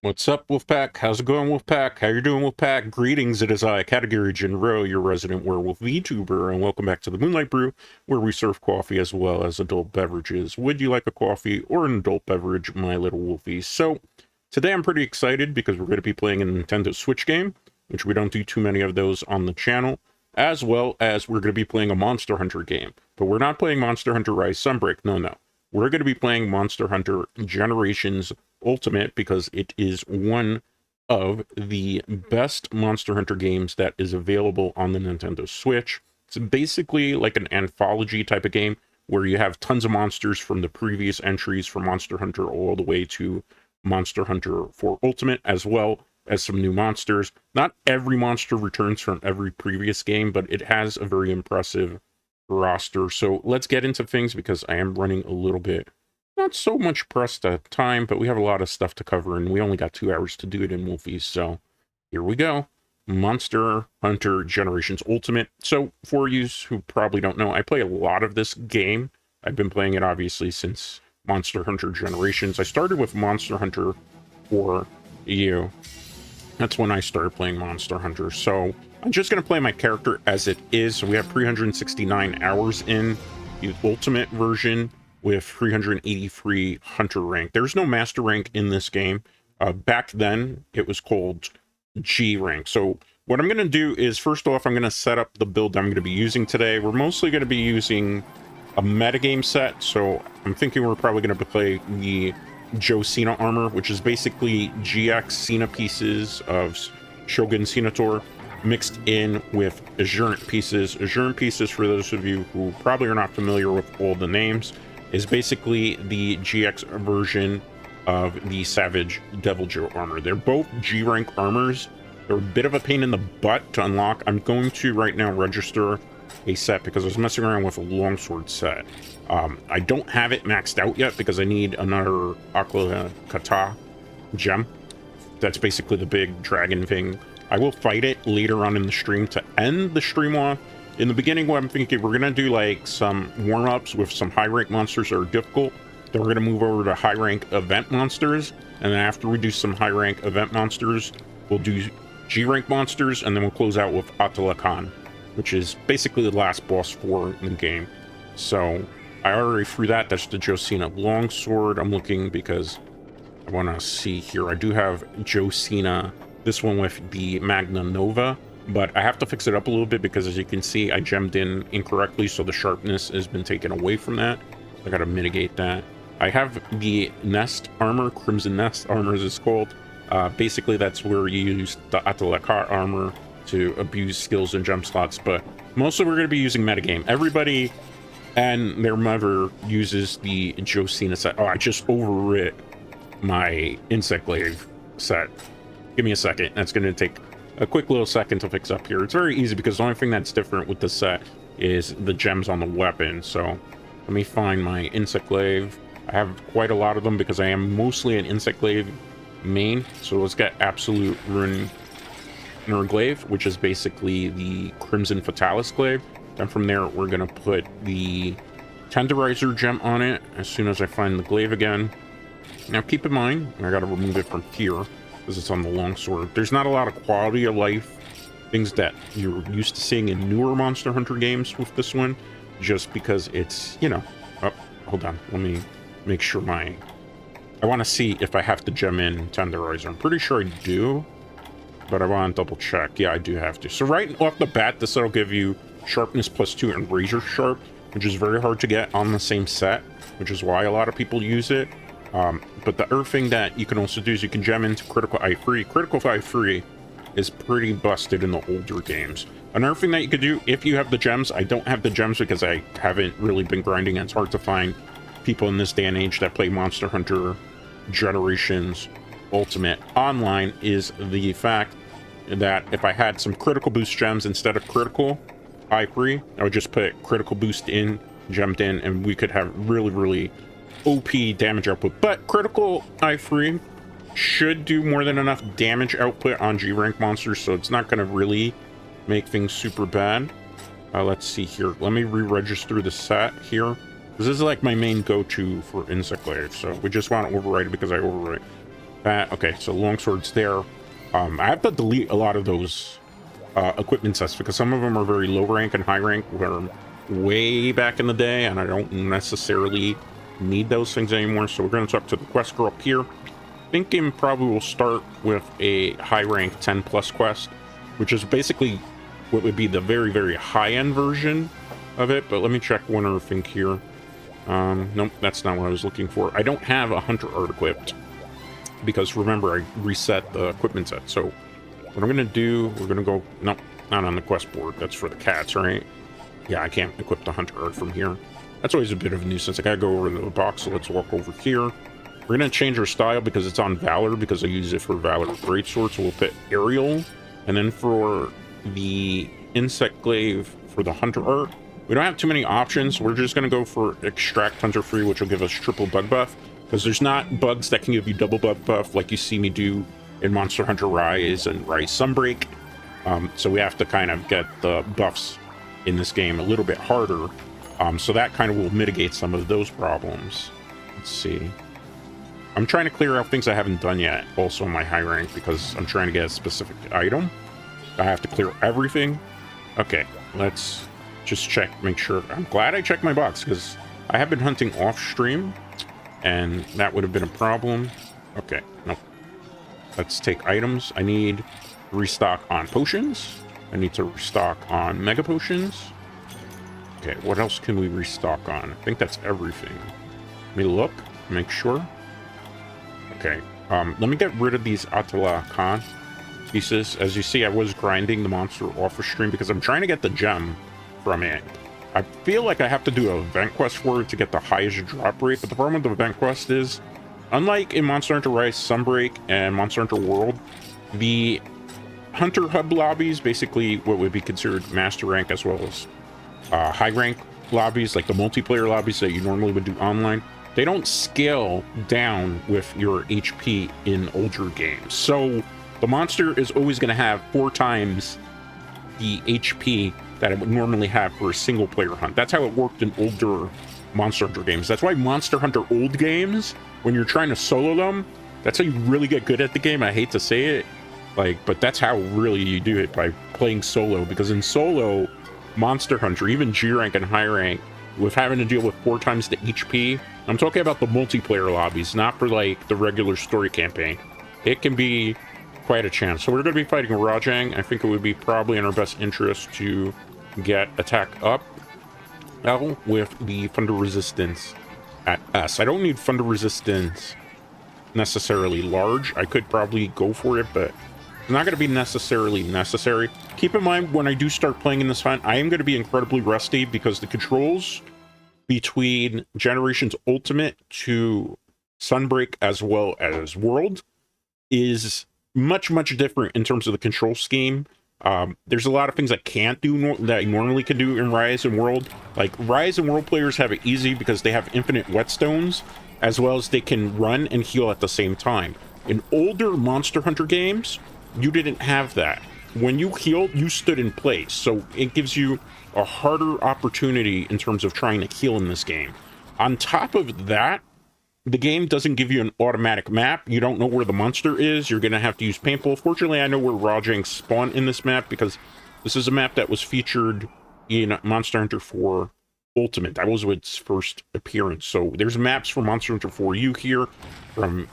What's up, Wolfpack? How's it going, Wolfpack? How you doing, Wolfpack? Greetings, it is I, Katagiri Jinrou, your Resident Werewolf VTuber, and welcome back to the Moonlight Brew, where we serve coffee as well as adult beverages. Would you like a coffee or an adult beverage, my little wolfie? So, today I'm pretty excited because we're going to be playing a Nintendo Switch game, which we don't do too many of those on the channel, as well as we're going to be playing a Monster Hunter game. But we're not playing Monster Hunter Rise Sunbreak, no. We're going to be playing Monster Hunter Generations Ultimate because it is one of the best Monster Hunter games that is available on the Nintendo Switch. It's basically like an anthology type of game where you have tons of monsters from the previous entries from Monster Hunter all the way to Monster Hunter 4 Ultimate, as well as some new monsters. Not every monster returns from every previous game, but it has a very impressive roster. So let's get into things because I am running a little bit not so much pressed at time, but we have a lot of stuff to cover and we only got 2 hours to do it in Wolfies. So here we go. Monster Hunter Generations Ultimate. So for you who probably don't know, I play a lot of this game. I've been playing it obviously since Monster Hunter Generations. I started with Monster Hunter 4U. That's when I started playing Monster Hunter. So I'm just going to play my character as it is. So we have 369 hours in the Ultimate version with 383 Hunter rank. There's no Master rank in this game. Back then, it was called G rank. So what I'm going to do is, first off, I'm going to set up the build I'm going to be using today. We're mostly going to be using a metagame set. So I'm thinking we're probably going to play the Joe Cena armor, which is basically GX Cena pieces of Shogun Senator mixed in with Azurant pieces. Azurant pieces, for those of you who probably are not familiar with all the names, is basically the GX version of the Savage Devil Joe armor. They're both G rank armors. They're a bit of a pain in the butt to unlock. I'm going to right now register a set because I was messing around with a longsword set. I don't have it maxed out yet because I need another Aqua Kata gem. That's basically the big dragon thing. I will fight it later on in the stream to end the stream off. In the beginning, what I'm thinking, we're going to do like some warm-ups with some high-rank monsters that are difficult. Then we're going to move over to high-rank event monsters. And then after we do some high-rank event monsters, we'll do G-rank monsters. And then we'll close out with Attila Khan, which is basically the last boss for the game. So I already threw that. That's the Josina longsword. I'm looking because I want to see here. I do have Josina, this one with the Magna Nova. But I have to fix it up a little bit because, as you can see, I gemmed in incorrectly, so the sharpness has been taken away from that. I got to mitigate that. I have the Nest armor, Crimson Nest armor as it's called. Basically, that's where you use the Atalakar armor to abuse skills and gem slots, but mostly we're going to be using metagame. Everybody and their mother uses the Josina set. Oh, I just overwrit my Insect Glaive set. Give me a second. That's going to take a quick little second to fix up here. It's very easy because the only thing that's different with the set is the gems on the weapon. So let me find my Insect Glaive. I have quite a lot of them because I am mostly an Insect Glaive main. So let's get Absolute Ruiner Glaive, which is basically the Crimson Fatalis Glaive. Then from there, we're going to put the Tenderizer gem on it as soon as I find the glaive again. Now keep in mind, I got to remove it from here because it's on the longsword. There's not a lot of quality of life things that you're used to seeing in newer Monster Hunter games with this one, just because it's, you know, oh, hold on, let me make sure I want to see if I have to gem in Tenderizer. I'm pretty sure I do, but I want to double check. Yeah, I do have to. So right off the bat, this will give you sharpness +2 and razor sharp, which is very hard to get on the same set, which is why a lot of people use it. But the other thing that you can also do is you can gem into Critical Eye 3. Critical Eye 3 is pretty busted in the older games. Another thing that you could do if you have the gems, I don't have the gems because I haven't really been grinding. It's hard to find people in this day and age that play Monster Hunter Generations Ultimate online, is the fact that if I had some critical boost gems instead of Critical Eye 3, I would just put critical boost in, gemmed in, and we could have really OP damage output. But Critical Eye 3 should do more than enough damage output on G rank monsters, so it's not going to really make things super bad. Let's see here. Let me re-register the set here. This is like my main go-to for Insect Glaive, so we just want to overwrite it because I overwrite That, okay, so longsword's there. I have to delete a lot of those equipment sets because some of them are very low rank and high rank. Where way back in the day, and I don't necessarily need those things anymore. So we're going to talk to the quest girl up here. Thinking probably we'll start with a high rank 10 plus quest, which is basically what would be the very, very high end version of it. But let me check one other thing here. Nope, that's not what I was looking for. I don't have a hunter art equipped because remember I reset the equipment set. So what I'm going to do, we're going to go, nope, not on the quest board. That's for the cats, right? Yeah, I can't equip the hunter art from here. That's always a bit of a nuisance. I gotta go over to the box, so let's walk over here. We're gonna change our style because it's on Valor, because I use it for Valor Greatsword, so we'll put Aerial. And then for the Insect Glaive, for the hunter art, we don't have too many options. We're just gonna go for Extract Hunter Free, which will give us triple bug buff, because there's not bugs that can give you double bug buff like you see me do in Monster Hunter Rise and Rise Sunbreak. So we have to kind of get the buffs in this game a little bit harder. So that kind of will mitigate some of those problems. Let's see. I'm trying to clear out things I haven't done yet, also in my high rank, because I'm trying to get a specific item. I have to clear everything. Okay, let's just check, make sure. I'm glad I checked my box, because I have been hunting off stream, and that would have been a problem. Okay, nope. Let's take items. I need to restock on potions. I need to restock on mega potions. Okay, what else can we restock on? I think that's everything. Let me look, make sure. Okay, let me get rid of these Attila Khan pieces. As you see, I was grinding the monster off of stream because I'm trying to get the gem from it. I feel like I have to do an event quest for it to get the highest drop rate, but the problem with the event quest is, unlike in Monster Hunter Rise Sunbreak and Monster Hunter World, the Hunter Hub lobbies, basically what would be considered master rank as well as high rank lobbies, like the multiplayer lobbies that you normally would do online, they don't scale down with your HP in older games. So the monster is always going to have 4 times the HP that it would normally have for a single player hunt. That's how it worked in older Monster Hunter games. That's why Monster Hunter old games, when you're trying to solo them, that's how you really get good at the game. I hate to say it, but that's how really you do it, by playing solo, because in solo Monster Hunter, even G rank and high rank, with having to deal with 4 times the HP, I'm talking about the multiplayer lobbies, not for like the regular story campaign. It can be quite a chance. So we're going to be fighting Rajang. I think it would be probably in our best interest to get attack up L with the Thunder Resistance at S. I don't need Thunder Resistance necessarily large. I could probably go for it, but it's not going to be necessarily necessary. Keep in mind, when I do start playing in this hunt, I am going to be incredibly rusty because the controls between Generations Ultimate to Sunbreak as well as World is much, much different in terms of the control scheme. There's a lot of things I can't do that I normally can do in Rise and World. Like, Rise and World players have it easy because they have infinite whetstones, as well as they can run and heal at the same time. In older Monster Hunter games, you didn't have that. When you healed, you stood in place, so it gives you a harder opportunity in terms of trying to heal in this game. On top of that, the game doesn't give you an automatic map. You don't know where the monster is. You're going to have to use paintball. Fortunately, I know where Rajang spawn in this map, because this is a map that was featured in Monster Hunter 4 Ultimate. That was its first appearance. So there's maps for Monster Hunter 4U here, from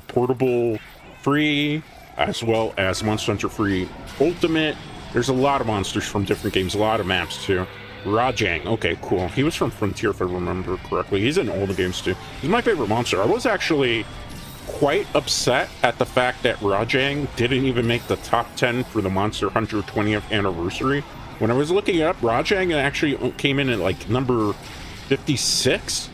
Portable Free, as well as Monster Hunter Free Ultimate. There's a lot of monsters from different games, a lot of maps too. Rajang, okay, cool. He was from Frontier, if I remember correctly. He's in all the games too. He's my favorite monster. I was actually quite upset at the fact that Rajang didn't even make the top 10 for the Monster Hunter 20th anniversary. When I was looking it up, Rajang actually came in at like number 56,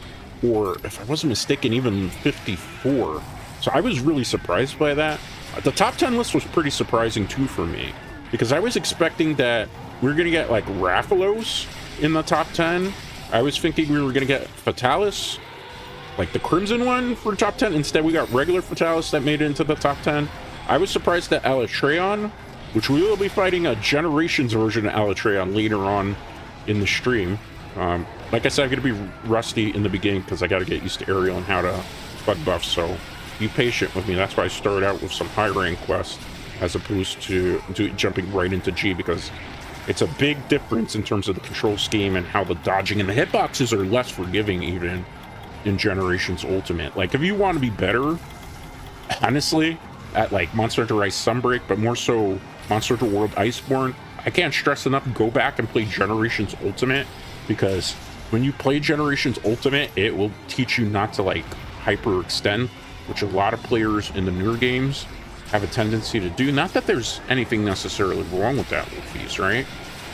or if I wasn't mistaken, even 54. So I was really surprised by that. The top 10 list was pretty surprising too for me, because I was expecting that we were going to get like Rathalos in the top 10. I was thinking we were going to get Fatalis, like the Crimson one, for top 10. Instead, we got regular Fatalis that made it into the top 10. I was surprised that Alatreon, which we will be fighting a Generations version of Alatreon later on in the stream. Like I said, I'm going to be rusty in the beginning because I got to get used to Aerial and how to bug buff. So be patient with me. That's why I started out with some high rank quests as opposed to jumping right into G, because it's a big difference in terms of the control scheme and how the dodging and the hitboxes are less forgiving even in Generations Ultimate. Like, if you want to be better, honestly, at like Monster Hunter Rise Sunbreak, but more so Monster Hunter World Iceborne, I can't stress enough, go back and play Generations Ultimate, because when you play Generations Ultimate, it will teach you not to like hyperextend, which a lot of players in the newer games have a tendency to do. Not that there's anything necessarily wrong with that with these, right?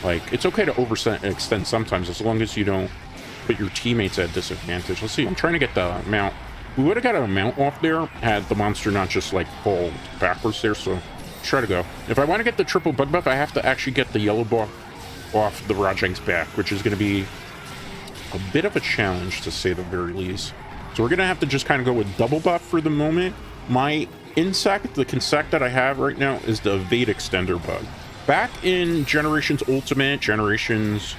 Like, it's okay to overextend sometimes, as long as you don't put your teammates at disadvantage. Let's see, I'm trying to get the mount. We would have got a mount off there had the monster not just like pulled backwards there, so let's try to go. If I want to get the triple bug buff, I have to actually get the yellow buff off the Rajang's back, which is going to be a bit of a challenge, to say the very least. So we're going to have to just kind of go with double buff for the moment. My insect, the consect that I have right now, is the evade extender bug. Back in Generations Ultimate, Generations,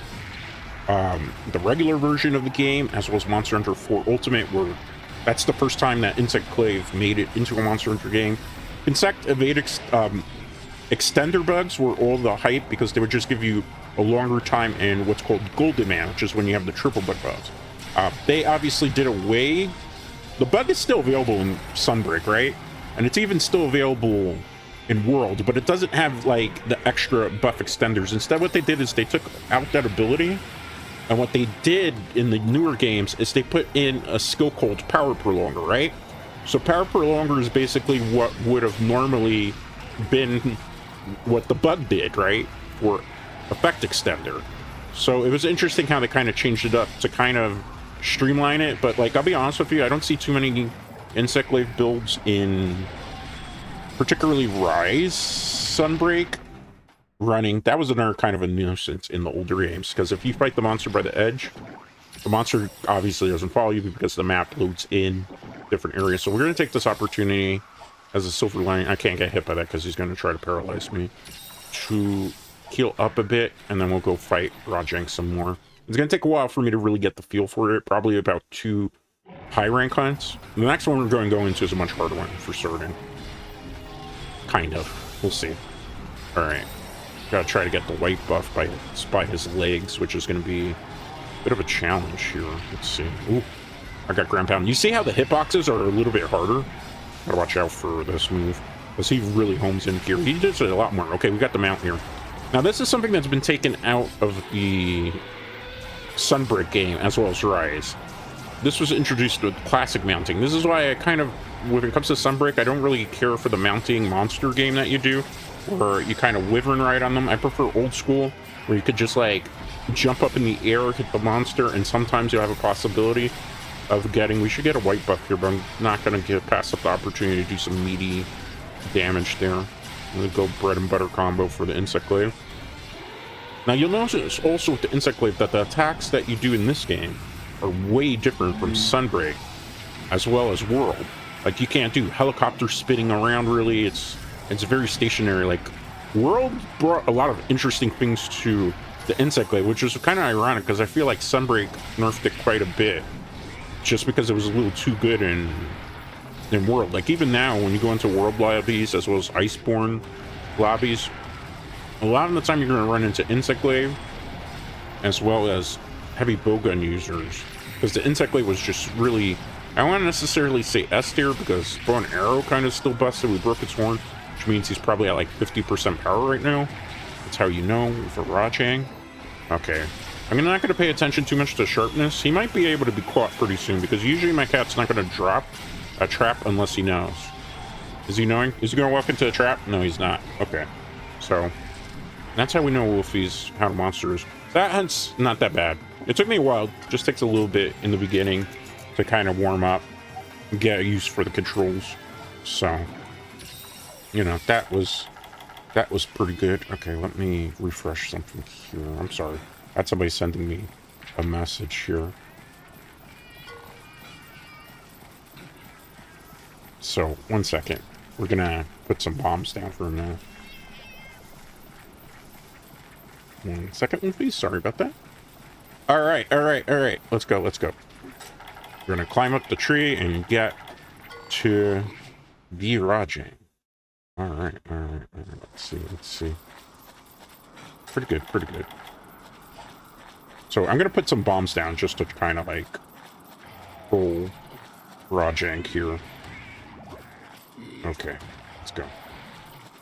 the regular version of the game, as well as Monster Hunter 4 Ultimate, where that's the first time that Insect Clave made it into a Monster Hunter game. Insect evade extender bugs were all the hype, because they would just give you a longer time in what's called Golden Man, which is when you have the triple bug buffs. They obviously did away. The bug is still available in Sunbreak, right? And it's even still available in World, but it doesn't have like the extra buff extenders. Instead, what they did is they took out that ability, and what they did in the newer games is they put in a skill called Power Prolonger, right? So Power Prolonger is basically what would have normally been what the bug did, right? For effect extender. So it was interesting how they kind of changed it up to kind of streamline it. But like, I'll be honest with you, I don't see too many Insect Glaive builds in particularly Rise Sunbreak running. That was another kind of a nuisance in the older games, because if you fight the monster by the edge, the monster obviously doesn't follow you because the map loads in different areas. So we're going to take this opportunity as a silver lining. I can't get hit by that because he's going to try to paralyze me, to heal up a bit, and then we'll go fight Rajang some more. It's going to take a while for me to really get the feel for it, probably about 2 high rank hunts. The next one we're going to go into is a much harder one for certain. Kind of. We'll see. All right. Gotta try to get the white buff by his legs, which is going to be a bit of a challenge here. Let's see. Ooh, I got ground pound. You see how the hitboxes are a little bit harder? Gotta watch out for this move, because he really homes in here. He does it a lot more. Okay, we got the mount here. Now, this is something that's been taken out of the Sunbreak game, as well as Rise. This was introduced with classic mounting. This is why I kind of, when it comes to Sunbreak, I don't really care for the mounting monster game that you do, where you kind of wyvern ride on them. I prefer old school, where you could just like jump up in the air, hit the monster, and sometimes you have a possibility of getting, we should get a white buff here, but I'm not going to pass up the opportunity to do some meaty damage there. I'm going to go bread and butter combo for the Insect Glaive. Now, you'll notice also with the Insect Glaive that the attacks that you do in this game are way different from Sunbreak, as well as World. Like, you can't do helicopter spinning around, really. It's very stationary. Like, World brought a lot of interesting things to the Insect Glaive, which is kind of ironic, because I feel like Sunbreak nerfed it quite a bit, just because it was a little too good in World. Like, even now, when you go into World lobbies, as well as Iceborne lobbies, a lot of the time you're going to run into Insect Glaive, as well as heavy bowgun users, because the Insect Glaive was just really, I don't want to necessarily say S tier, because bow and arrow kind of still busted. We broke its horn, which means he's probably at like 50% power right now. That's how you know for Rajang. Okay, I'm not going to pay attention too much to sharpness. He might be able to be caught pretty soon, because usually my cat's not going to drop a trap unless he knows. Is he knowing? Is he going to walk into a trap? No, he's not. Okay, so that's how we know Wolfie's how the monster is. That hunt's not that bad. It took me a while. Just takes a little bit in the beginning to kind of warm up and get used for the controls. So, you know, that was pretty good. Okay, let me refresh something here. I'm sorry. I had somebody sending me a message here. So, 1 second. We're gonna put some bombs down for a minute. 1 second, please. Sorry about that. All right. Let's go. We're gonna climb up the tree and get to be Rajang. All right. Let's see. Pretty good, pretty good. So I'm gonna put some bombs down just to kind of like roll Rajang here. Okay, let's go.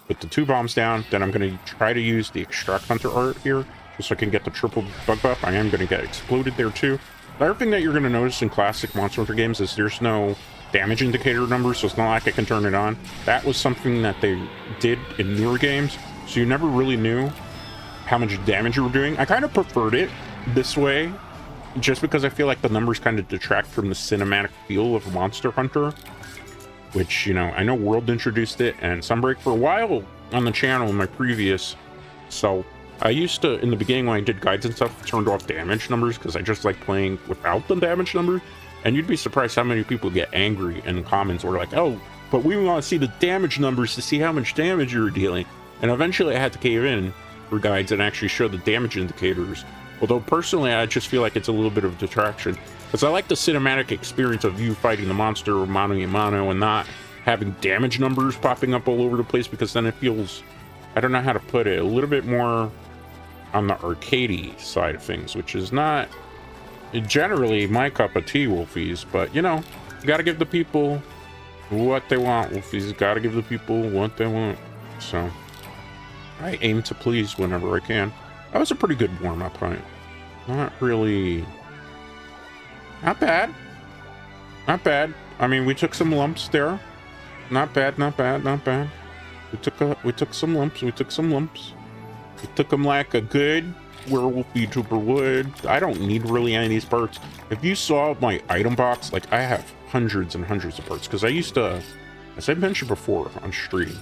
Put the 2 bombs down, then I'm gonna try to use the Extract Hunter art here, just so I can get the triple bug buff. I am gonna get exploded there too. The other thing that you're gonna notice in classic Monster Hunter games is there's no damage indicator number, so it's not like I can turn it on. That was something that they did in newer games, so you never really knew how much damage you were doing. I kind of preferred it this way, just because I feel like the numbers kind of detract from the cinematic feel of Monster Hunter, which, you know, I know World introduced it, and Sunbreak for a while on the channel in my previous. So I used to, in the beginning when I did guides and stuff, turned off damage numbers because I just like playing without the damage numbers. And you'd be surprised how many people get angry in the comments or like, oh, but we want to see the damage numbers to see how much damage you're dealing. And eventually I had to cave in for guides and actually show the damage indicators. Although personally, I just feel like it's a little bit of detraction, because I like the cinematic experience of you fighting the monster mano a mano and not having damage numbers popping up all over the place, because then it feels, I don't know how to put it, a little bit more on the arcadey side of things, which is not generally my cup of tea, Wolfies. But, you know, you gotta give the people what they want, Wolfies. You gotta give the people what they want. So I aim to please whenever I can. That was a pretty good warm-up hunt. Not really... Not bad. Not bad. I mean, we took some lumps there. Not bad, not bad, not bad. We took some lumps. We took them like a good werewolf VTuber would. I don't need really any of these parts. If you saw my item box, like, I have hundreds and hundreds of parts, because I used to, as I mentioned before on stream,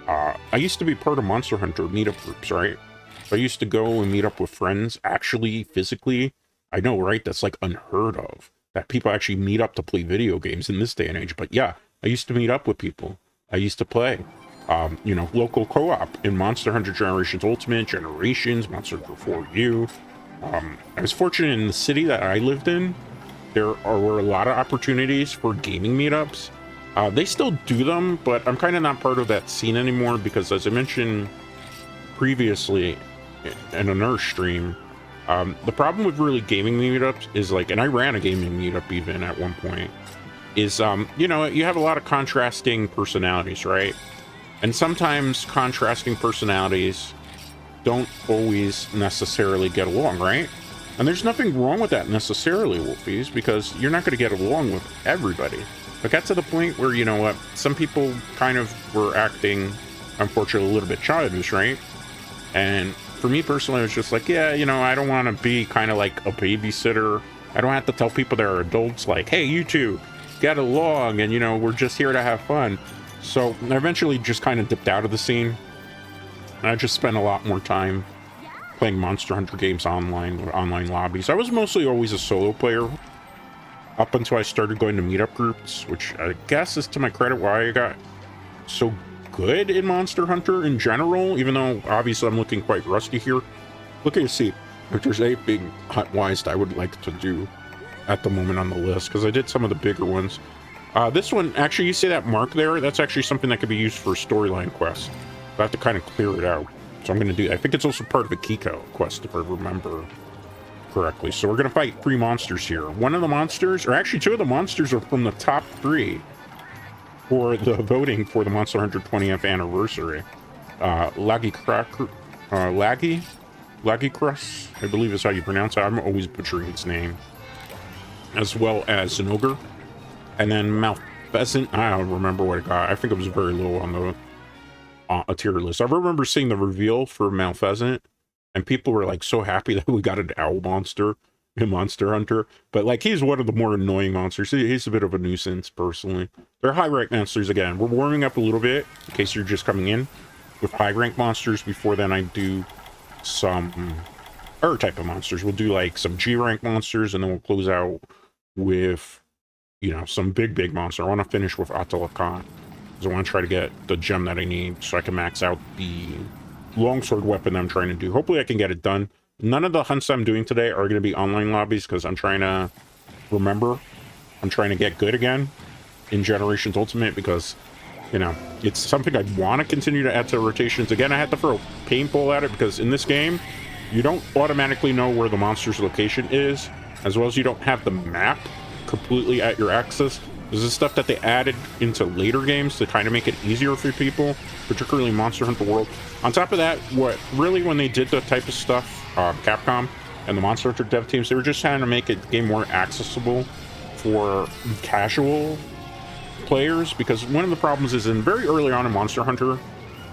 I used to be part of Monster Hunter meetup groups, right? I used to go and meet up with friends, actually, physically. I know, right? That's like unheard of, that people actually meet up to play video games in this day and age. But yeah, I used to meet up with people. I used to play, you know, local co-op in Monster Hunter Generations Ultimate, Generations, Monster Hunter 4U. I was fortunate in the city that I lived in. Were a lot of opportunities for gaming meetups. They still do them, but I'm kind of not part of that scene anymore because, as I mentioned previously in another stream, the problem with really gaming meetups is, like, and I ran a gaming meetup even at one point, is, you know, you have a lot of contrasting personalities, right? And sometimes contrasting personalities don't always necessarily get along, right? And there's nothing wrong with that necessarily, Wolfies, because you're not going to get along with everybody. But got to the point where, you know what, some people kind of were acting, unfortunately, a little bit childish, right? And for me personally, it was just like, yeah, you know, I don't want to be kind of like a babysitter. I don't have to tell people that are adults, like, hey, you two, get along, and, you know, we're just here to have fun. So I eventually just kind of dipped out of the scene. And I just spent a lot more time playing Monster Hunter games online, or online lobbies. I was mostly always a solo player up until I started going to meetup groups, which I guess is to my credit why I got so good in Monster Hunter in general, even though obviously I'm looking quite rusty here. Looking to see if there's anything hunt-wise that I would like to do at the moment on the list, because I did some of the bigger ones. This one, actually, you see that mark there? That's actually something that could be used for a storyline quest. I have to kind of clear it out. So I'm going to do, I think it's also part of a Kiko quest, if I remember correctly. So we're going to fight 3 monsters here. One of the monsters, or actually 2 of the monsters, are from the top 3 for the voting for the Monster Hunter 20th anniversary. Lagicrus, I believe is how you pronounce it. I'm always butchering its name. As well as an ogre. And then Malpheasant, I don't remember what it got. I think it was very low on the a tier list. I remember seeing the reveal for Malpheasant, and people were like so happy that we got an owl monster in Monster Hunter. But like, he's one of the more annoying monsters. He's a bit of a nuisance, personally. They're high rank monsters again. We're warming up a little bit in case you're just coming in with high rank monsters. Before then, I do some other type of monsters. We'll do like some G rank monsters, and then we'll close out with, you know, some big monster. I want to finish with Attila Khan, because I want to try to get the gem that I need so I can max out the longsword weapon that I'm trying to do. Hopefully I can get it done. None of the hunts I'm doing today are going to be online lobbies, because I'm trying to remember. I'm trying to get good again. in Generations Ultimate because, you know, it's something I want to continue to add to rotations. Again, I had to throw paintball at it because in this game, you don't automatically know where the monster's location is, as well as you don't have the map completely at your access. This is stuff that they added into later games to kind of make it easier for people, particularly Monster Hunter World. On top of that, when they did the type of stuff, Capcom and the Monster Hunter dev teams, they were just trying to make it game more accessible for casual players, because one of the problems is in very early on in Monster Hunter,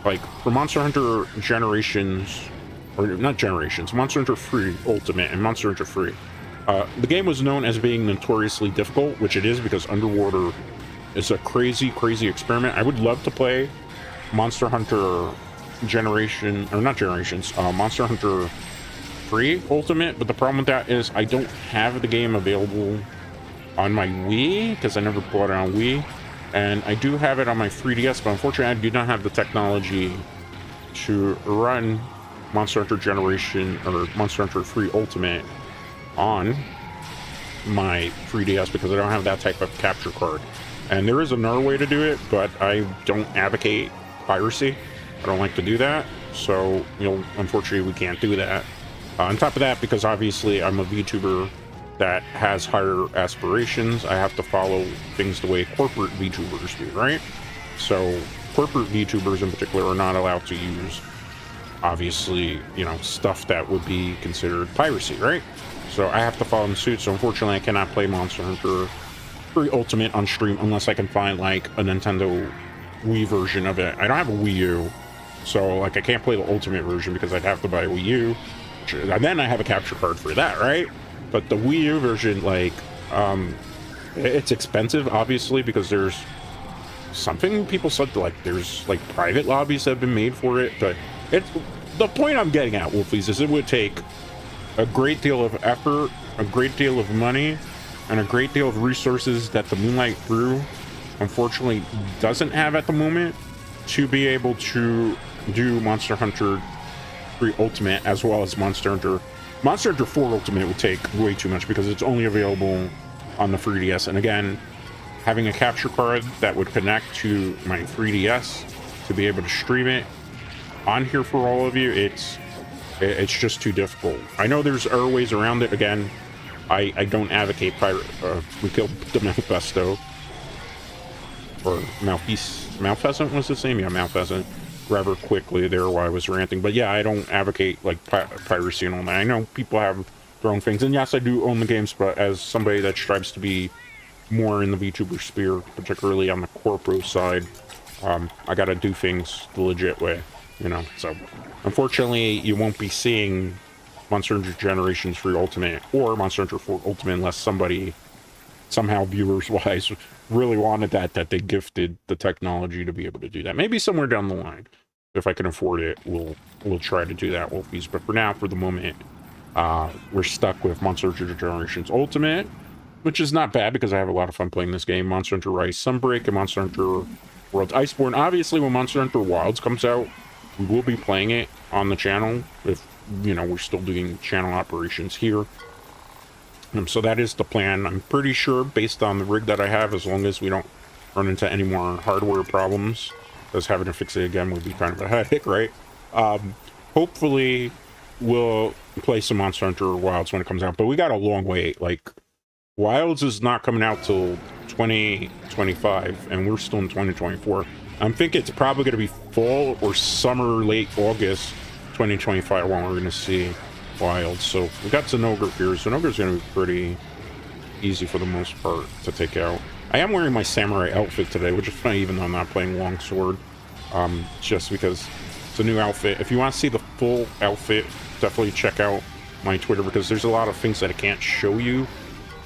like for Monster Hunter Generations, or not Generations, Monster Hunter 3 Ultimate and Monster Hunter 3, the game was known as being notoriously difficult, which it is because underwater is a crazy experiment. I would love to play Monster Hunter Monster Hunter 3 Ultimate, but the problem with that is I don't have the game available on my Wii because I never bought it on Wii, and I do have it on my 3DS, but unfortunately I do not have the technology to run Monster Hunter Generation or Monster Hunter 3 Ultimate on my 3DS because I don't have that type of capture card. And there is another way to do it, but I don't advocate piracy. I don't like to do that, so, you know, unfortunately we can't do that. On top of that, because obviously I'm a VTuber that has higher aspirations, I have to follow things the way corporate VTubers do, right? So corporate VTubers in particular are not allowed to use, obviously, you know, stuff that would be considered piracy, right? So I have to follow in suit. So unfortunately I cannot play Monster Hunter 3 Ultimate on stream unless I can find like a Nintendo Wii version of it. I don't have a Wii U, so like I can't play the Ultimate version because I'd have to buy a Wii U, and then I have a capture card for that, right? But the Wii U version, like, it's expensive, obviously, because there's something people said, like, there's, like, private lobbies that have been made for it, but it's, the point I'm getting at, Wolfies, is it would take a great deal of effort, a great deal of money, and a great deal of resources that the Moonlight Brew, unfortunately, doesn't have at the moment to be able to do Monster Hunter 3 Ultimate, as well as Monster Hunter 4 Ultimate would take way too much because it's only available on the 3DS. And again, having a capture card that would connect to my 3DS to be able to stream it on here for all of you, it's just too difficult. I know there's other ways around it. Again, I don't advocate pirate. We killed the Malfesto, or Malfeasant was his name? Yeah, Malfeasant. Rather quickly there while I was ranting, but yeah, I don't advocate like piracy and all that. I know people have their own things, and yes, I do own the games, but as somebody that strives to be more in the VTuber sphere, particularly on the corpo side, I gotta do things the legit way, you know. So unfortunately you won't be seeing Monster Hunter Generations 3 Ultimate or Monster Hunter 4 Ultimate unless somebody, somehow viewers wise, really wanted that they gifted the technology to be able to do that. Maybe somewhere down the line, if I can afford it, we'll try to do that, Wolfies. But for now, for the moment, we're stuck with Monster Hunter Generations Ultimate, which is not bad because I have a lot of fun playing this game. Monster Hunter Rise Sunbreak and Monster Hunter World Iceborne. Obviously, when Monster Hunter Wilds comes out, we will be playing it on the channel if, you know, we're still doing channel operations here. So that is the plan. I'm pretty sure, based on the rig that I have, as long as we don't run into any more hardware problems, because having to fix it again would be kind of a headache, right? Hopefully, we'll play some Monster Hunter Wilds when it comes out, but we got a long wait. Like, Wilds is not coming out till 2025, and we're still in 2024. I'm thinking it's probably going to be fall or summer, late August 2025 when we're going to see Wild. So we got Zenogre here. Zenogre's going to be pretty easy for the most part to take out. I am wearing my samurai outfit today, which is funny even though I'm not playing longsword. Just because it's a new outfit. If you want to see the full outfit, definitely check out my Twitter because there's a lot of things that I can't show you.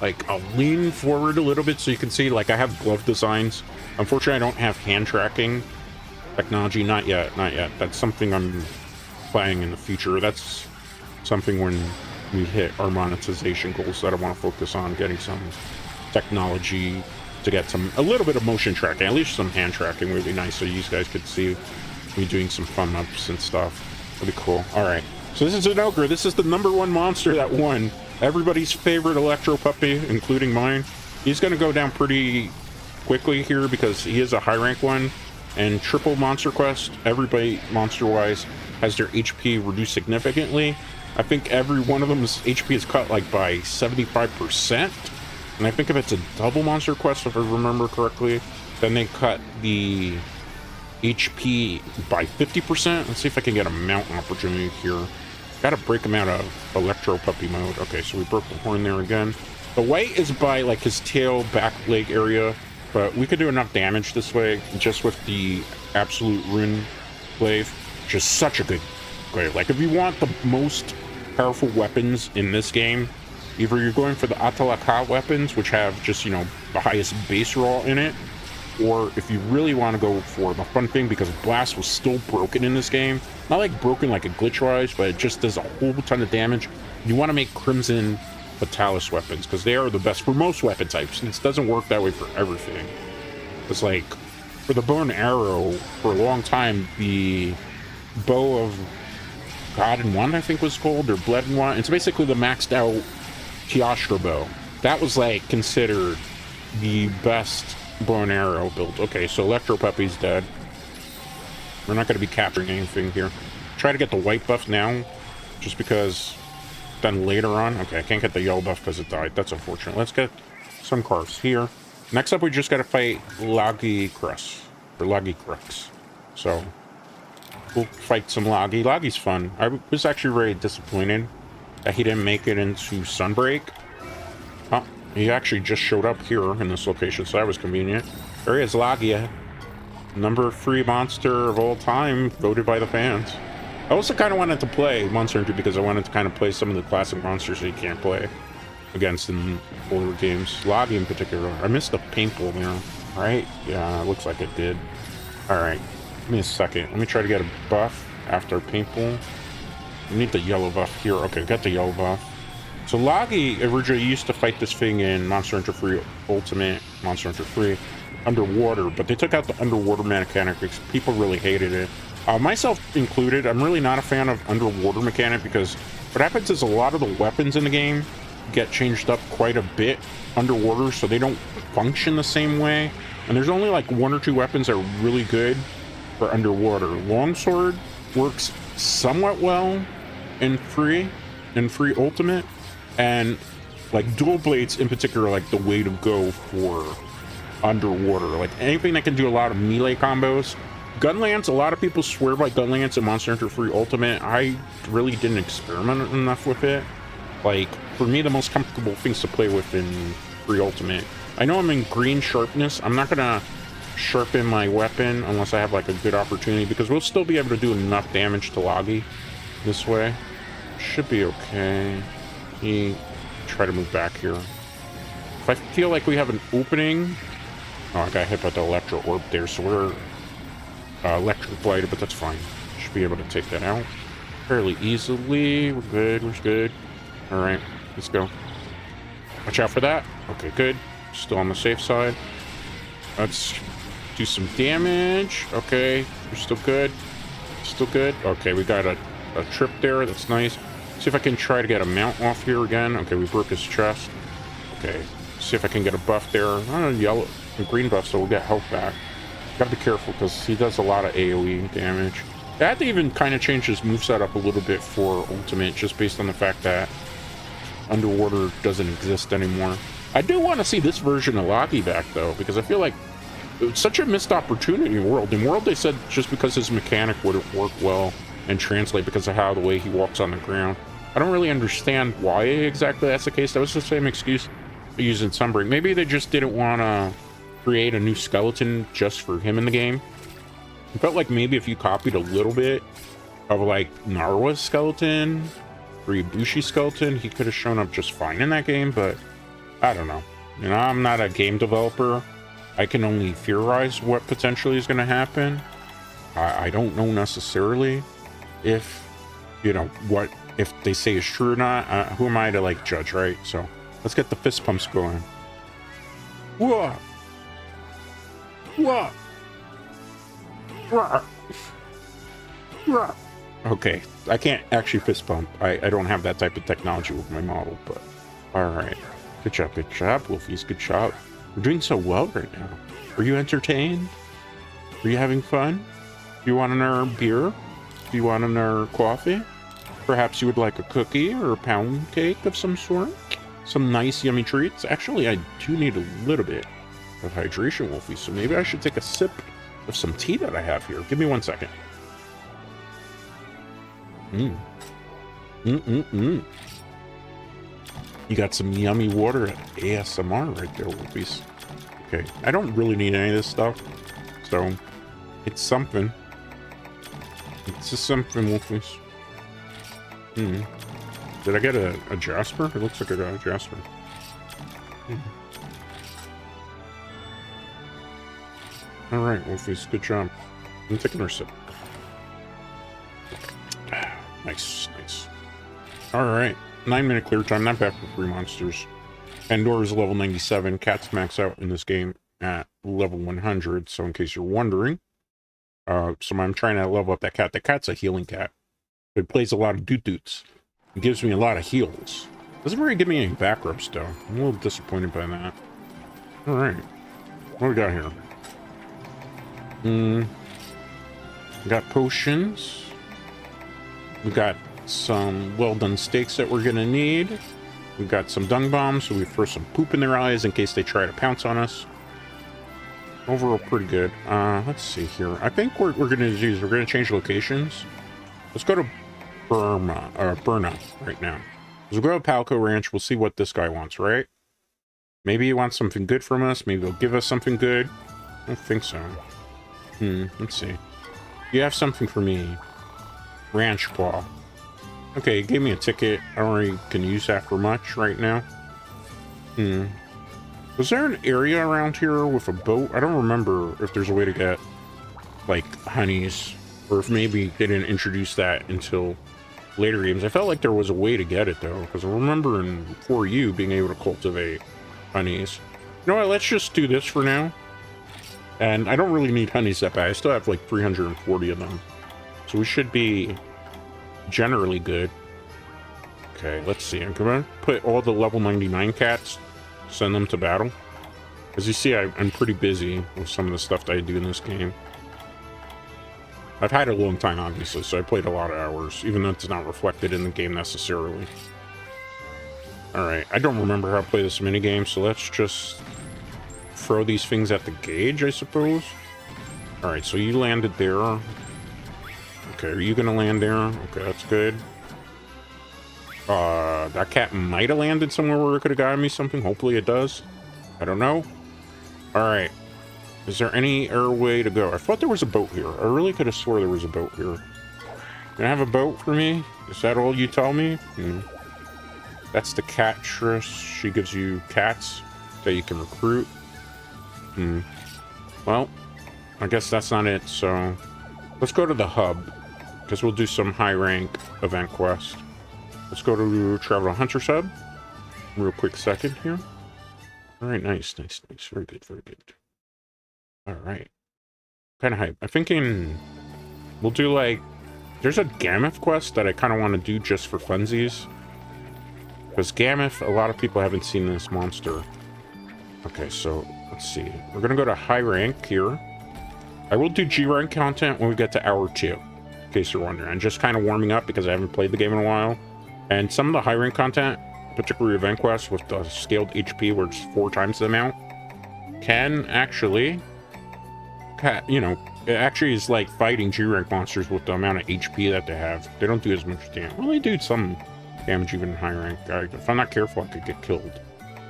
Like, I'll lean forward a little bit so you can see, like, I have glove designs. Unfortunately, I don't have hand tracking technology. Not yet. That's something I'm planning in the future. That's something when we hit our monetization goals that I want to focus on, getting some technology to get a little bit of motion tracking, at least some hand tracking would be nice so you guys could see me doing some fun ups and stuff. Pretty cool. All right, so this is an ogre. This is the #1 monster that won. Everybody's favorite electro puppy, including mine. He's gonna go down pretty quickly here because he is a high rank one, and triple monster quest, everybody monster wise has their HP reduced significantly. I think every one of them's HP is cut like by 75%, and I think if it's a double monster quest, if I remember correctly, then they cut the HP by 50%. Let's see if I can get a mount opportunity here. Gotta break him out of electro puppy mode. Okay, so we broke the horn there again. The white is by like his tail back leg area, but we could do enough damage this way just with the absolute rune glaive, which is such a good glaive. Like if you want the most powerful weapons in this game, either you're going for the Atalaka weapons, which have just, you know, the highest base roll in it, or if you really want to go for the fun thing, because Blast was still broken in this game, not like broken like a glitch wise, but it just does a whole ton of damage. You want to make Crimson Fatalis weapons because they are the best for most weapon types. This doesn't work that way for everything. It's like for the bow and arrow, for a long time, the bow of God and Wand, I think was called, or Blood and Wand. It's basically the maxed out Tiastra bow. That was like considered the best bow and arrow build. Okay, so Electro Puppy's dead. We're not going to be capturing anything here. Try to get the white buff now, just because then later on. Okay, I can't get the yellow buff because it died. That's unfortunate. Let's get some cars here. Next up, we just got to fight Lagi Crux, or Lagi Crux. So we'll fight some Lagi. Lagi's fun. I was actually very disappointed that he didn't make it into Sunbreak. Oh, he actually just showed up here in this location, so that was convenient. There he is, Lagia. Number 3 monster of all time, voted by the fans. I also kind of wanted to play Monster Hunter because I wanted to kind of play some of the classic monsters that you can't play against in older games. Lagi in particular. I missed the paintball there, right? Yeah, it looks like it did. Alright, give me a second. Let me try to get a buff after paintball. We need the yellow buff here. Okay, got the yellow buff. So Lagi originally used to fight this thing in Monster Hunter 3 Ultimate, Monster Hunter 3, underwater, but they took out the underwater mechanic because people really hated it. Myself included, I'm really not a fan of underwater mechanic because what happens is a lot of the weapons in the game get changed up quite a bit underwater, so they don't function the same way. And there's only like 1 or 2 weapons that are really good for underwater. Longsword works somewhat well in free Ultimate, and like dual blades in particular are like the way to go for underwater. Like anything that can do a lot of melee combos. Gunlance, a lot of people swear by Gunlance in Monster Hunter 3 Ultimate. I really didn't experiment enough with it. Like, for me, the most comfortable things to play with in 3 Ultimate. I know I'm in green sharpness. I'm not gonna sharpen my weapon unless I have like a good opportunity, because we'll still be able to do enough damage to Lagi this way. Should be okay. Try to move back here. If I feel like we have an opening... Oh, I got hit by the Electro Orb there, so we're electric blighted, but that's fine. Should be able to take that out fairly easily. We're good, we're good. Alright, let's go. Watch out for that. Okay, good. Still on the safe side. Let's do some damage. Okay, we're still good. Still good. Okay, we got a trip there. That's nice. See if I can try to get a mount off here again. Okay, we broke his chest. Okay, see if I can get a buff there. Yellow and green buff, so we'll get health back. Gotta be careful because he does a lot of AoE damage. I had to even kind of change his moveset up a little bit for Ultimate, just based on the fact that underwater doesn't exist anymore. I do want to see this version of Lagi back though, because I feel like it's such a missed opportunity in World. In World, they said just because his mechanic wouldn't work well and translate because of how the way he walks on the ground. I don't really understand why exactly that's the case. That was the same excuse they used in Sunbreak. Maybe they just didn't want to create a new skeleton just for him in the game. It felt like maybe if you copied a little bit of like Narwa's skeleton or Ibushi's skeleton, he could have shown up just fine in that game, but I don't know. You know, I'm not a game developer. I can only theorize what potentially is going to happen. I don't know necessarily if, you know, what if they say is true or not. Who am I to like judge, right? So let's get the fist pumps going. Whoa! Whoa! Okay, I can't actually fist pump. I don't have that type of technology with my model, but all right. Good job, Wolfies. Good job. We're doing so well right now. Are you entertained? Are you having fun? Do you want another beer? Do you want another coffee? Perhaps you would like a cookie or a pound cake of some sort? Some nice yummy treats? Actually, I do need a little bit of hydration, Wolfie, so maybe I should take a sip of some tea that I have here. Give me 1 second. You got some yummy water ASMR right there, Wolfies. Okay, I don't really need any of this stuff, so it's something. It's just something, Wolfies. Did I get a Jasper? It looks like I got a Jasper. Alright, Wolfies, good job. I'm taking our sip. Nice, nice. Alright, 9-minute clear time, not bad for 3 monsters. Pandora's level 97, cats max out in this game at level 100, so in case you're wondering. So I'm trying to level up that cat. The cat's a healing cat. It plays a lot of doot-doots. It gives me a lot of heals. Doesn't really give me any back rubs, though. I'm a little disappointed by that. Alright. What do we got here? We got potions. We got some well-done steaks that we're gonna need. We got some dung bombs, so we throw some poop in their eyes in case they try to pounce on us. Overall, pretty good. Let's see here. I think what we're gonna do is we're gonna change locations. Let's go to Burma right now. We'll go to Palco Ranch. We'll see what this guy wants, right? Maybe he wants something good from us. Maybe he'll give us something good. I don't think so. Let's see. You have something for me. Ranch Paw. Okay, he gave me a ticket. I don't really can use that for much right now. Was there an area around here with a boat? I don't remember if there's a way to get, like, honeys. Or if maybe they didn't introduce that until later games. I felt like there was a way to get it, though. Because I remember in 4U being able to cultivate honeys. You know what? Let's just do this for now. And I don't really need honeys that bad. I still have, like, 340 of them. So we should be generally good. Okay, let's see. I'm going to put all the level 99 cats, send them to battle. As you see, I'm pretty busy with some of the stuff that I do in this game. I've had a long time, obviously, so I played a lot of hours, even though it's not reflected in the game necessarily. Alright, I don't remember how to play this minigame, so let's just throw these things at the gauge, I suppose. Alright, so you landed there. Okay, are you gonna land there? Okay, that's good. That cat might have landed somewhere where it could have gotten me something. Hopefully it does. I don't know. Alright. Is there any airway to go? I thought there was a boat here. I really could have swore there was a boat here. Can I have a boat for me? Is that all you tell me? That's the catress. She gives you cats that you can recruit. Well, I guess that's not it, so let's go to the hub, because we'll do some high-rank event quest. Let's go to Travel Hunter's Hub. Real quick second here. Alright, nice, nice, nice. Very good, very good. Alright. Kind of hype. I'm thinking we'll do, like, there's a Gammoth quest that I kind of want to do just for funsies. Because Gammoth, a lot of people haven't seen this monster. Okay, so let's see. We're going to go to high rank here. I will do G rank content when we get to hour 2, in case you're wondering. I'm just kind of warming up because I haven't played the game in a while. And some of the high rank content, particularly event quests with the scaled HP where it's 4 times the amount, can actually, you know, it actually is like fighting G rank monsters with the amount of HP that they have. They don't do as much damage. Well, they do some damage even in high rank. If I'm not careful, I could get killed.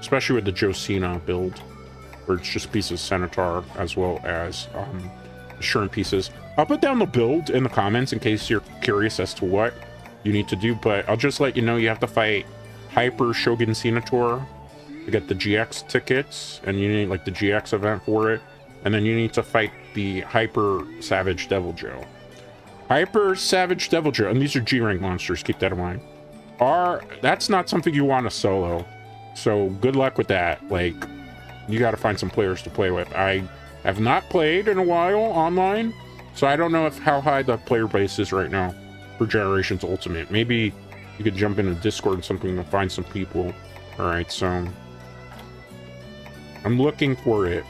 Especially with the Josina build, where it's just pieces of Centaur as well as Assurant pieces. I'll put down the build in the comments in case you're curious as to what you need to do, but I'll just let you know you have to fight Hyper Shogun Senator to get the GX tickets, and you need like the GX event for it, and then you need to fight the Hyper Savage Devil Joe. Hyper Savage Devil Joe, and these are G-rank monsters, keep that in mind. That's not something you want to solo, so good luck with that. Like, you got to find some players to play with. I have not played in a while online, so I don't know how high the player base is right now for Generations Ultimate. Maybe you could jump into Discord or something to find some people. All right, so I'm looking for it.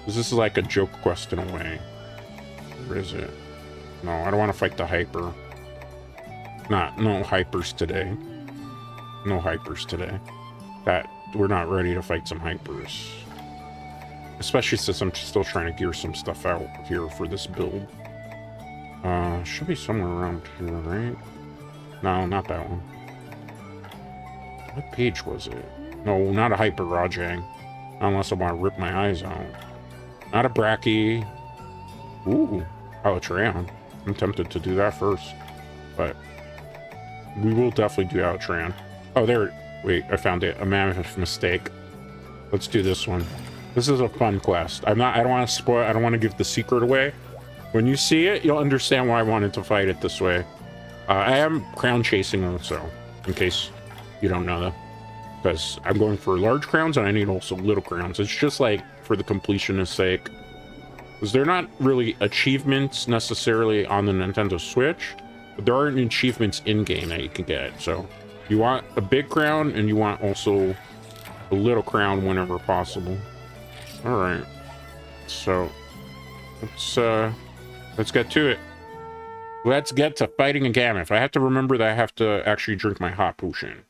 This is like a joke quest in a way. Where is it? No, I don't want to fight the hyper. No hypers today. No hypers today. That we're not ready to fight some hypers. Especially since I'm still trying to gear some stuff out here for this build. Should be somewhere around here, right? No, not that one. What page was it? No, not a hyper Rajang. Unless I want to rip my eyes out. Not a Bracky. Ooh, Alatran. I'm tempted to do that first. But we will definitely do Alatran. Oh, there. Wait, I found it. A mammoth mistake. Let's do this one. This is a fun quest. I don't want to spoil. I don't want to give the secret away. When you see it, you'll understand why I wanted to fight it this way. I am crown chasing also, in case you don't know that. Because I'm going for large crowns and I need also little crowns. It's just like for the completionist's sake. Because they're not really achievements necessarily on the Nintendo Switch, but there are achievements in-game that you can get. So you want a big crown and you want also a little crown whenever possible. All right. So let's get to it. Let's get to fighting a Gammoth. I have to remember that I have to actually drink my hot potion.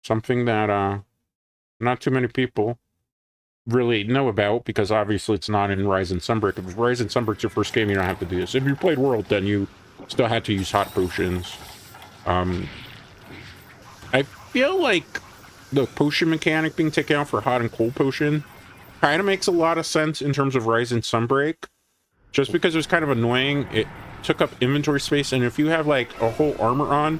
Something that not too many people really know about, because obviously it's not in Rise and Sunbreak. If Rise and Sunbreak's your first game, you don't have to do this. If you played World, then you still had to use hot potions. I feel like the potion mechanic being taken out for hot and cold potion kind of makes a lot of sense in terms of Rise and Sunbreak. Just because it was kind of annoying, it took up inventory space, and if you have like a whole armor on,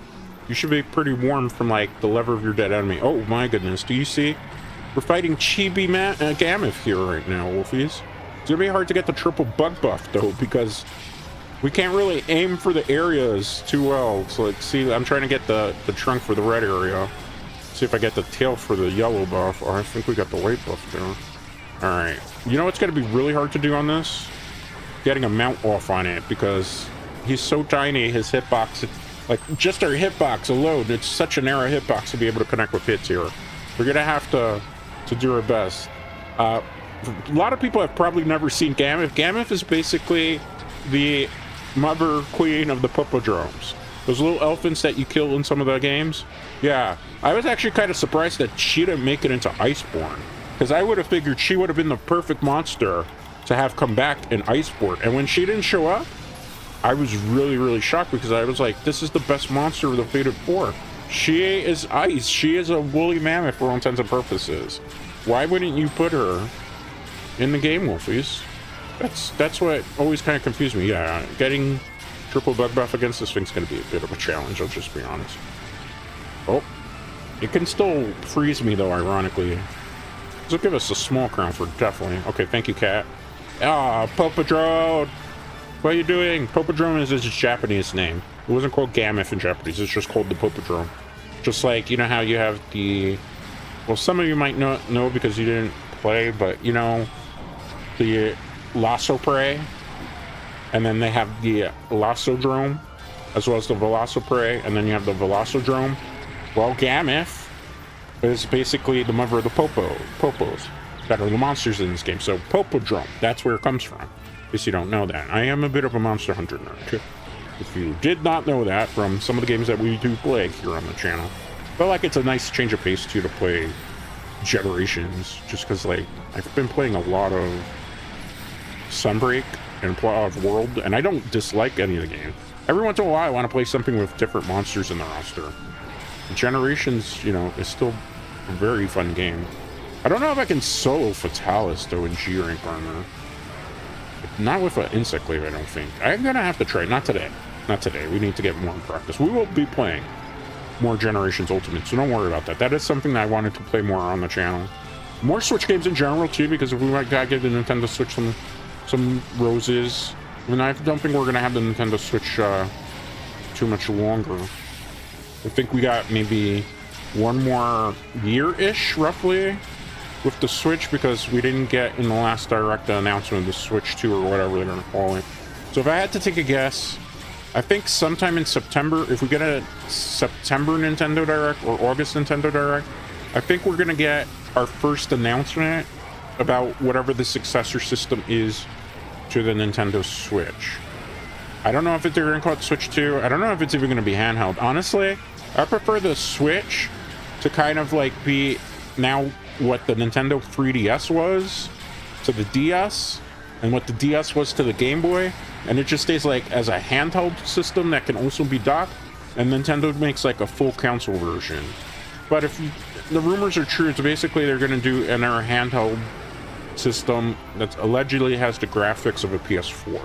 you should be pretty warm from like the lever of your dead enemy. Oh my goodness, do you see? We're fighting Chibi Gammoth here right now, Wolfies. It's gonna be hard to get the triple bug buff though, because we can't really aim for the areas too well. So let's see, I'm trying to get the trunk for the red area. See if I get the tail for the yellow buff. Oh, I think we got the white buff there. All right, you know what's gonna be really hard to do on this? Getting a mount off on it, because he's so tiny, his hitbox, like just our hitbox alone, it's such a narrow hitbox to be able to connect with hits here. We're gonna have to do our best. A lot of people have probably never seen Gammoth. Gammoth is basically the mother queen of the Puppodromes. Those little elephants that you kill in some of the games. Yeah, I was actually kind of surprised that she didn't make it into Iceborne, because I would have figured she would have been the perfect monster to have come back in Iceborne. And when she didn't show up, I was really shocked, because I was like, this is the best monster of the Fated Four. She is ice. She is a woolly mammoth for all intents and purposes. Why wouldn't you put her in the game, Wolfies? That's what always kind of confused me. Yeah, getting triple bug buff against this thing's going to be a bit of a challenge, I'll just be honest. Oh, it can still freeze me though, ironically. This will give us a small crown for definitely. Okay, thank you, cat. Ah, Puppodrome! What are you doing? Puppodrome is its Japanese name. It wasn't called Gammoth in Japanese, it's just called the Puppodrome. Just like, you know how you have the... Well, some of you might not know because you didn't play, but you know, the Lasso Prey, and then they have the Lassodrome, as well as the Velociprey, and then you have the Velocodrome. Well, Gammoth is basically the mother of the Popos that are the monsters in this game. So Puppodrome, that's where it comes from. In case you don't know that. I am a bit of a Monster Hunter nerd. If you did not know that from some of the games that we do play here on the channel. I feel like it's a nice change of pace too to play Generations, just because like I've been playing a lot of Sunbreak and a lot of World, and I don't dislike any of the game. Every once in a while I want to play something with different monsters in the roster. Generations, you know, is still a very fun game. I don't know if I can solo Fatalis though in G rank armor. Not with an insect glaive, I don't think. I'm gonna have to try. Not today. Not today. We need to get more in practice. We will be playing more Generations Ultimate, so don't worry about that. That is something that I wanted to play more on the channel. More Switch games in general too, because if we might gotta give the Nintendo Switch some roses. I mean, I don't think we're gonna have the Nintendo Switch too much longer. I think we got maybe one more year-ish, roughly, with the Switch, because we didn't get in the last direct announcement of the Switch 2 or whatever they're gonna call it. So if I had to take a guess, I think sometime in September, if we get a September Nintendo Direct or August Nintendo Direct, I think we're gonna get our first announcement about whatever the successor system is to the Nintendo Switch. I don't know if they're going to call it Switch 2. I don't know if it's even going to be handheld. Honestly, I prefer the Switch to kind of like be now what the Nintendo 3DS was to the DS, and what the DS was to the Game Boy, and it just stays like as a handheld system that can also be docked, and Nintendo makes like a full console version. But if the rumors are true, it's basically they're going to do another handheld system that allegedly has the graphics of a PS4.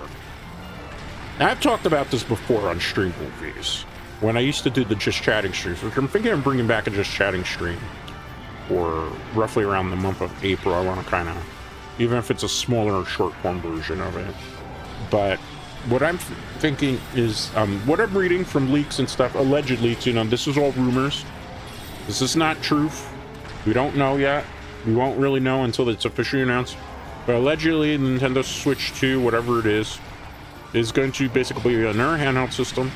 Now, I've talked about this before on stream movies when I used to do the Just Chatting streams, which I'm thinking of bringing back a Just Chatting stream for roughly around the month of April. I want to kind of, even if it's a smaller short form version of it. But what I'm thinking is, what I'm reading from leaks and stuff, alleged leaks, you know, this is all rumors. This is not truth. We don't know yet. We won't really know until it's officially announced. But allegedly, Nintendo Switch 2, whatever it is going to basically be another handheld system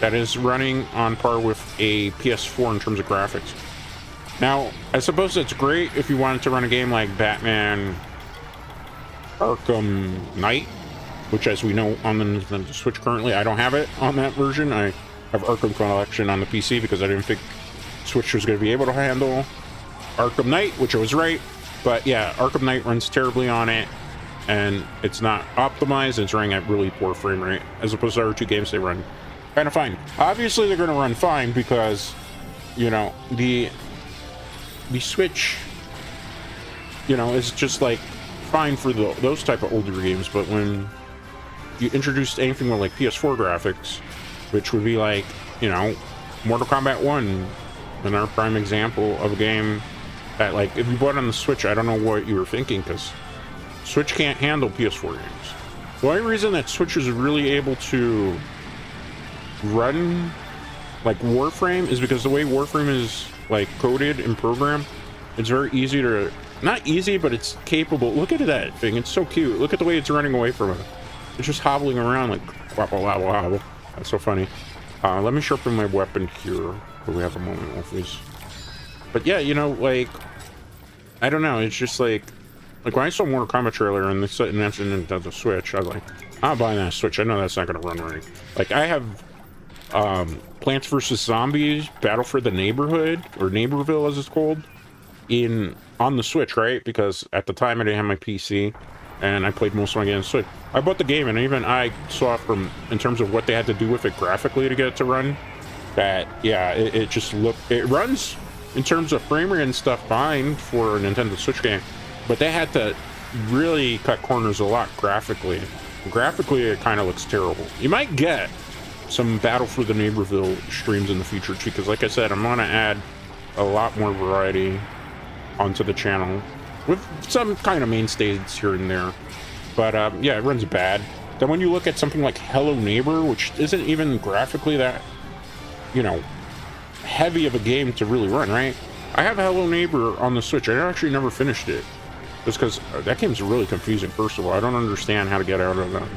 that is running on par with a PS4 in terms of graphics. Now, I suppose it's great if you wanted to run a game like Batman Arkham Knight, which, as we know, on the Nintendo Switch currently, I don't have it on that version. I have Arkham Collection on the PC because I didn't think Switch was going to be able to handle Arkham Knight, which I was right. But yeah, Arkham Knight runs terribly on it, and it's not optimized. It's running at really poor frame rate, as opposed to other two games they run kind of fine. Obviously, they're going to run fine because, you know, the Switch, you know, is just like fine for those type of older games. But when you introduced anything with like PS4 graphics, which would be like, you know, Mortal Kombat 1, another prime example of a game that, like, if you bought it on the Switch, I don't know what you were thinking, because Switch can't handle PS4 games. The only reason that Switch is really able to run like Warframe is because the way Warframe is like coded and programmed, it's very easy to, not easy, but it's capable. Look at that thing, it's so cute. Look at the way it's running away from it. It's just hobbling around like wobble wobble wobble. That's so funny. Let me sharpen my weapon here when we have a moment with this. But yeah, you know, like, I don't know, it's just like when I saw Mortal Kombat trailer and they mentioned Nintendo Switch, I was like, I'm buying that Switch. I know that's not gonna run right. Like, I have Plants vs. Zombies Battle for the Neighborhood, or Neighborville as it's called, on the Switch, right? Because at the time I didn't have my PC, and I played most of my games on Switch. I bought the game, and even I saw from, in terms of what they had to do with it graphically to get it to run, that, yeah, it just looked, it runs in terms of frame rate and stuff fine for a Nintendo Switch game, but they had to really cut corners a lot graphically. Graphically, it kind of looks terrible. You might get some Battle for the Neighborville streams in the future too, because like I said, I'm gonna add a lot more variety onto the channel with some kind of mainstays here and there. But yeah, it runs bad. Then when you look at something like Hello Neighbor, which isn't even graphically that, you know, heavy of a game to really run, right? I have Hello Neighbor on the Switch. I actually never finished it, just because that game's really confusing. First of all, I don't understand how to get out of them.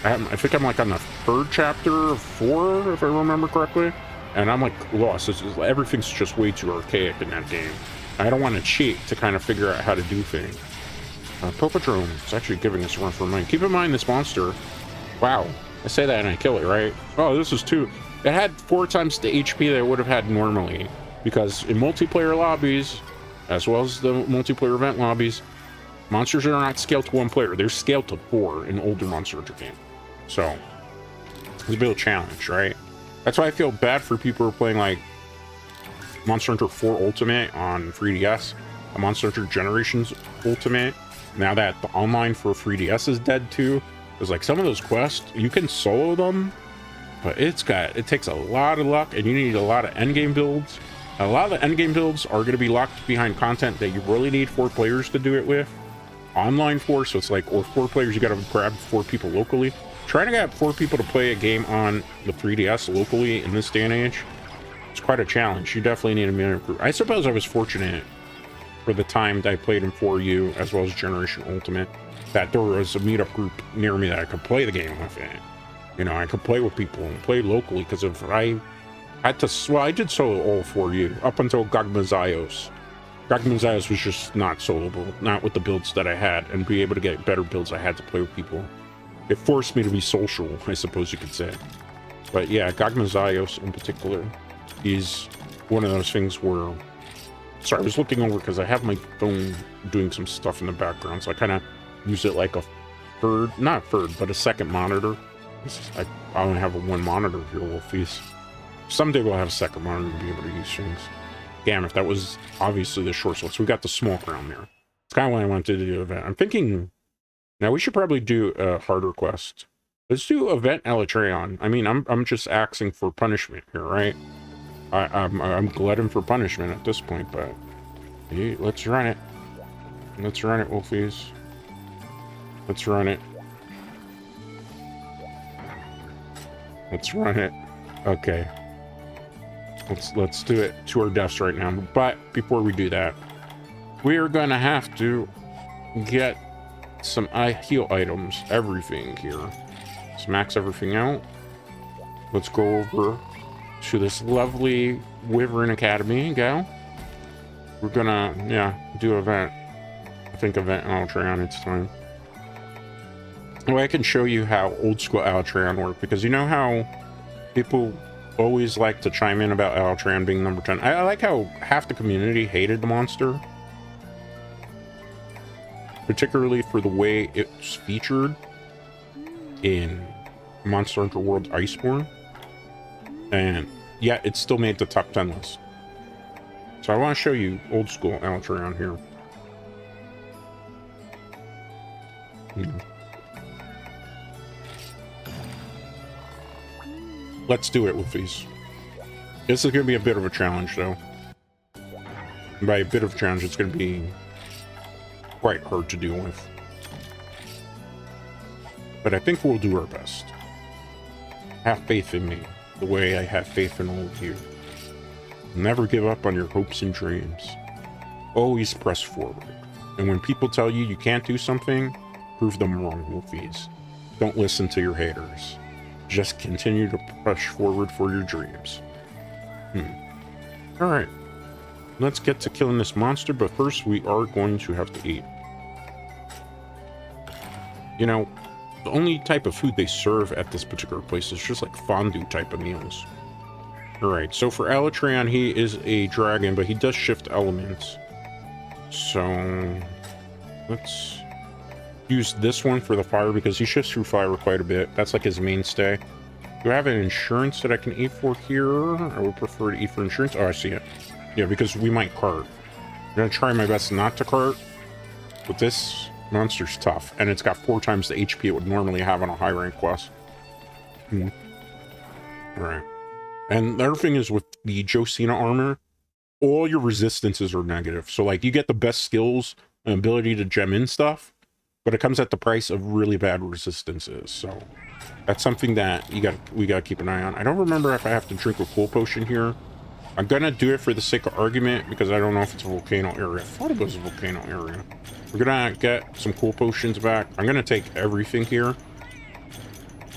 I think I'm like on the third chapter of 4, if I remember correctly, and I'm like lost. Everything's just way too archaic in that game. I don't want to cheat to kind of figure out how to do things. Popodrome is actually giving us a run for money. Keep in mind this monster, wow, I say that and I kill it, right? Oh, this is 2. It had 4 times the HP that it would have had normally, because in multiplayer lobbies, as well as the multiplayer event lobbies, monsters are not scaled to 1 player. They're scaled to 4 in older Monster Hunter games. So it's a bit of a challenge, right? That's why I feel bad for people who are playing like Monster Hunter 4 Ultimate on 3DS, a Monster Hunter Generations Ultimate, now that the online for 3DS is dead too. Because like some of those quests, you can solo them, but it takes a lot of luck, and you need a lot of endgame builds. A lot of the endgame builds are going to be locked behind content that you really need 4 players to do it with. Online 4, so it's like, or 4 players, you got to grab 4 people locally. Trying to get 4 people to play a game on the 3DS locally in this day and age, it's quite a challenge. You definitely need a meetup group. I suppose I was fortunate for the time that I played in 4U as well as Generation Ultimate, that there was a meetup group near me that I could play the game with it. You know, I could play with people and play locally, because if I had to, well, I did solo all 4U up until Gogmazaios. Gagmazaios was just not soloable, not with the builds that I had, and be able to get better builds I had to play with people. It forced me to be social, I suppose you could say. But yeah, Gagmazaios in particular is one of those things where... Sorry, I was looking over because I have my phone doing some stuff in the background, so I kind of use it like a third, not third, but a second monitor. I only have a one monitor here, Wolfies. Someday we'll have a second monitor to be able to use things. Damn, if that was obviously the short slot. So we got the smoke round there. It's kind of why I wanted to do the event. I'm thinking, now we should probably do a harder quest. Let's do event Elytreon. I mean, I'm just asking for punishment here, right? I'm glutton for punishment at this point, but hey, let's run it. Let's run it, Wolfies. Let's run it. Let's run it. Okay. Let's do it to our deaths right now. But before we do that, we are gonna have to get some heal items, everything here. Let's max everything out. Let's go over to this lovely Wyvern Academy gal. We're gonna, yeah, do event. I think event Elytreon, it's time. Well, I can show you how old school Elytreon worked, because you know how people always like to chime in about Elytreon being number 10. I like how half the community hated the monster, particularly for the way it's featured in Monster Hunter World Iceborne, and yet it still made the top 10 list. So I want to show you old school Elytreon here. Let's do it with these. This is going to be a bit of a challenge, though. By a bit of a challenge, it's going to be quite hard to deal with. But I think we'll do our best. Have faith in me, the way I have faith in all of you. Never give up on your hopes and dreams. Always press forward. And when people tell you you can't do something, prove them wrong, Wolfies. Don't listen to your haters. Just continue to push forward for your dreams. Alright. Let's get to killing this monster, but first we are going to have to eat. You know, the only type of food they serve at this particular place is just like fondue type of meals. Alright, so for Elytreon, he is a dragon, but he does shift elements. So let's use this one for the fire, because he shifts through fire quite a bit. That's like his mainstay. Do I have an insurance that I can eat for here? I would prefer to eat for insurance. Oh, I see it. Yeah, because we might cart. I'm gonna try my best not to cart, but this monster's tough, and it's got 4 times the HP it would normally have on a high rank quest. Alright. And the other thing is, with the Josina armor, all your resistances are negative. So like, you get the best skills and ability to gem in stuff, but it comes at the price of really bad resistances. So that's something that we gotta keep an eye on. I don't remember if I have to drink a cool potion here. I'm gonna do it for the sake of argument, because I don't know if it's a volcano area. I thought it was a volcano area. We're gonna get some cool potions back. I'm gonna take everything here,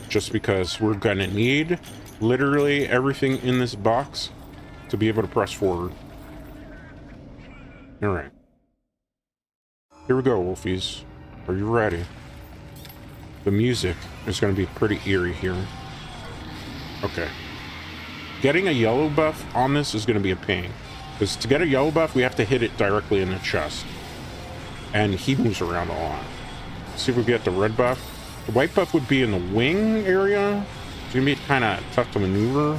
just because we're gonna need literally everything in this box to be able to press forward. All right. Here we go, Wolfies. Are you ready? The music is going to be pretty eerie here. Okay. Getting a yellow buff on this is going to be a pain, because to get a yellow buff, we have to hit it directly in the chest. And he moves around a lot. Let's see if we get the red buff. The white buff would be in the wing area. It's going to be kind of tough to maneuver.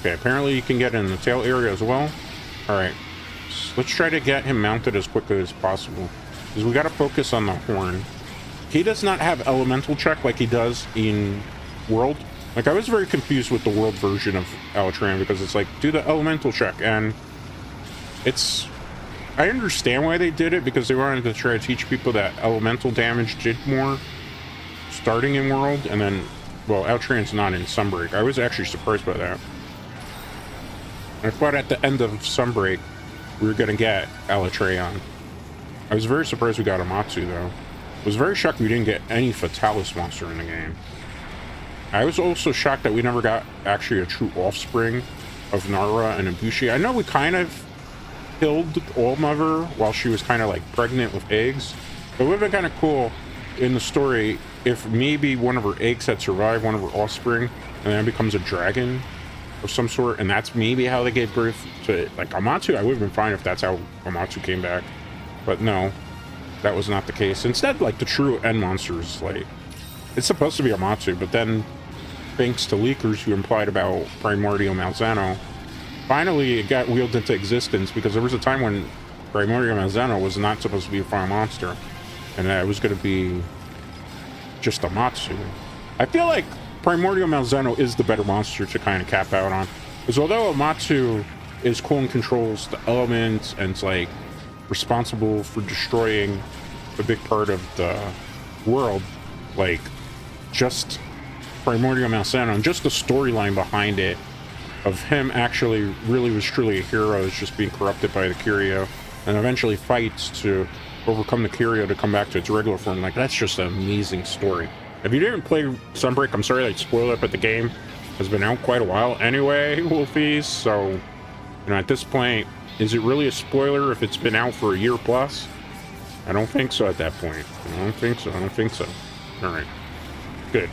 Okay, apparently you can get in the tail area as well. Alright. Let's try to get him mounted as quickly as possible, because we got to focus on the horn. He does not have elemental check like he does in World. Like, I was very confused with the World version of Elytreon, because it's like, do the elemental check, and it's... I understand why they did it, because they wanted to try to teach people that elemental damage did more starting in World, and then, well, Elytreon's not in Sunbreak. I was actually surprised by that. I thought at the end of Sunbreak we were gonna get Elytreon. I was very surprised we got Amatsu, though. I was very shocked we didn't get any Fatalis monster in the game. I was also shocked that we never got actually a true offspring of Nara and Ibushi. I know we kind of killed All Mother while she was kind of like pregnant with eggs. It would have been kind of cool in the story if maybe one of her eggs had survived, one of her offspring, and then becomes a dragon of some sort, and that's maybe how they gave birth to like Amatsu. I would have been fine if that's how Amatsu came back, but no, that was not the case. Instead, like the true end monsters, like it's supposed to be Amatsu, but then thanks to leakers who implied about Primordial Malzano, finally it got wheeled into existence, because there was a time when Primordial Malzano was not supposed to be a final monster, and it was going to be just Amatsu. I feel like Primordial Malzeno is the better monster to kind of cap out on, because although Amatsu is cool and controls the elements and it's like responsible for destroying a big part of the world, like just Primordial Malzeno and just the storyline behind it of him actually really was truly a hero, is just being corrupted by the Curio and eventually fights to overcome the Curio to come back to its regular form. Like, that's just an amazing story. If you didn't play Sunbreak, I'm sorry I spoiled it, but the game has been out quite a while anyway, Wolfies. So, you know, at this point, is it really a spoiler if it's been out for a year plus? I don't think so at that point. I don't think so. All right, good.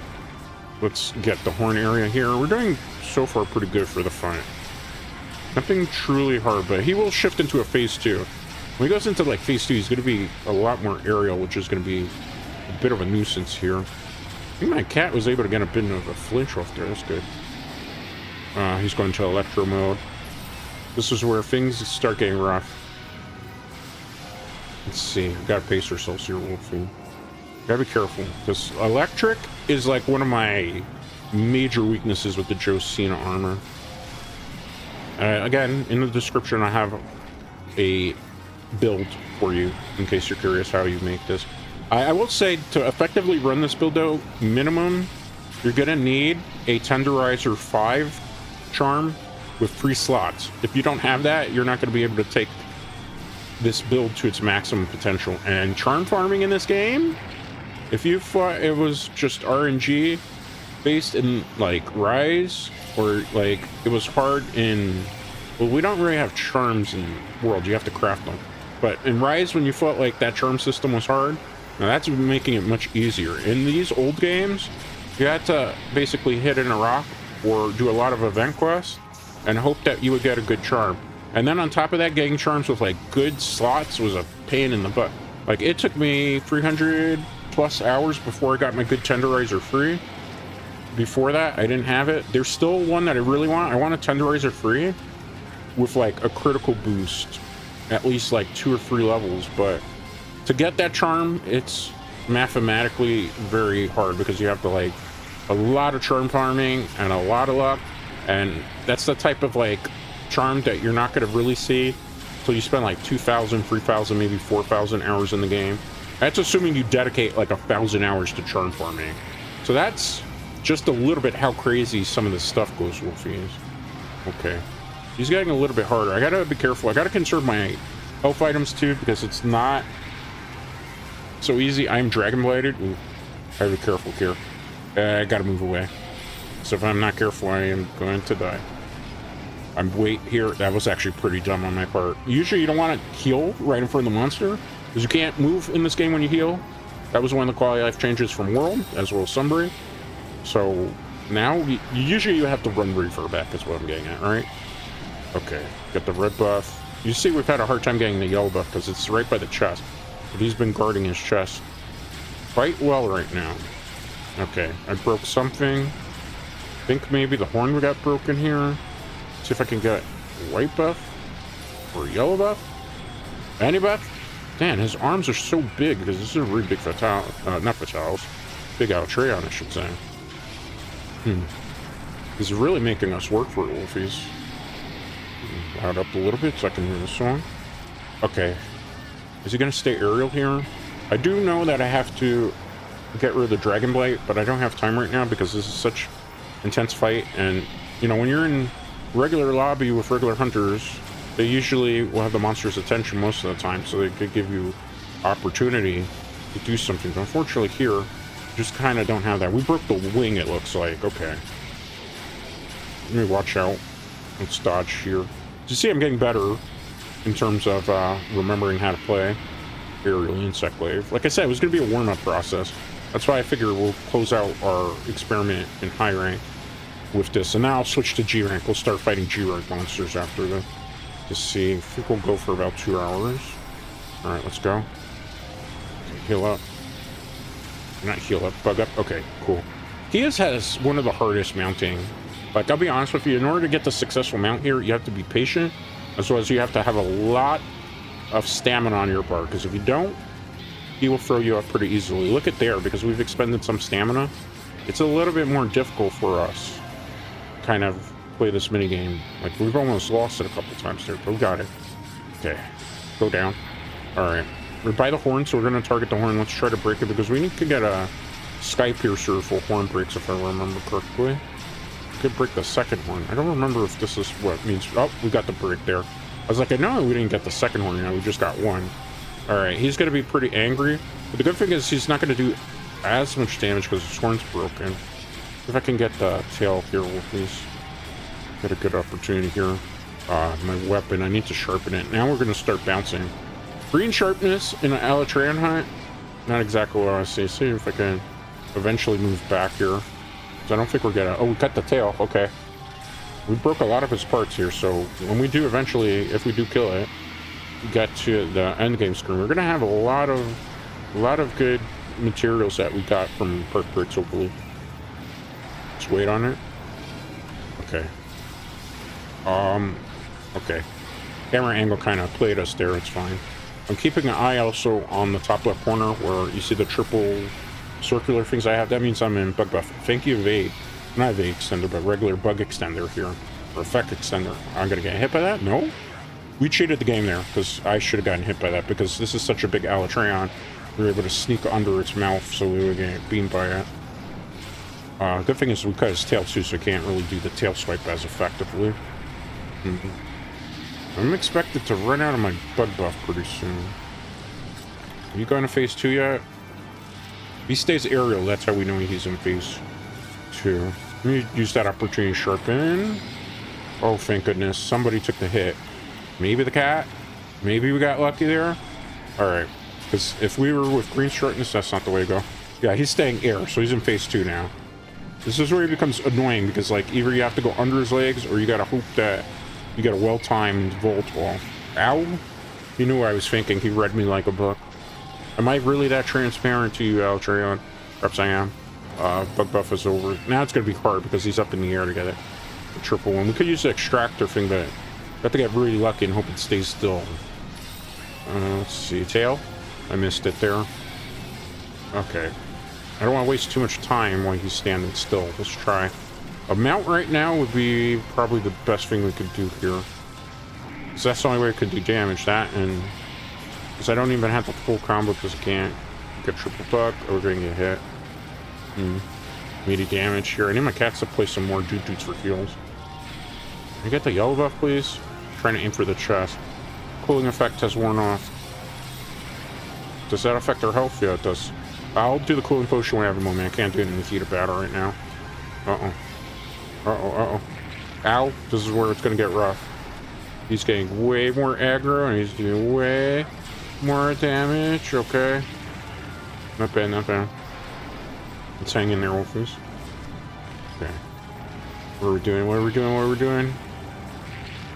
Let's get the horn area here. We're doing so far pretty good for the fight. Nothing truly hard, but he will shift into a phase 2. When he goes into like phase 2, he's going to be a lot more aerial, which is going to be a bit of a nuisance here. I think my cat was able to get a bit of a flinch off there. That's good. He's going to electro mode. This is where things start getting rough. Let's see. We've got to pace ourselves here, Wolfie. Gotta be careful, because electric is like one of my major weaknesses with the Josina armor. Again, in the description, I have a build for you in case you're curious how you make this. I will say, to effectively run this build though, minimum, you're gonna need a Tenderizer 5 charm with 3 slots. If you don't have that, you're not gonna be able to take this build to its maximum potential. And charm farming in this game, if you thought it was just RNG based in like Rise, or like it was hard in, well, we don't really have charms in World, you have to craft them. But in Rise, when you thought like that charm system was hard, now that's making it much easier. In these old games, you had to basically hit in a rock or do a lot of event quests and hope that you would get a good charm. And then on top of that, getting charms with like good slots was a pain in the butt. Like, it took me 300 plus hours before I got my good Tenderizer free. Before that, I didn't have it. There's still one that I really want. I want a Tenderizer free with like a critical boost, at least like 2 or 3 levels. But to get that charm, it's mathematically very hard, because you have to like a lot of charm farming and a lot of luck, and that's the type of like charm that you're not going to really see until you spend like 2,000, 3,000, maybe 4,000 hours in the game. That's assuming you dedicate like 1,000 hours to charm farming. So that's just a little bit how crazy some of this stuff goes, Wolfies. Okay, he's getting a little bit harder. I gotta be careful. I gotta conserve my health items too, because it's not so easy. I'm dragon bladed. Ooh, I gotta be careful here. I gotta move away. So if I'm not careful, I am going to die. I'm wait here. That was actually pretty dumb on my part. Usually you don't want to heal right in front of the monster, because you can't move in this game when you heal. That was one of the quality life changes from World, as well as Sunbreak. So now usually you have to run Reaver back, is what I'm getting at, right? Okay, got the red buff. You see, we've had a hard time getting the yellow buff because it's right by the chest. But he's been guarding his chest quite well right now. Okay, I broke something. I think maybe the horn got broken here. See if I can get white buff or yellow buff. Any buff? Man, his arms are so big, because this is a really big Fatal, not Fatalis, big Altreon, I should say. He's really making us work for it, Wolfies. Loud up a little bit so I can hear the song. Okay. Is he going to stay aerial here? I do know that I have to get rid of the Dragon Blight, but I don't have time right now because this is such intense fight. And, you know, when you're in regular lobby with regular hunters, they usually will have the monster's attention most of the time, so they could give you opportunity to do something. But unfortunately here, just kind of don't have that. We broke the wing, it looks like. Okay. Let me watch out. Let's dodge here. You see, I'm getting better in terms of remembering how to play Aerial Insect Wave. Like I said, it was going to be a warm-up process. That's why I figure we'll close out our experiment in high rank with this. And now I'll switch to G rank. We'll start fighting G rank monsters after this. Just see. I think we'll go for about 2 hours. Alright, let's go. Okay, heal up. Not heal up, bug up. Okay, cool. He has one of the hardest mounting. Like, I'll be honest with you, in order to get the successful mount here, you have to be patient, as well as you have to have a lot of stamina on your bar, because if you don't, he will throw you up pretty easily. Look at there, because we've expended some stamina. It's a little bit more difficult for us to kind of play this minigame. Like, we've almost lost it a couple times there, but we got it. Okay, go down. Alright, we're by the horn, so we're going to target the horn. Let's try to break it, because we need to get a Sky Piercer for horn breaks, if I remember correctly. We could break the second horn. I don't remember if this is what means. Oh, we got the break there. I was like, I know we didn't get the second horn, you know, we just got one. Alright, he's going to be pretty angry. But the good thing is he's not going to do as much damage because his horn's broken. If I can get the tail here, we'll please get a good opportunity here. My weapon, I need to sharpen it. Now we're going to start bouncing. Green sharpness in an Alatreon hunt. Not exactly what I see. See if I can eventually move back here. I don't think we're gonna... Oh, we cut the tail. Okay. We broke a lot of his parts here, so when we do eventually, if we do kill it, get to the end game screen, we're gonna have a lot of good materials that we got from part breaks, hopefully. Let's wait on it. Okay. Okay. Camera angle kind of played us there. It's fine. I'm keeping an eye also on the top left corner where you see the triple circular things I have. That means I'm in bug buff. Thank you, Evade. Not Evade extender, but regular bug extender here. Or effect extender. I'm gonna get hit by that? No? We cheated the game there, because I should have gotten hit by that, because this is such a big Alatreon. We were able to sneak under its mouth, so we would get beamed by it. Good thing is we cut his tail too, so I can't really do the tail swipe as effectively. I'm expected to run out of my bug buff pretty soon. Are you going to phase 2 yet? If he stays aerial, that's how we know he's in phase 2. Let me use that opportunity to sharpen. Oh, thank goodness. Somebody took the hit. Maybe the cat? Maybe we got lucky there? Alright. Because if we were with green sharpness, that's not the way to go. Yeah, he's staying air, so he's in phase 2 now. This is where he becomes annoying, because, like, either you have to go under his legs, or you gotta hope that you get a well-timed volt wall. Ow! He knew what I was thinking. He read me like a book. Am I really that transparent to you, Alatreon? Perhaps I am. Bug buff is over. Now it's gonna be hard, because he's up in the air to get it. The triple one. We could use the extractor thing, but we have to get really lucky and hope it stays still. Let's see. Tail? I missed it there. Okay. I don't want to waste too much time while he's standing still. Let's try. A mount right now would be probably the best thing we could do here. Because that's the only way I could do damage. That and... Because I don't even have the full combo because I can't get triple buck or we're going to get hit. Meaty damage here. I need my cats to play some more dudes for heals. Can you get the yellow buff, please? I'm trying to aim for the chest. Cooling effect has worn off. Does that affect our health? Yeah, it does. I'll do the cooling potion when I have a moment. I can't do it in the heat of battle right now. Uh-oh. Uh-oh, uh-oh. Ow. This is where it's going to get rough. He's getting way more aggro, and he's doing way more damage. Okay. Not bad, not bad. Let's hang in there, Wolfies. Okay. What are we doing? What are we doing? What are we doing?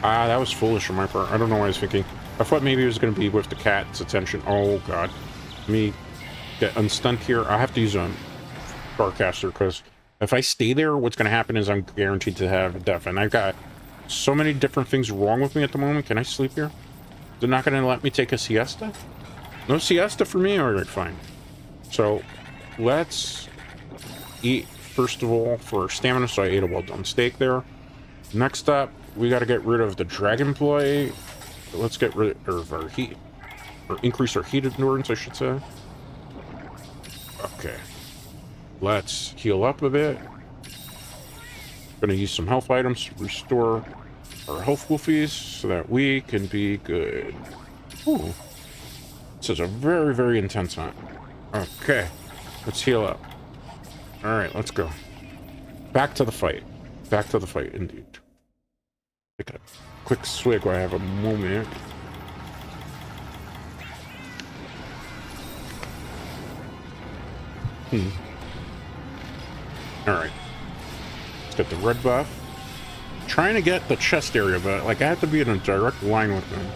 Ah, that was foolish on my part. I don't know what I was thinking. I thought maybe it was going to be with the cat's attention. Oh, God. Let me get unstunned here. I have to use a Starcaster, because if I stay there, what's going to happen is I'm guaranteed to have a death. And I've got so many different things wrong with me at the moment. Can I sleep here? They're not going to let me take a siesta? No siesta for me? All right, fine. So let's eat, first of all, for stamina. So I ate a well-done steak there. Next up, we got to get rid of the dragonfly. Let's get rid of our heat, or increase our heat endurance, I should say. Okay. Let's heal up a bit. Gonna use some health items to restore our health wolfies so that we can be good. Ooh. This is a very, very intense hunt. Okay. Let's heal up. Alright, let's go. Back to the fight. Back to the fight, indeed. Take a quick swig while I have a moment. Alright. Let's get the red buff. Trying to get the chest area, but like I have to be in a direct line with him.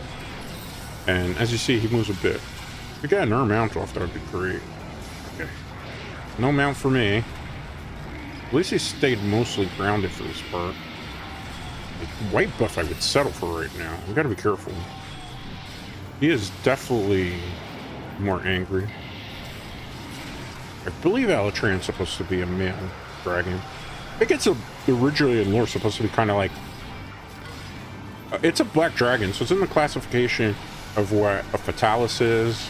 And as you see, he moves a bit. If we got another mount off, that would be great. Okay. No mount for me. At least he stayed mostly grounded for this part. Like, white buff I would settle for right now. We gotta be careful. He is definitely more angry. I believe Alatran's supposed to be a male dragon. I think it's originally in lore supposed to be kind of like... it's a black dragon, so it's in the classification of what a Fatalis is.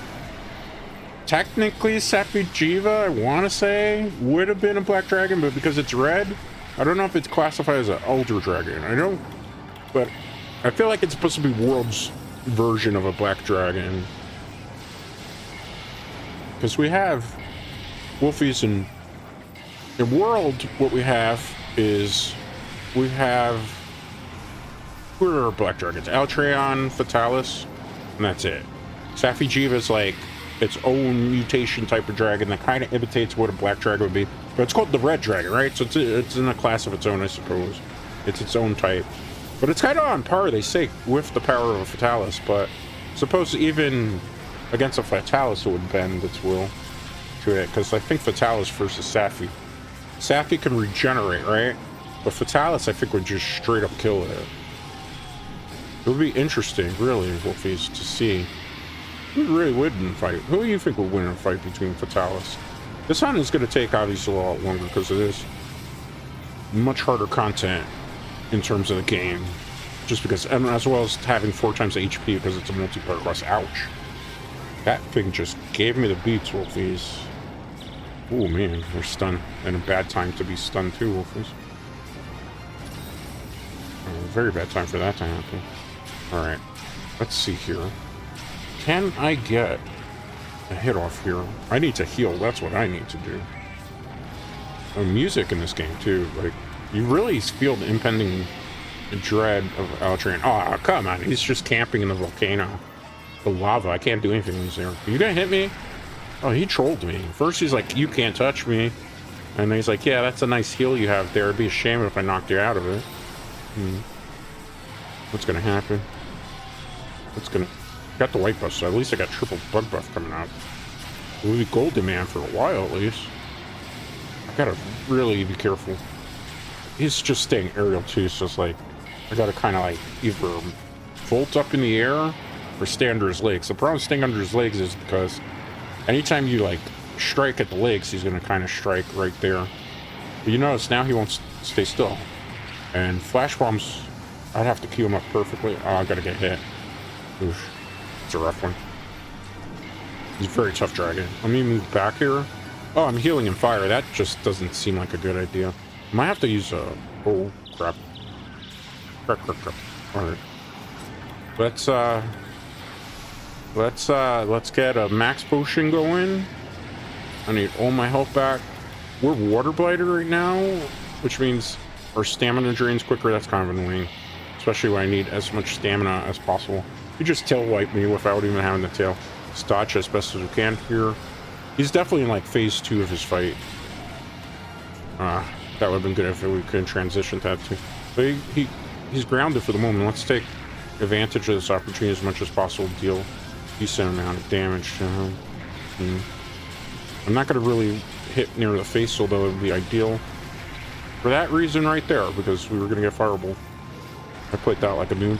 Technically, Safijiva, I want to say, would have been a black dragon, but because it's red, I don't know if it's classified as an elder dragon. I don't... But I feel like it's supposed to be world's version of a black dragon. Because we have wolfies in world. What we have is we have who are our black dragons? Altreon, Fatalis, and that's it. Safijiva is like its own mutation type of dragon that kind of imitates what a black dragon would be, but it's called the red dragon, right? So it's in a class of its own, I suppose. It's its own type, but it's kind of on par, they say, with the power of a Fatalis. But suppose even against a Fatalis, it would bend its will to it, because I think Fatalis versus Safi. Safi can regenerate, right? But Fatalis, I think, would just straight up kill it. It would be interesting, really, Wolfies, to see who really would in a fight. Who do you think would win in a fight between Fatalis? This hunt is going to take, obviously, a lot longer because it is much harder content in terms of the game. Just because, and as well as having 4 times the HP because it's a multiplayer quest. Ouch. That thing just gave me the beats, Wolfies. Oh man, we're stunned. And a bad time to be stunned too, Wolfies. Very bad time for that to happen. Alright, let's see here. Can I get a hit off here? I need to heal, that's what I need to do. Music in this game too, like, you really feel the impending dread of Altran. Oh, come on, he's just camping in the volcano. The lava, I can't do anything when he's there. Are you gonna hit me? Oh, he trolled me. First he's like, you can't touch me. And then he's like, yeah, that's a nice heal you have there. It'd be a shame if I knocked you out of it. What's gonna happen? What's gonna... Got the white buff, so at least I got triple bug buff coming out. We'll be golden man for a while at least. I gotta really be careful. He's just staying aerial too, so it's like I gotta kind of like either vault up in the air or stay under his legs. The problem with staying under his legs is because anytime you like strike at the legs, he's gonna kind of strike right there. But you notice now he won't stay still. And flash bombs, I'd have to cue him up perfectly. Oh, I gotta get hit. Oof. It's a rough one. He's a very tough dragon. Let me move back here. Oh, I'm healing in fire. That just doesn't seem like a good idea. I might have to use a... Oh, crap. Crap. Alright. Let's get a max potion going. I need all my health back. We're water blighted right now, which means our stamina drains quicker. That's kind of annoying, especially when I need as much stamina as possible. You just tail wipe me without even having the tail. Let's dodge as best as we can here. He's definitely in like phase 2 of his fight. That would have been good if we could transition that too. But he's grounded for the moment. Let's take advantage of this opportunity as much as possible to deal a decent amount of damage to him. I'm not going to really hit near the face, although it would be ideal for that reason right there, because we were going to get fireball. I played that like a noob.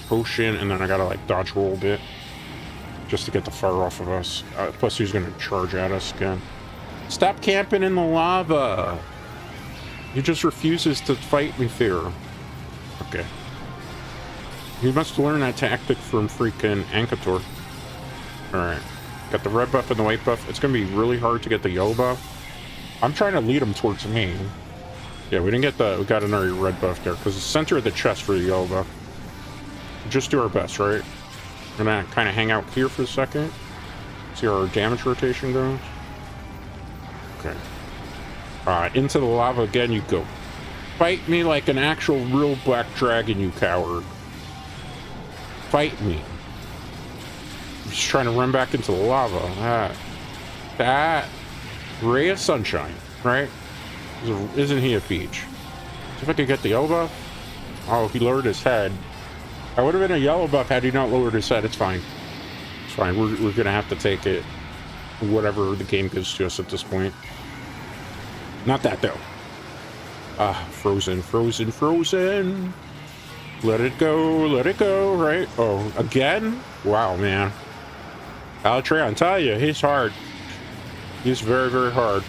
Potion, and then I gotta like dodge roll a bit just to get the fire off of us. Plus he's gonna charge at us again. Stop camping in the lava. He just refuses to fight me fair. Okay. He must learn that tactic from freaking Ankator. Alright. Got the red buff and the white buff. It's gonna be really hard to get the yellow buff. I'm trying to lead him towards me. Yeah, we got another red buff there, because it's center of the chest for the yellow buff. Just do our best, right? I'm gonna kind of hang out here for a second. See how our damage rotation goes. Okay. Into the lava again you go. Fight me like an actual real black dragon, you coward. Fight me. I'm just trying to run back into the lava. That ray of sunshine, right? Isn't he a peach? See if I could get the yellow buff. Oh, he lowered his head. I would have been a yellow buff had he not lowered his head. It's fine. It's fine. We're gonna have to take it. Whatever the game gives to us at this point. Not that though. Ah, frozen, frozen, frozen. Let it go, right? Oh, again? Wow, man. Altreon, tell you, he's hard. He's very, very hard.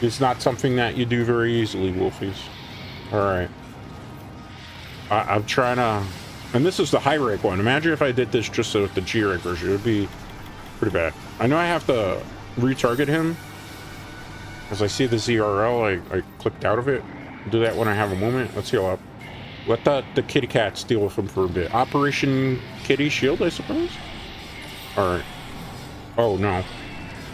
It's not something that you do very easily, Wolfies. Alright. I'm trying to... And this is the high rank one. Imagine if I did this just with the G rank version. It would be pretty bad. I know I have to retarget him. As I see the ZRL, I clicked out of it. I'll do that when I have a moment. Let's heal up. Let the kitty cats deal with him for a bit. Operation Kitty Shield, I suppose? Alright. Oh, no.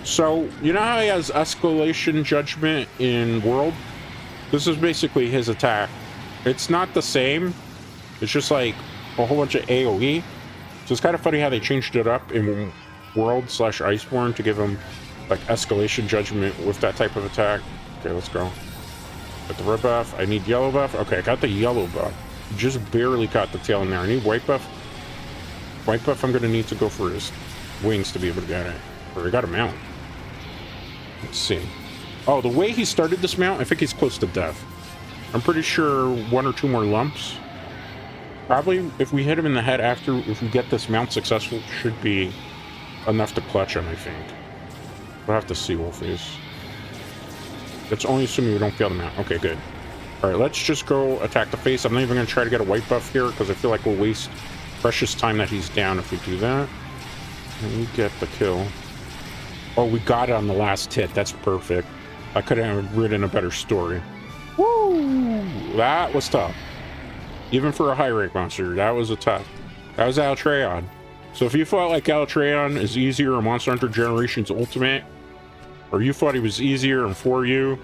So, you know how he has Escalation Judgment in World? This is basically his attack. It's not the same. It's just like a whole bunch of AoE. So it's kind of funny how they changed it up in World / Iceborne to give him like Escalation Judgment with that type of attack. Okay, let's go. Got the red buff. I need yellow buff. Okay, I got the yellow buff. Just barely caught the tail in there. I need white buff. White buff, I'm going to need to go for his wings to be able to get it. Or I got a mount. Let's see. Oh, the way he started this mount, I think he's close to death. I'm pretty sure 1 or 2 more lumps. Probably, if we hit him in the head after, if we get this mount successful, should be enough to clutch him, I think. We'll have to see, Wolfies. That's only assuming we don't fail the mount. Okay, good. Alright, let's just go attack the face. I'm not even going to try to get a white buff here, because I feel like we'll waste precious time that he's down if we do that. And we get the kill. Oh, we got it on the last hit. That's perfect. I could have written a better story. Woo! That was tough. Even for a high rank monster, that was a tough. That was Altreon. So if you thought like Altreon is easier in Monster Hunter Generations Ultimate, or you thought he was easier in 4U,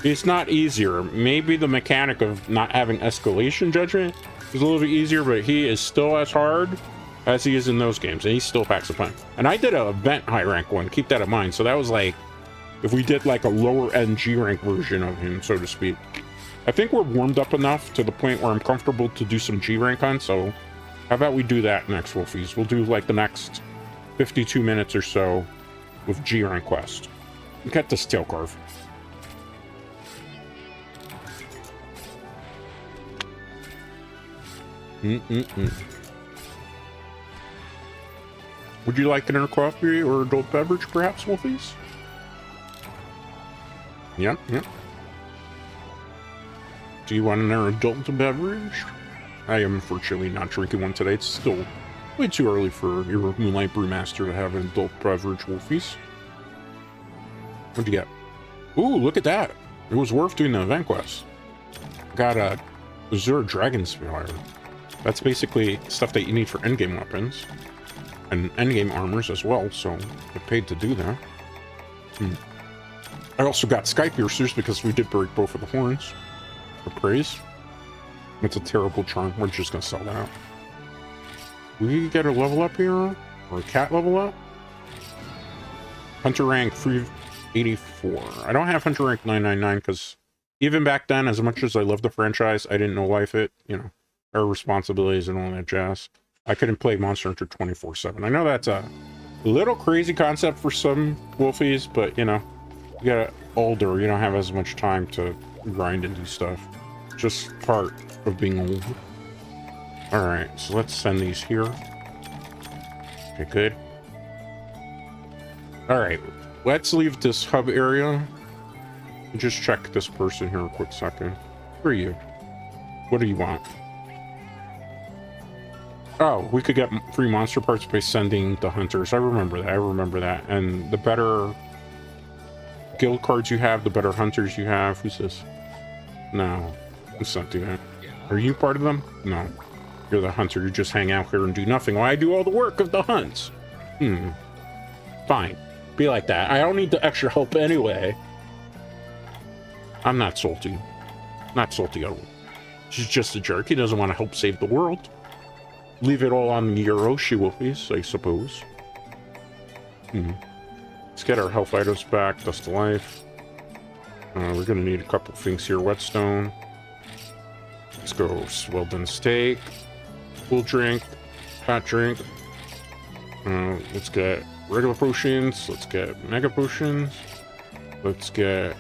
it's not easier. Maybe the mechanic of not having Escalation Judgment is a little bit easier, but he is still as hard as he is in those games, and he still packs a punch. And I did a event high rank one, keep that in mind. So that was like, if we did like a lower end G rank version of him, so to speak. I think we're warmed up enough to the point where I'm comfortable to do some G rank on, so how about we do that next, Wolfies? We'll do like the next 52 minutes or so with G rank quest. Get this tail carve. Would you like another coffee or adult beverage, perhaps, Wolfies? Yep. Do you want another adult beverage? I am unfortunately not drinking one today. It's still way too early for your Moonlight Brewmaster to have an adult beverage, Wolfies. What'd you get? Ooh, look at that. It was worth doing the event quest. Got a Azure Dragon Spire. That's basically stuff that you need for endgame weapons. And endgame armors as well, so I paid to do that. I also got Sky Piercers because we did break both of the horns. For praise. It's a terrible charm. We're just gonna sell that out. We get a level up here? Or a cat level up? Hunter rank 384. I don't have Hunter rank 999 because even back then, as much as I love the franchise, I didn't know life it, you know, our responsibilities and all that jazz. I couldn't play Monster Hunter 24/7. I know that's a little crazy concept for some Wolfies, but you know, you get older, you don't have as much time to grind and do stuff. Just part of being old. Alright, so let's send these here. Okay, good. Alright, let's leave this hub area. Just check this person here a quick second. Who are you? What do you want? Oh, we could get free monster parts by sending the hunters. I remember that. And the better guild cards you have, the better hunters you have. Who's this? No, let's not do that. Are you part of them? No. You're the hunter. You just hang out here and do nothing while I do all the work of the hunts. Fine. Be like that. I don't need the extra help anyway. I'm not salty. Not salty at all. He's just a jerk. He doesn't want to help save the world. Leave it all on the Yoroshi Wolfies, I suppose. Let's get our health items back. Dust of life. We're gonna need a couple things here. Whetstone. Let's go well done steak. Full drink. Fat drink. Let's get regular potions. Let's get mega potions. Let's get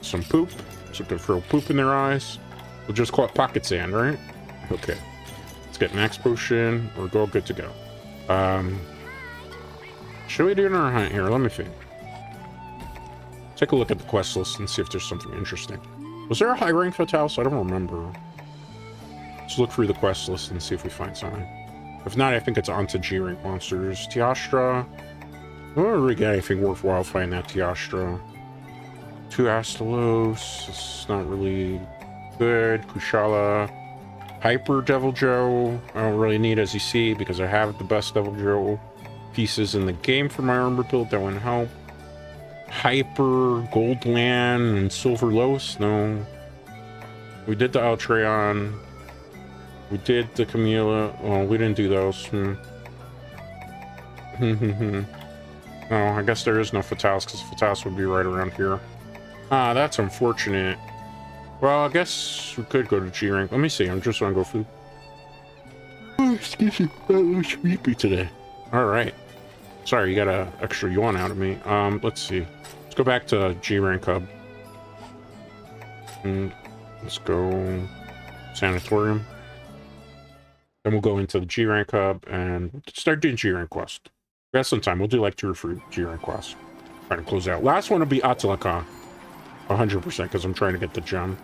some poop. So we can throw poop in their eyes. We'll just call it pocket sand, right? Okay. Let's get max potion. We're all good to go. Should we do another hunt here? Let me think. Take a look at the quest list and see if there's something interesting. Was there a high rank Fatalis? I don't remember. Let's look through the quest list and see if we find something. If not, I think it's onto G rank monsters. Tiastra. I don't really get anything worthwhile fighting that Tiastra. 2 Astalos. It's not really good. Kushala. Hyper Devil Joe. I don't really need as you see because I have the best Devil Joe pieces in the game for my armor build. That wouldn't help. Hyper Goldland and Silver Los. No. We did the Altreon. We did the Camilla. Oh, we didn't do those. No, I guess there is no Fatalis because Fatalis would be right around here. Ah, that's unfortunate. Well, I guess we could go to G rank. Let me see. I'm just want to go through. Oh, excuse me. I'm a little sleepy today. All right. Sorry, you got an extra yawn out of me. Let's see. Let's go back to G rank hub. Let's go sanatorium. Then we'll go into the G rank hub and start doing G rank quest. We got some time. We'll do like 2 or 3 G rank quests. Trying to close out. Last one will be Atalaka. 100% because I'm trying to get the gem.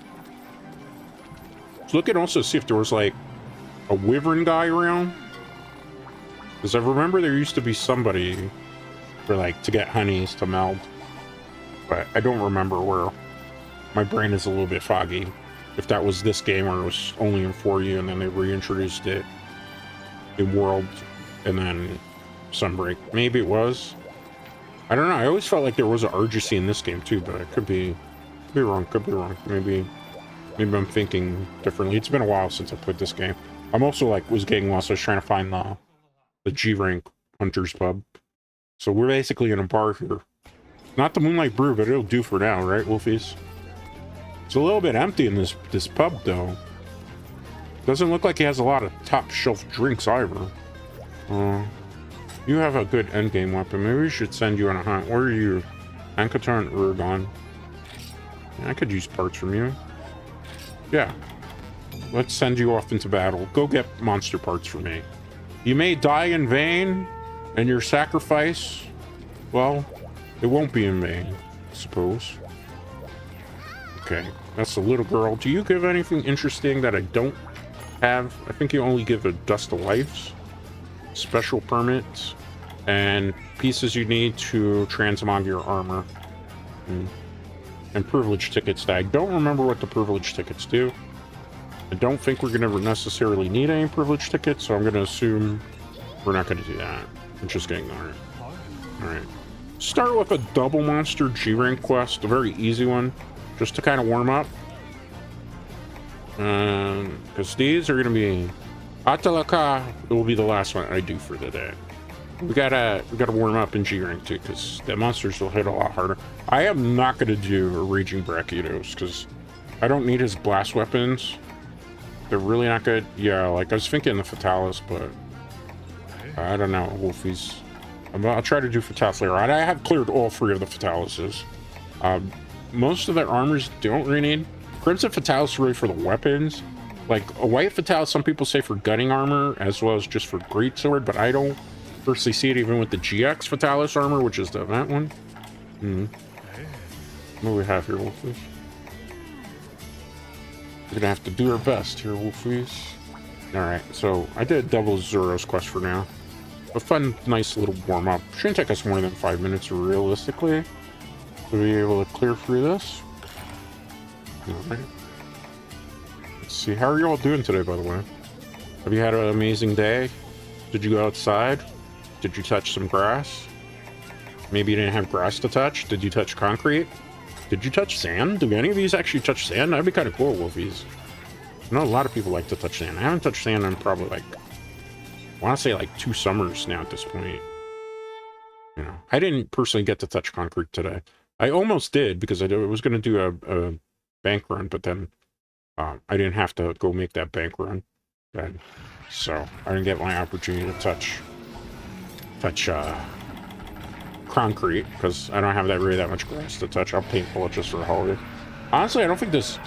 So look and also see if there was like a wyvern guy around. Because I remember there used to be somebody for like to get honeys to meld. But I don't remember where. My brain is a little bit foggy. If that was this game or it was only in 4U and then they reintroduced it in World and then Sunbreak. Maybe it was. I don't know. I always felt like there was an urgency in this game too, but it could be wrong. Could be wrong. Maybe I'm thinking differently. It's been a while since I played this game. I'm also like was getting lost. I was trying to find the G rank Hunters Pub. So we're basically in a bar here. Not the Moonlight Brew, but it'll do for now, right, Wolfies? It's a little bit empty in this pub though. Doesn't look like he has a lot of top shelf drinks either. You have a good endgame weapon. Maybe we should send you on a hunt. Where are you? Ankatar and Urgon. Yeah, I could use parts from you. Yeah. Let's send you off into battle. Go get monster parts for me. You may die in vain, and your sacrifice, well, it won't be in vain, I suppose. Okay, that's the little girl. Do you give anything interesting that I don't have? I think you only give a Dust of Lives, special permits, and pieces you need to transmog your armor. And privilege tickets that I don't remember what the privilege tickets do. I don't think we're going to necessarily need any privilege tickets, so I'm going to assume we're not going to do that. I'm just going to ignore it. Alright. Start with a double monster G rank quest, a very easy one, just to kind of warm up. Because these are going to be... Atalaka, it will be the last one I do for the day. We gotta warm up in G rank too, because the monsters will hit a lot harder. I am not going to do a Raging Brachytos, because I don't need his blast weapons. They're really not good. Yeah, like I was thinking the Fatalis, but I don't know, Wolfies. I'll try to do Fatalis later on. I have cleared all 3 of the Fatalises. Most of their armors don't really need. Crimson Fatalis really for the weapons. Like a white Fatalis, some people say for gunning armor, as well as just for greatsword, but I don't personally see it even with the GX Fatalis armor, which is the event one. What do we have here, Wolfies? We're gonna have to do our best here, Wolfies. Alright, so I did double Zoro's quest for now. A fun, nice little warm-up. Shouldn't take us more than 5 minutes realistically to be able to clear through this. Alright. Let's see, how are you all doing today, by the way? Have you had an amazing day? Did you go outside? Did you touch some grass? Maybe you didn't have grass to touch? Did you touch concrete? Did you touch sand? Do any of these actually touch sand? That'd be kind of cool, Wolfies. I know a lot of people like to touch sand. I haven't touched sand in probably like, I want to say like 2 summers now at this point. You know, I didn't personally get to touch concrete today. I almost did because I was going to do a bank run, but then I didn't have to go make that bank run then. So I didn't get my opportunity to touch concrete because I don't have that much grass to touch. I'll paintball it just for a holiday. Honestly, I don't think this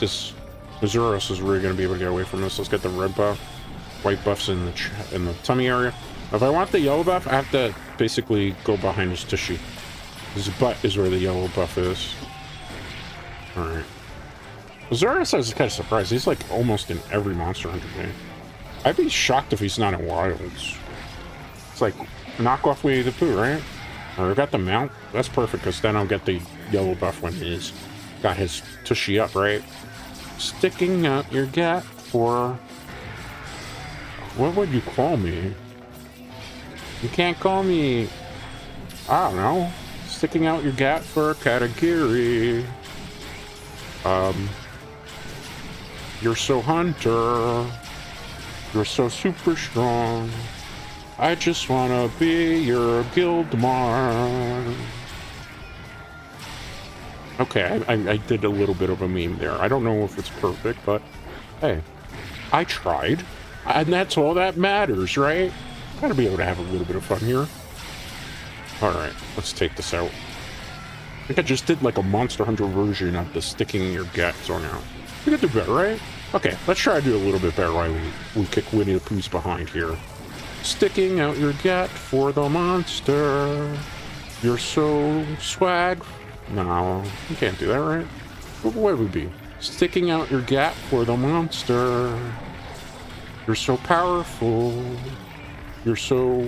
Mazuros is really going to be able to get away from this. Let's get the red buff, white buffs in the tummy area. If I want the yellow buff, I have to basically go behind his tushy. His butt is where the yellow buff is. All right. Mazuros, I was kind of surprised. He's like almost in every Monster Hunter game. I'd be shocked if he's not in Wilds. It's like knockoff Winnie the Pooh, right? I got the mount. That's perfect because then I'll get the yellow buff when he's got his tushy up, right? Sticking out your gap for... What would you call me? You can't call me... I don't know. Sticking out your gap for Katagiri. You're so hunter. You're so super strong. I just wanna be your Guildmar. Okay, I did a little bit of a meme there. I don't know if it's perfect, but hey, I tried. And that's all that matters, right? Gotta be able to have a little bit of fun here. Alright, let's take this out. I think I just did like a Monster Hunter version of the sticking your gut zone out. We could do better, right? Okay, let's try to do a little bit better while we kick Winnie the Pooh's behind here. Sticking out your gut for the monster. You're so swag. No, you can't do that, right? What would we be? Sticking out your gap for the monster. You're so powerful. You're so...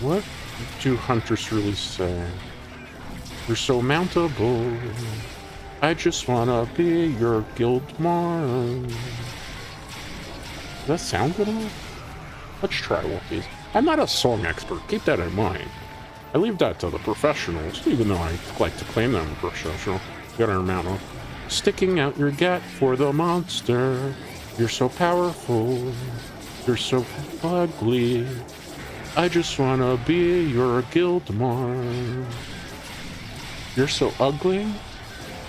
What do hunters really say? You're so mountable. I just wanna be your Guildmar. Does that sound good enough? Let's try one of these. I'm not a song expert, keep that in mind. I leave that to the professionals, even though I like to claim them professional. Got our mount on. Sticking out your gut for the monster. You're so powerful. You're so ugly. I just wanna be your Guildmar. You're so ugly?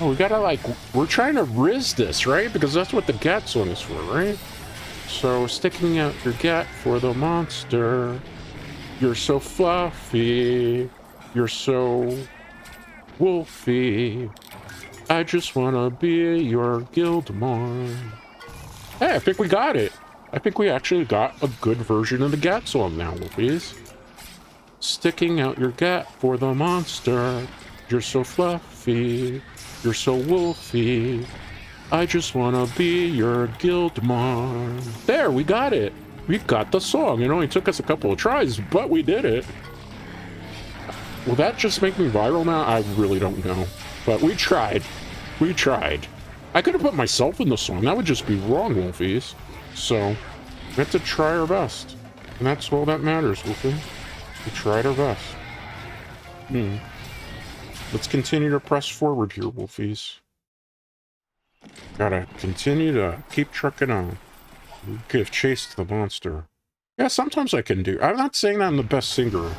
Oh, we gotta like, we're trying to riz this, right? Because that's what the gat song is for, right? So, sticking out your gut for the monster. You're so fluffy. You're so wolfy. I just wanna be your Guildmar. Hey, I think we got it. I think we actually got a good version of the gat song now, wolfies. Sticking out your gut for the monster. You're so fluffy. You're so wolfy. I just wanna be your Guildmar. There, we got it. We got the song. It only took us a couple of tries, but we did it. Will that just make me viral now? I really don't know. But we tried. We tried. I could have put myself in the song. That would just be wrong, wolfies. So, we have to try our best. And that's all that matters, wolfie. We tried our best. Let's continue to press forward here, wolfies. Gotta continue to keep trucking on. Give chase to the monster. Yeah, sometimes I can do. I'm not saying that I'm the best singer.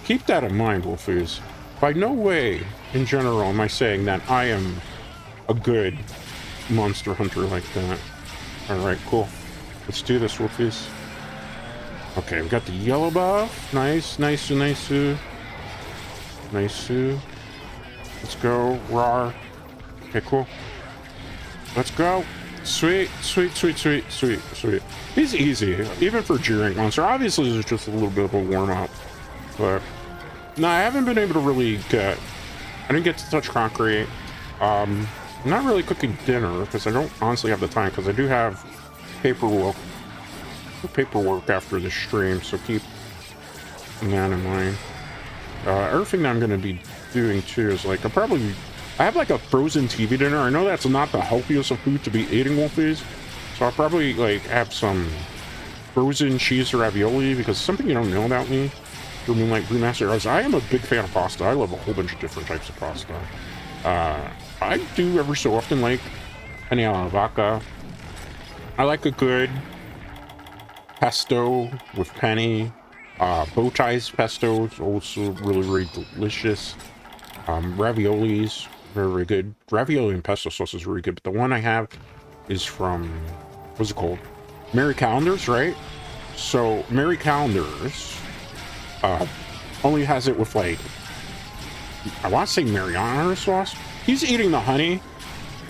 Keep that in mind, wolfies. By no way, in general, am I saying that I am a good monster hunter like that. Alright, cool. Let's do this, wolfies. Okay, we got the yellow buff. Nice, nice, nice. Nice. Let's go. Rawr. Okay, cool. Let's go. Sweet, sweet, sweet, sweet, sweet, sweet. He's easy, even for G-Rank monster. Obviously, there's just a little bit of a warm-up. But, no, I haven't been able to really get... I didn't get to touch concrete. I'm not really cooking dinner, because I don't honestly have the time, because I do have paperwork after the stream, so keep that in mind. Everything that I'm going to be doing, too, is, like, I have like a frozen TV dinner. I know that's not the healthiest of food to be eating, wolfies. So I'll probably like have some frozen cheese ravioli, because something you don't know about me, for Moonlight Brewmaster, is I am a big fan of pasta. I love a whole bunch of different types of pasta. I do every so often like penne alla vodka. I like a good pesto with penne. Bow ties pesto is also really delicious. Raviolis, very good. Ravioli and pesto sauce is really good, but the one I have is from, what's it called? Mary Callender's, right? So Mary Callender's only has it with, like, I want to say Mariana sauce. He's eating the honey.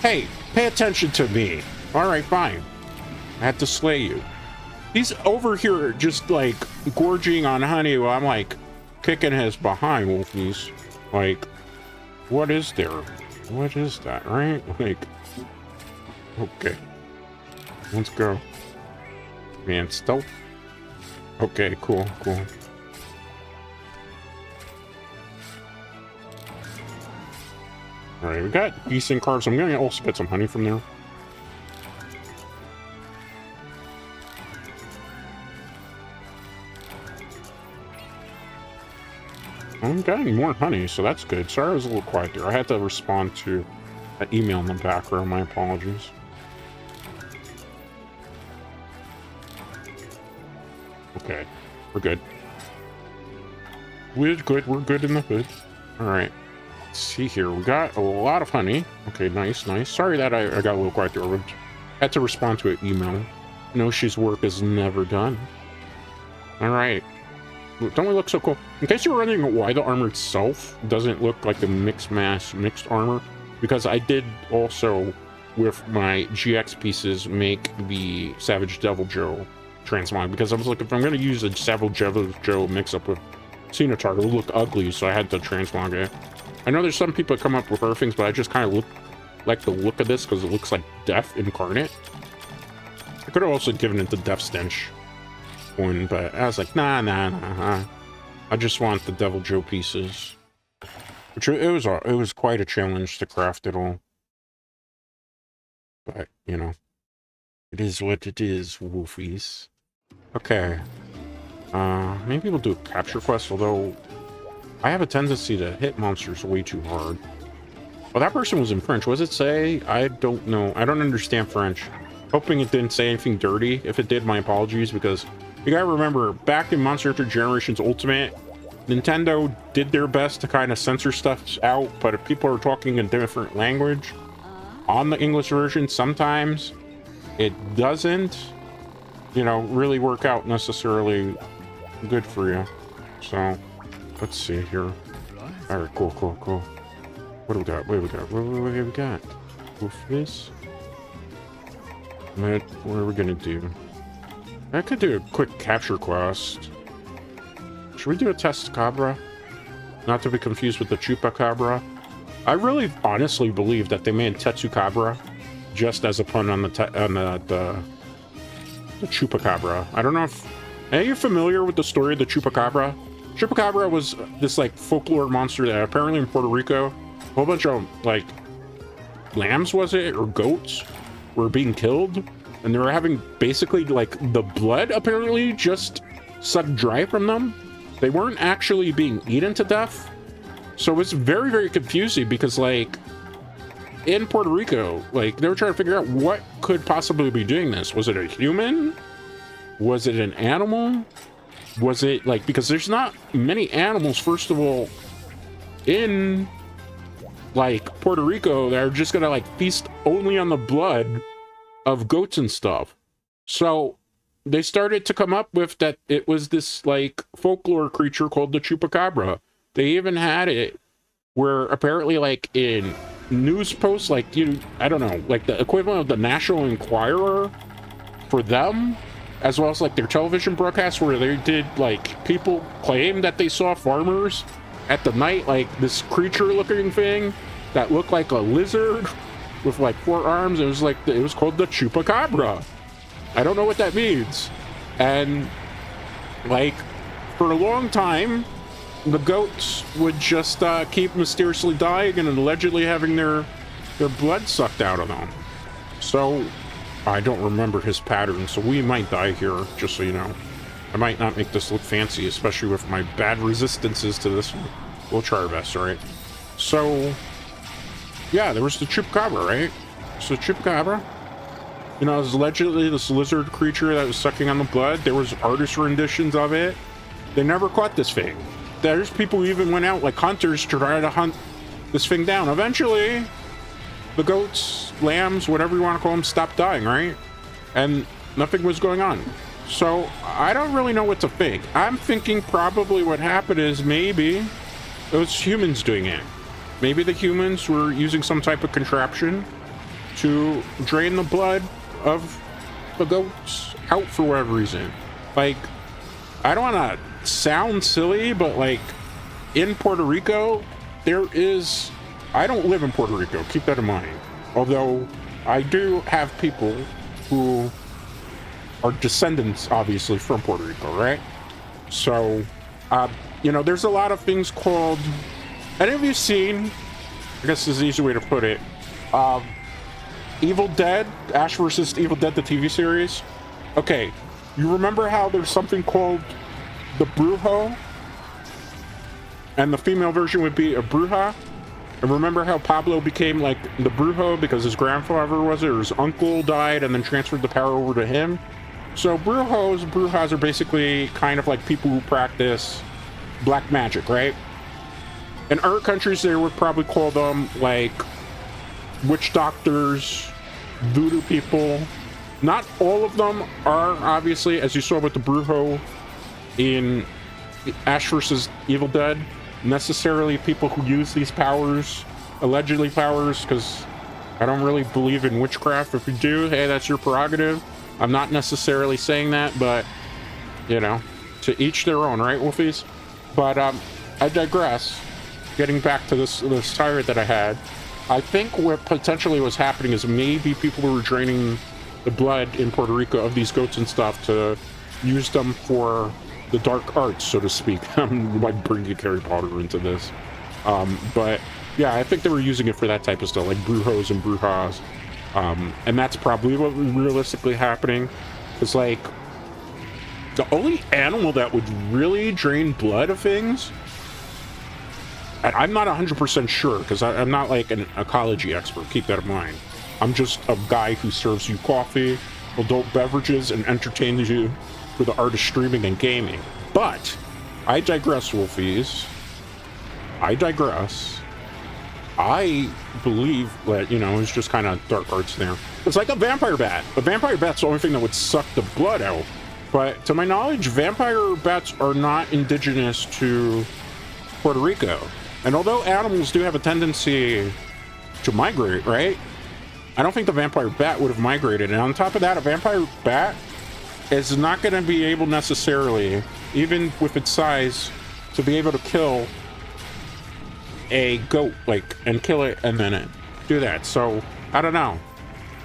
Hey, pay attention to me. All right, fine. I had to slay you. He's over here just like gorging on honey while I'm like kicking his behind, Wolfies. Like, what is there? What is that, right? Like, okay. Let's go. Man, stealth. Okay, cool. Alright, we got decent carbs. I'm gonna also get some honey from there. I'm getting more honey, so that's good. Sorry I was a little quiet there. I had to respond to an email in the background. My apologies. Okay, we're good. We're good in the hood. Alright. Let's see here. We got a lot of honey. Okay, nice. Sorry that I got a little quiet there. I had to respond to an email. Noshi's work is never done. Alright. Don't we look so cool? In case you're wondering why the armor itself doesn't look like the mixed armor, because I did also, with my GX pieces, make the Savage Devil Joe transmog, because I was like, if I'm going to use a Savage Devil Joe mix-up with Cenotar, it would look ugly, so I had to transmog it. I know there's some people that come up with other things, but I just kind of like the look of this, because it looks like Death incarnate. I could have also given it the Death Stench one, but I was like, nah. I just want the Devil Joe pieces, which it was quite a challenge to craft it all. But you know, it is what it is, Wolfies. Okay, maybe we'll do a capture quest. Although I have a tendency to hit monsters way too hard. Well, that person was in French. What does it say? I don't know. I don't understand French. Hoping it didn't say anything dirty. If it did, my apologies, because you gotta remember, back in Monster Hunter Generations Ultimate, Nintendo did their best to kind of censor stuff out, but if people are talking a different language on the English version, sometimes it doesn't, you know, really work out necessarily good for you. So, let's see here. Alright, cool. What do we got? What do we got? With this? What are we gonna do? I could do a quick capture quest. Should we do a Testacabra? Not to be confused with the Chupacabra. I really honestly believe that they made Tetsukabra just as a pun on the Chupacabra. I don't know if... Are you familiar with the story of the Chupacabra? Chupacabra was this, like, folklore monster that apparently in Puerto Rico, a whole bunch of, like, lambs, was it? Or goats were being killed. And they were having basically, like, the blood apparently just sucked dry from them. They weren't actually being eaten to death. So it was very, very confusing because, like, in Puerto Rico, like, they were trying to figure out what could possibly be doing this. Was it a human? Was it an animal? Was it, like, because there's not many animals, first of all, in, like, Puerto Rico that are just gonna, like, feast only on the blood of goats and stuff. So they started to come up with that it was this, like, folklore creature called the Chupacabra. They even had it where apparently, like, in news posts, like, I don't know, like the equivalent of the National Enquirer for them, as well as, like, their television broadcasts where they did, like, people claim that they saw farmers at the night, like, this creature looking thing that looked like a lizard with, like, 4 arms. It was like, it was called the Chupacabra. I don't know what that means. And, like, for a long time, the goats would just keep mysteriously dying and allegedly having their blood sucked out of them. So I don't remember his pattern, so we might die here, just so you know. I might not make this look fancy, especially with my bad resistances to this one. We'll try our best, all right? So yeah, there was the Chupacabra, right? So Chupacabra, you know, it was allegedly this lizard creature that was sucking on the blood. There was artist renditions of it. They never caught this thing. There's people who even went out like hunters to try to hunt this thing down. Eventually, the goats, lambs, whatever you want to call them, stopped dying, right? And nothing was going on. So I don't really know what to think. I'm thinking probably what happened is maybe it was humans doing it. Maybe the humans were using some type of contraption to drain the blood of the goats out for whatever reason. Like, I don't want to sound silly, but like in Puerto Rico, there is, I don't live in Puerto Rico, keep that in mind. Although I do have people who are descendants, obviously, from Puerto Rico, right? So, you know, there's a lot of things called, any of you seen, I guess is the easy way to put it, Evil Dead, Ash vs. Evil Dead, the TV series? Okay, you remember how there's something called the Brujo? And the female version would be a Bruja? And remember how Pablo became like the Brujo because his grandfather was it, or his uncle died and then transferred the power over to him? So Brujas are basically kind of like people who practice black magic, right? In other countries, they would probably call them like witch doctors, voodoo people. Not all of them are, obviously, as you saw with the Brujo in Ash vs. Evil Dead, necessarily people who use these powers, allegedly powers, because I don't really believe in witchcraft. If you do, hey, that's your prerogative. I'm not necessarily saying that, but, you know, to each their own, right, Wolfies? But I digress. Getting back to this tirade that I had, I think what potentially was happening is maybe people were draining the blood in Puerto Rico of these goats and stuff to use them for the dark arts, so to speak. I'm like bringing Harry Potter into this. But yeah, I think they were using it for that type of stuff, like brujos and brujas. And that's probably what was realistically happening. It's like the only animal that would really drain blood of things, and I'm not 100% sure because I'm not like an ecology expert, keep that in mind. I'm just a guy who serves you coffee, adult beverages, and entertains you for the art of streaming and gaming. But I digress, Wolfies. I digress. I believe that, you know, it's just kind of dark arts there. It's like a vampire bat. A vampire bat's the only thing that would suck the blood out. But to my knowledge, vampire bats are not indigenous to Puerto Rico. And although animals do have a tendency to migrate, right? I don't think the vampire bat would have migrated. And on top of that, a vampire bat is not going to be able necessarily, even with its size, to be able to kill a goat, like, and kill it and then do that. So I don't know,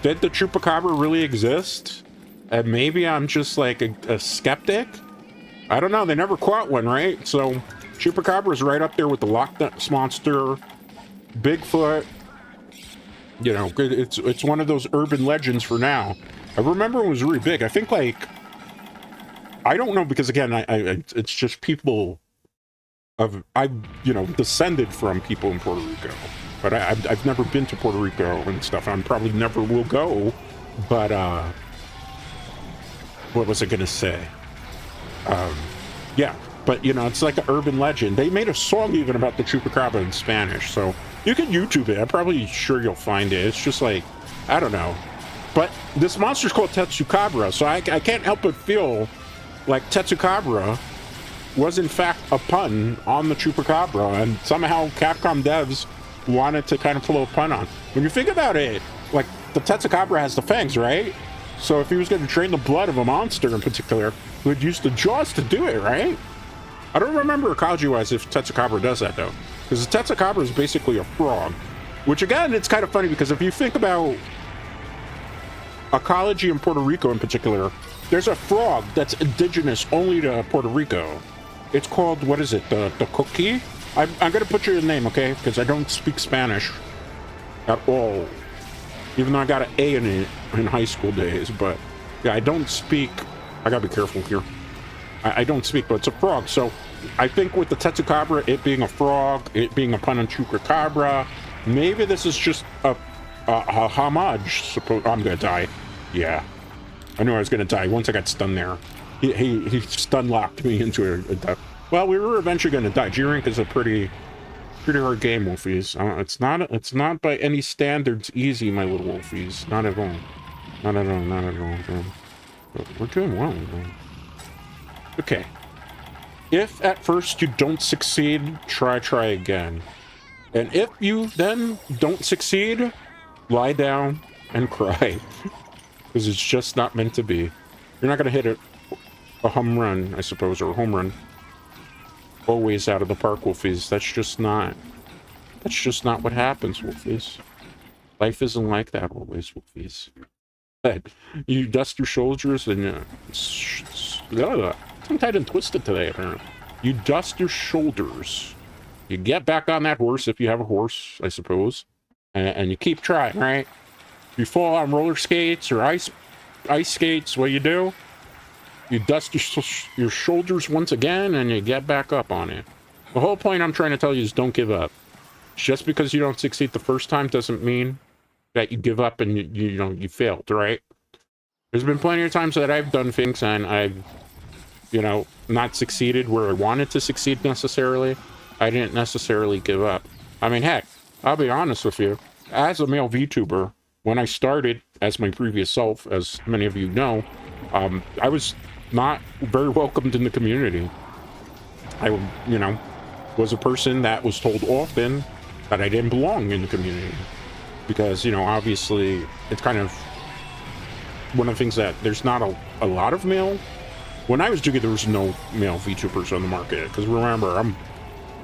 did the chupacabra really exist? And maybe I'm just like a skeptic. I don't know, they never caught one, right? So chupacabra is right up there with the Loch Ness monster, Bigfoot. You know, it's one of those urban legends for now. I remember it was really big. I think, like, I don't know, because again, it's just people I've you know, descended from people in Puerto Rico, but I've never been to Puerto Rico and stuff. I probably never will go. But what was I gonna say? Yeah, but you know, it's like an urban legend. They made a song even about the chupacabra in Spanish, so you can YouTube it. I'm probably sure you'll find it. It's just like, I don't know, but this monster's called Tetsukabra, so I can't help but feel like Tetsukabra was in fact a pun on the chupacabra, and somehow Capcom devs wanted to kind of pull a pun on. When you think about it, like, the Tetsukabra has the fangs, right? So if he was going to drain the blood of a monster in particular, he would use the jaws to do it, right? I don't remember ecology-wise if Tetsukabra does that, though, because the Tetsukabra is basically a frog, which, again, it's kind of funny because if you think about ecology in Puerto Rico in particular, there's a frog that's indigenous only to Puerto Rico. It's called, what is it, the coqui? I'm going to butcher the name, okay? Because I don't speak Spanish at all. Even though I got an A in it in high school days. But, yeah, I don't speak. I got to be careful here. I don't speak, but it's a frog. So I think with the Tetsukabra, it being a frog, it being a pun on chupacabra, maybe this is just a homage. I'm going to die. Yeah. I knew I was going to die once I got stunned there. He stun locked me into a well, we were eventually going to die. G-Rank is a pretty hard game, Wolfies. It's not by any standards easy, my little Wolfies. Not at all. Not at all. Not at all. But we're doing well, man. Okay. If at first you don't succeed, try again. And if you then don't succeed, lie down and cry. Because it's just not meant to be. You're not going to hit a home run, I suppose, or a home run. Always out of the park, Wolfies. That's just not what happens, Wolfies. Life isn't like that always, Wolfies. But you dust your shoulders and I'm tight and twisted today, apparently. You dust your shoulders. You get back on that horse if you have a horse, I suppose. And you keep trying, right? You fall on roller skates or ice skates, what you do? You dust your shoulders once again, and you get back up on it. The whole point I'm trying to tell you is don't give up. Just because you don't succeed the first time doesn't mean that you give up and you failed, right? There's been plenty of times that I've done things and I've, not succeeded where I wanted to succeed necessarily. I didn't necessarily give up. I mean, heck, I'll be honest with you. As a male VTuber, when I started as my previous self, as many of you know, I was not very welcomed in the community. I, was a person that was told often that I didn't belong in the community. Because, obviously, it's kind of one of the things that there's not a lot of male. When I was doing it, there was no male VTubers on the market. Because remember, I'm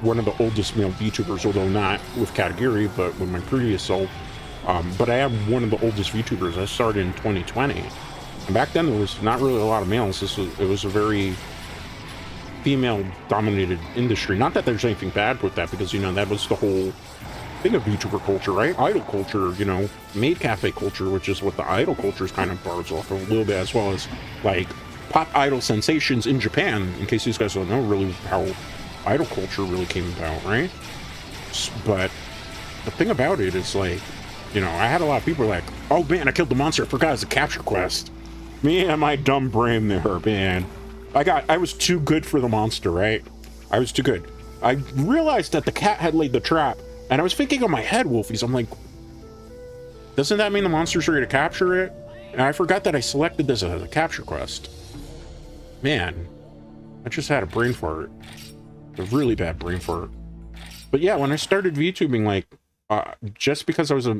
one of the oldest male VTubers, although not with Katagiri, but with my previous self. But I am one of the oldest VTubers. I started in 2020. And back then, there was not really a lot of males. It was a very female-dominated industry. Not that there's anything bad with that, because, that was the whole thing of VTuber culture, right? Idol culture, maid cafe culture, which is what the idol culture is kind of bars off of a little bit, as well as, like, pop idol sensations in Japan, in case these guys don't know really how idol culture really came about, right? But the thing about it is, like, I had a lot of people like, oh man, I killed the monster, I forgot it's a capture quest. Me and my dumb brain there, man. I was too good for the monster, right? I was too good. I realized that the cat had laid the trap, and I was thinking in my head, Wolfies, I'm like, doesn't that mean the monster's ready to capture it? And I forgot that I selected this as a capture quest. Man, I just had a brain fart. A really bad brain fart. But yeah, when I started VTubing, like, just because I was I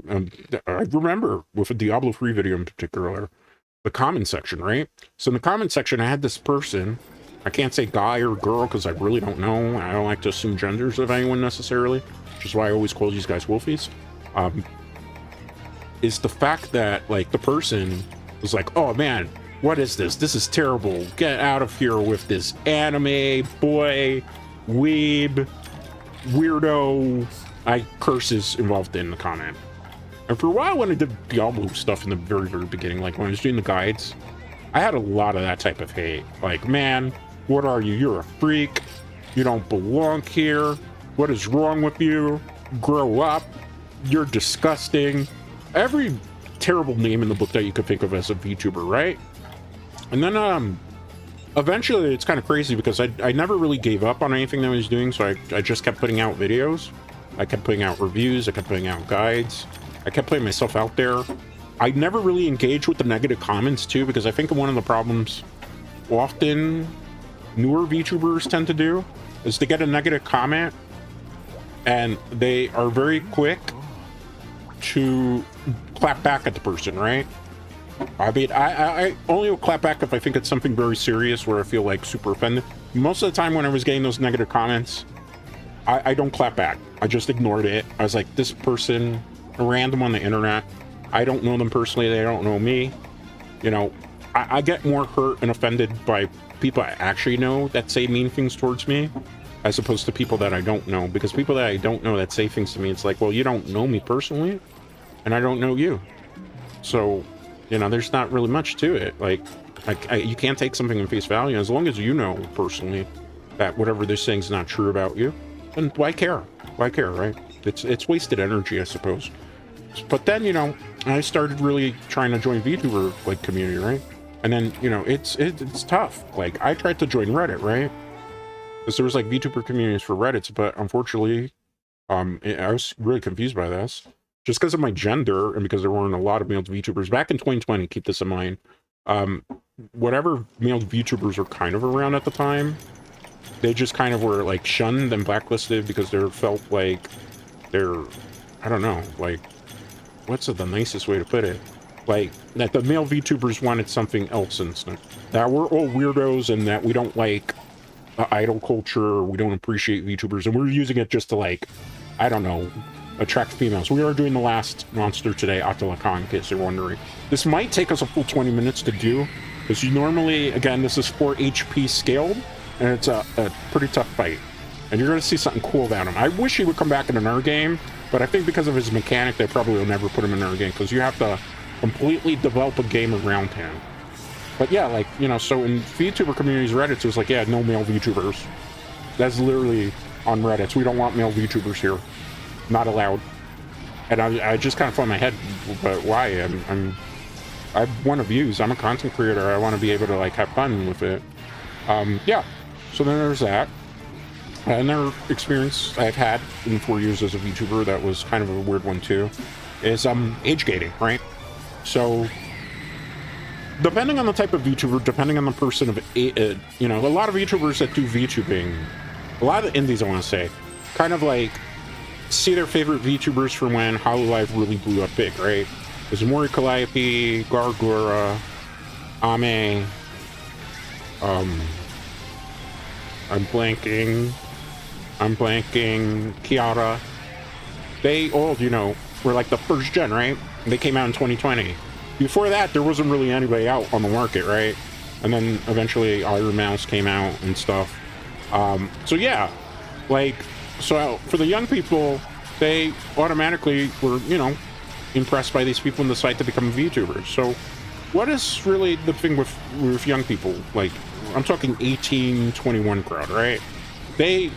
remember with a Diablo 3 video in particular, the comment section, right? So in the comment section, I had this person, I can't say guy or girl because I really don't know. I don't like to assume genders of anyone necessarily, which is why I always call these guys Wolfies. Is the fact that, like, the person was like, oh man, what is this? This is terrible. Get out of here with this anime, boy, weeb, weirdo. Curses involved in the comment. And for a while when I did Diablo stuff in the very, very beginning, like when I was doing the guides, I had a lot of that type of hate. Like, man, what are you? You're a freak. You don't belong here. What is wrong with you? Grow up. You're disgusting. Every terrible name in the book that you could think of as a VTuber, right? And then, eventually it's kind of crazy because I never really gave up on anything that I was doing, so I just kept putting out videos. I kept putting out reviews. I kept putting out guides. I kept putting myself out there. I never really engaged with the negative comments too, because I think one of the problems often newer VTubers tend to do is to get a negative comment and they are very quick to clap back at the person, right? I mean, I only will clap back if I think it's something very serious where I feel like super offended. Most of the time when I was getting those negative comments, I don't clap back. I just ignored it. I was like, this person, random on the internet, I don't know them personally, they don't know me. I get more hurt and offended by people I actually know that say mean things towards me, as opposed to people that I don't know. Because people that I don't know that say things to me, it's like, well, you don't know me personally, and I don't know you. So, there's not really much to it. Like you can't take something in face value. As long as you know personally that whatever they're saying is not true about you, then why care? Why care, right? It's wasted energy, I suppose. But then, I started really trying to join VTuber, like, community, right? And then, you know, it's tough. Like, I tried to join Reddit, right? Because there was like VTuber communities for Reddits, but unfortunately, I was really confused by this. Just because of my gender and because there weren't a lot of male VTubers back in 2020, keep this in mind. Whatever male VTubers were kind of around at the time, they just kind of were like shunned and blacklisted because they felt like they're, I don't know, like, what's the nicest way to put it? Like, that the male VTubers wanted something else instead. That we're all weirdos and that we don't like idol culture, or we don't appreciate VTubers, and we're using it just to, like, I don't know, attract females. We are doing the last monster today, Attila Khan, in case you're wondering. This might take us a full 20 minutes to do, because you normally, again, this is 4 HP scaled, and it's a pretty tough fight. And you're going to see something cool about him. I wish he would come back in another game, but I think because of his mechanic, they probably will never put him in another game, because you have to completely develop a game around him. But yeah, like, you know, so in VTuber communities, Reddit, it was like, yeah, no male VTubers. That's literally on Reddit. We don't want male VTubers here. Not allowed. And I just kind of thought in my head, but why? I want to views. I'm a content creator. I want to be able to, like, have fun with it. Yeah. So then there's that. Another experience I've had in 4 years as a VTuber that was kind of a weird one too, is age gating, right? So depending on the type of VTuber, depending on the person of, you know, a lot of VTubers that do VTubing, a lot of the indies, I want to say, kind of like see their favorite VTubers from when Hololive really blew up big, right? There's Mori Calliope, Gargura, Ame, I'm blanking, Kiara. They all, you know, were like the first gen, right? They came out in 2020. Before that, there wasn't really anybody out on the market, right? And then eventually Iron Mouse came out and stuff. So yeah, like, so for the young people, they automatically were, you know, impressed by these people and decide to become VTubers. So what is really the thing with young people? Like, I'm talking 18, 21 crowd, right? They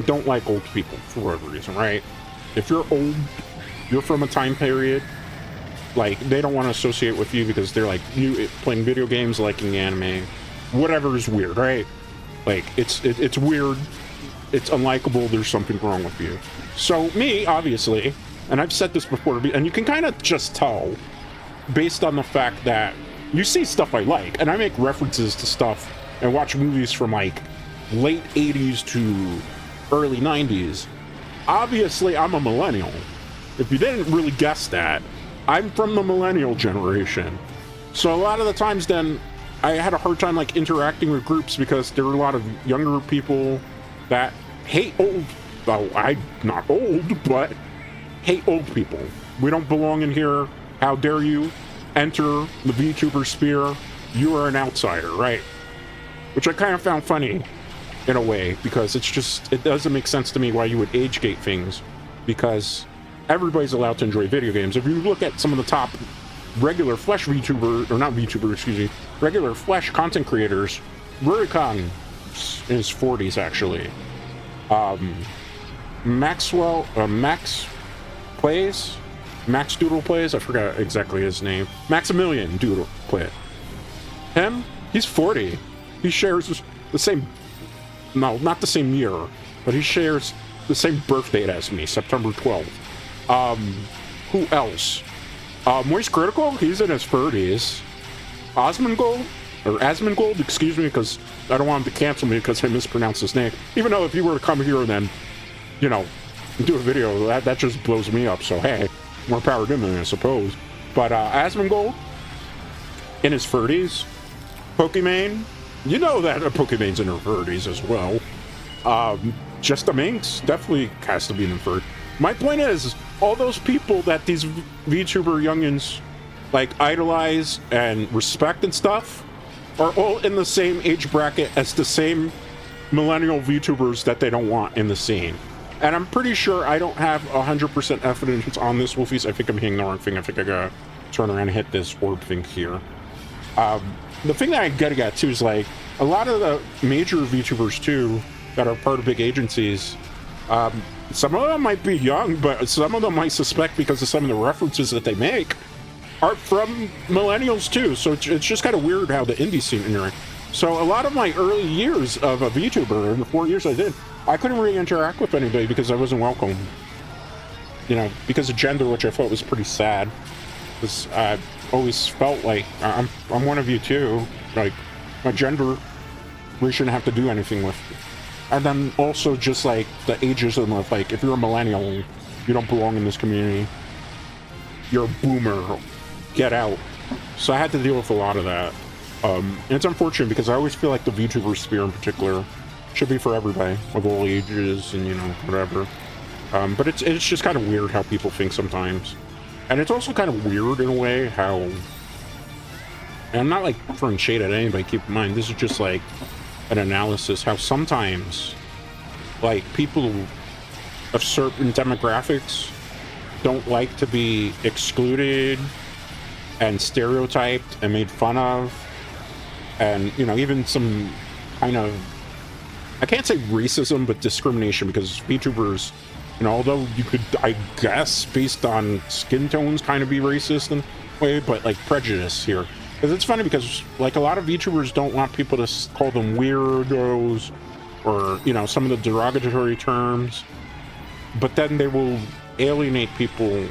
don't like old people for whatever reason, right? If you're old, you're from a time period, like, they don't want to associate with you because they're like, you playing video games, liking anime, whatever is weird, right? Like, it's weird, it's unlikable, there's something wrong with you. So me, obviously, and I've said this before, and you can kind of just tell based on the fact that you see stuff I like, and I make references to stuff and watch movies from like late 80s to early 90s. Obviously, I'm a millennial. If you didn't really guess that, I'm from the millennial generation. So a lot of the times then, I had a hard time like interacting with groups because there were a lot of younger people that hate old, well, I'm not old, but hate old people. We don't belong in here. How dare you enter the VTuber sphere? You are an outsider, right? Which I kind of found funny in a way, because it's just, it doesn't make sense to me why you would age gate things, because everybody's allowed to enjoy video games. If you look at some of the top regular Flesh VTuber, or not VTuber, excuse me, regular Flesh content creators, Rurikon in his 40s actually. Max Doodle plays, I forgot exactly his name. Maximilian Doodle play. Him, he's 40. He shares the same, no, not the same year, but he shares the same birth date as me, September 12th. Who else? Moist Critical, he's in his 30s. Asmongold, excuse me, because I don't want him to cancel me because I mispronounced his name. Even though if he were to come here and then, you know, do a video, that just blows me up, so hey, more power to him, I suppose. But Asmongold, in his 30s. Pokimane, you know that Pokimane's in her 30s as well. Just the Minx definitely has to be in her 30s. My point is, all those people that these VTuber youngins like idolize and respect and stuff are all in the same age bracket as the same millennial VTubers that they don't want in the scene. And I'm pretty sure I don't have 100% evidence on this, Wolfies. I think I'm hitting the wrong thing. I think I gotta turn around and hit this orb thing here. The thing that I gotta get too is like a lot of the major VTubers too that are part of big agencies. Some of them might be young, but some of them might suspect because of some of the references that they make are from millennials too. So it's just kind of weird how the indie scene interacts. So a lot of my early years of a VTuber, in the 4 years I did, I couldn't really interact with anybody because I wasn't welcome. You know, because of gender, which I thought was pretty sad. Because I always felt like I'm one of you too. Like my gender, we shouldn't have to do anything with. And then also just like the ageism of like, if you're a millennial, you don't belong in this community. You're a boomer. Get out. So I had to deal with a lot of that. And it's unfortunate because I always feel like the VTuber sphere in particular should be for everybody of all ages and, you know, whatever. But it's just kind of weird how people think sometimes. And it's also kind of weird in a way how... And I'm not like throwing shade at anybody, keep in mind, this is just like an analysis how sometimes like people of certain demographics don't like to be excluded and stereotyped and made fun of. And, you know, even some kind of, I can't say racism, but discrimination, because VTubers, you know, although you could, I guess, based on skin tones, kind of be racist in a way, but like prejudice here. Because it's funny because, like, a lot of VTubers don't want people to call them weirdos or, you know, some of the derogatory terms, but then they will alienate people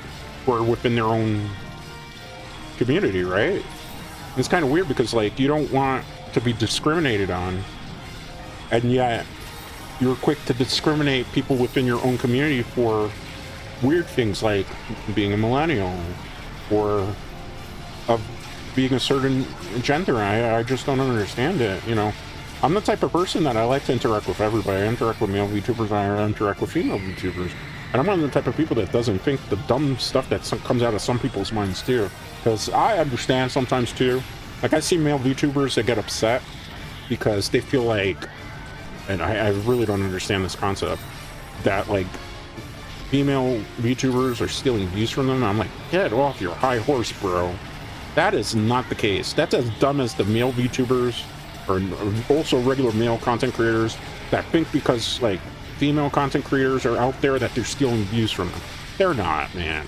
who are within their own community, right? It's kind of weird because, like, you don't want to be discriminated on, and yet you're quick to discriminate people within your own community for weird things like being a millennial or of being a certain gender. I just don't understand it, you know. I'm the type of person that I like to interact with everybody. I interact with male VTubers, I interact with female VTubers. And I'm one of the type of people that doesn't think the dumb stuff that comes out of some people's minds too. Because I understand sometimes too. Like, I see male VTubers that get upset because they feel like, and I really don't understand this concept, that like female VTubers are stealing views from them. I'm like, get off your high horse, bro. That is not the case. That's as dumb as the male VTubers or also regular male content creators that think because like female content creators are out there that they're stealing views from them. They're not, man.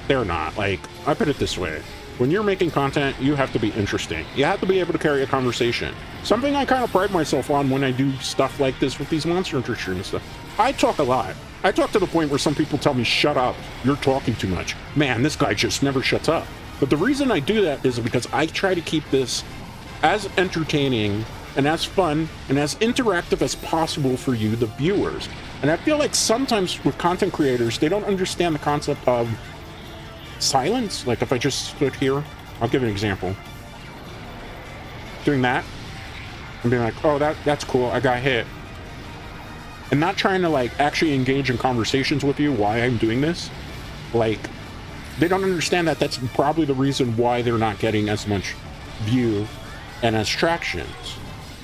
They're not. Like, I put it this way. When you're making content, you have to be interesting. You have to be able to carry a conversation. Something I kind of pride myself on when I do stuff like this with these Monster Hunter streams and stuff. I talk a lot. I talk to the point where some people tell me, shut up, you're talking too much. Man, this guy just never shuts up. But the reason I do that is because I try to keep this as entertaining and as fun and as interactive as possible for you, the viewers. And I feel like sometimes with content creators, they don't understand the concept of silence. Like, if I just stood here, I'll give an example. Doing that and being like, oh, that's cool, I got hit. And not trying to like actually engage in conversations with you why I'm doing this. Like, they don't understand that that's probably the reason why they're not getting as much view and as tractions.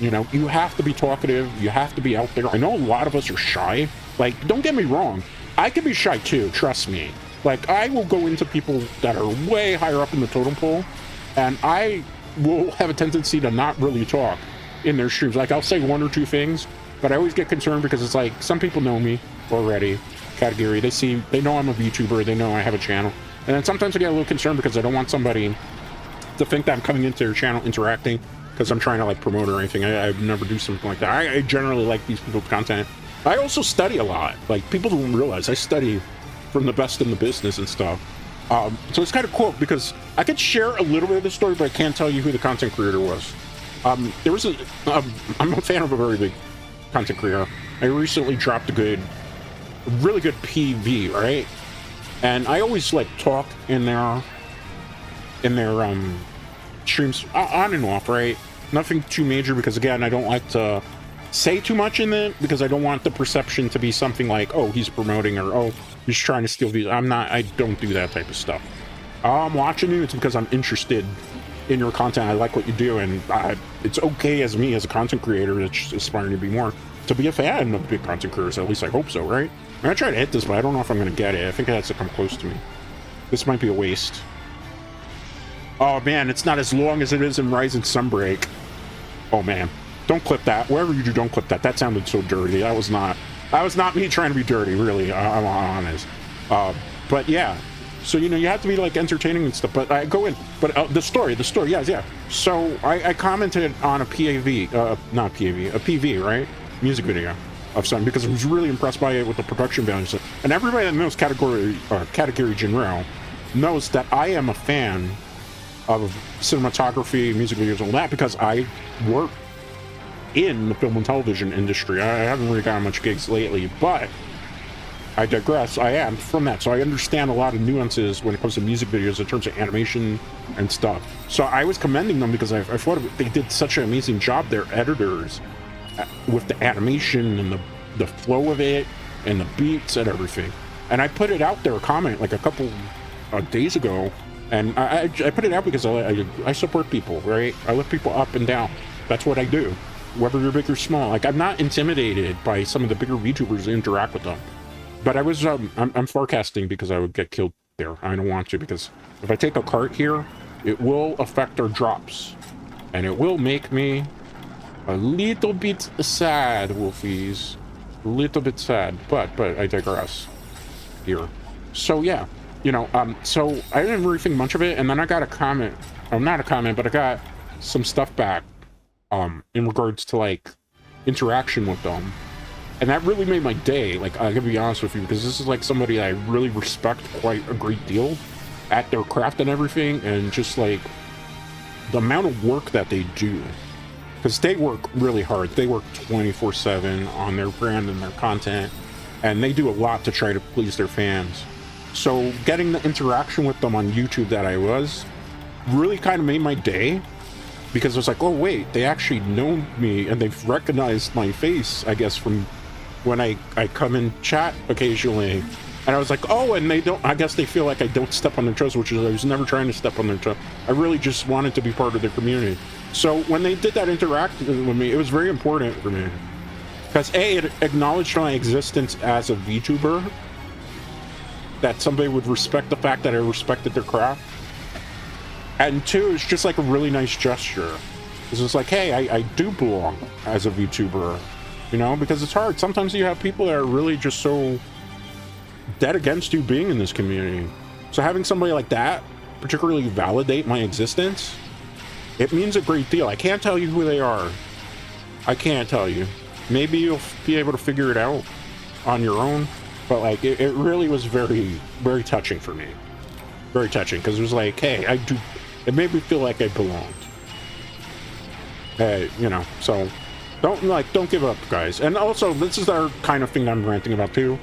You know, you have to be talkative, you have to be out there. I know a lot of us are shy. Like, don't get me wrong, I can be shy too, trust me. Like, I will go into people that are way higher up in the totem pole, and I will have a tendency to not really talk in their streams. Like, I'll say one or two things, but I always get concerned because it's like, some people know me already, Katagiri, they know I'm a VTuber, they know I have a channel. And then sometimes I get a little concerned because I don't want somebody to think that I'm coming into their channel interacting because I'm trying to like promote or anything. I never do something like that. I generally like these people's content. I also study a lot. Like, people don't realize I study from the best in the business and stuff. So it's kind of cool because I could share a little bit of the story, but I can't tell you who the content creator was. I'm a fan of a very big content creator. I recently dropped a really good PV, right? And I always like talk in their streams on and off, right? Nothing too major because, again, I don't like to say too much in it because I don't want the perception to be something like, oh, he's promoting, or oh, he's trying to steal views. I don't do that type of stuff. I'm watching you, it's because I'm interested in your content. I like what you do, and it's okay as me as a content creator that's aspiring to be more, to be a fan of big content creators. At least I hope so, right? I'm gonna try to hit this, but I don't know if I'm gonna get it. I think it has to come close to me. This might be a waste. Oh man, it's not as long as it is in Rise and Sunbreak. Oh man, don't clip that. Wherever you do, don't clip that. That sounded so dirty. That was not me trying to be dirty, really. I'm honest. But yeah, So, you know, you have to be like entertaining and stuff, but I go in, but the story, yes, yeah. So I commented on a PAV, not PAV, a PV, right? Music video of something, because I was really impressed by it with the production values. And everybody that knows Katagiri Jinrou knows that I am a fan of cinematography, music videos, all that, because I work in the film and television industry. I haven't really gotten much gigs lately, but I digress. I am from that, so I understand a lot of nuances when it comes to music videos in terms of animation and stuff. So I was commending them because I thought they did such an amazing job, their editors, with the animation and the flow of it and the beats and everything. And I put it out there, a comment like a couple days ago, and I put it out because I support people, right? I lift people up and down. That's what I do, whether you're big or small. Like, I'm not intimidated by some of the bigger VTubers that interact with them. But I was, I'm forecasting because I would get killed there. I don't want to, because if I take a cart here, it will affect our drops. And it will make me a little bit sad, Wolfies. A little bit sad, but I digress here. So yeah, you know, so I didn't really think much of it, and then I got a comment, or not a comment, but I got some stuff back, in regards to, like, interaction with them. And that really made my day, like, I gotta be honest with you, because this is, like, somebody I really respect quite a great deal at their craft and everything, and just, like, the amount of work that they do. Because they work really hard. They work 24/7 on their brand and their content, and they do a lot to try to please their fans. So getting the interaction with them on YouTube that I was really kind of made my day, because I was like, oh wait, they actually know me and they've recognized my face, I guess, from when I come in chat occasionally. And I was like, oh, and they don't, I guess they feel like I don't step on their toes, which is, I was never trying to step on their toe. I really just wanted to be part of their community. So when they did that interaction with me, it was very important for me. Because A, it acknowledged my existence as a VTuber, that somebody would respect the fact that I respected their craft. And two, it's just like a really nice gesture. It's just like, hey, I do belong as a VTuber, you know, because it's hard. Sometimes you have people that are really just so dead against you being in this community. So having somebody like that particularly validate my existence, it means a great deal. I can't tell you who they are. I can't tell you. Maybe you'll be able to figure it out on your own, but like it really was very, very touching for me. Very touching, because it was like, hey, it made me feel like I belonged. You know, so don't give up, guys. And also, this is our kind of thing I'm ranting about too.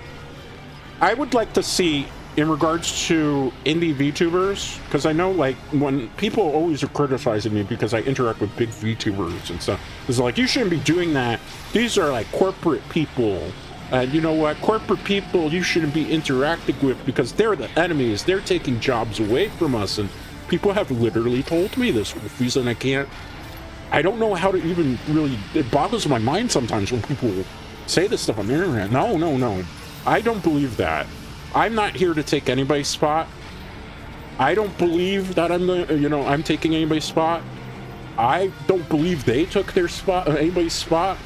I would like to see, in regards to indie VTubers, because I know, like, when people always are criticizing me because I interact with big VTubers and stuff, it's like, you shouldn't be doing that. These are like corporate people. And you know what? Corporate people you shouldn't be interacting with because they're the enemies. They're taking jobs away from us. And people have literally told me this reason I don't know how to even really, it boggles my mind sometimes when people say this stuff on the internet. No. I don't believe that. I'm not here to take anybody's spot. I don't believe that I'm taking anybody's spot. I don't believe they took their spot, anybody's spot.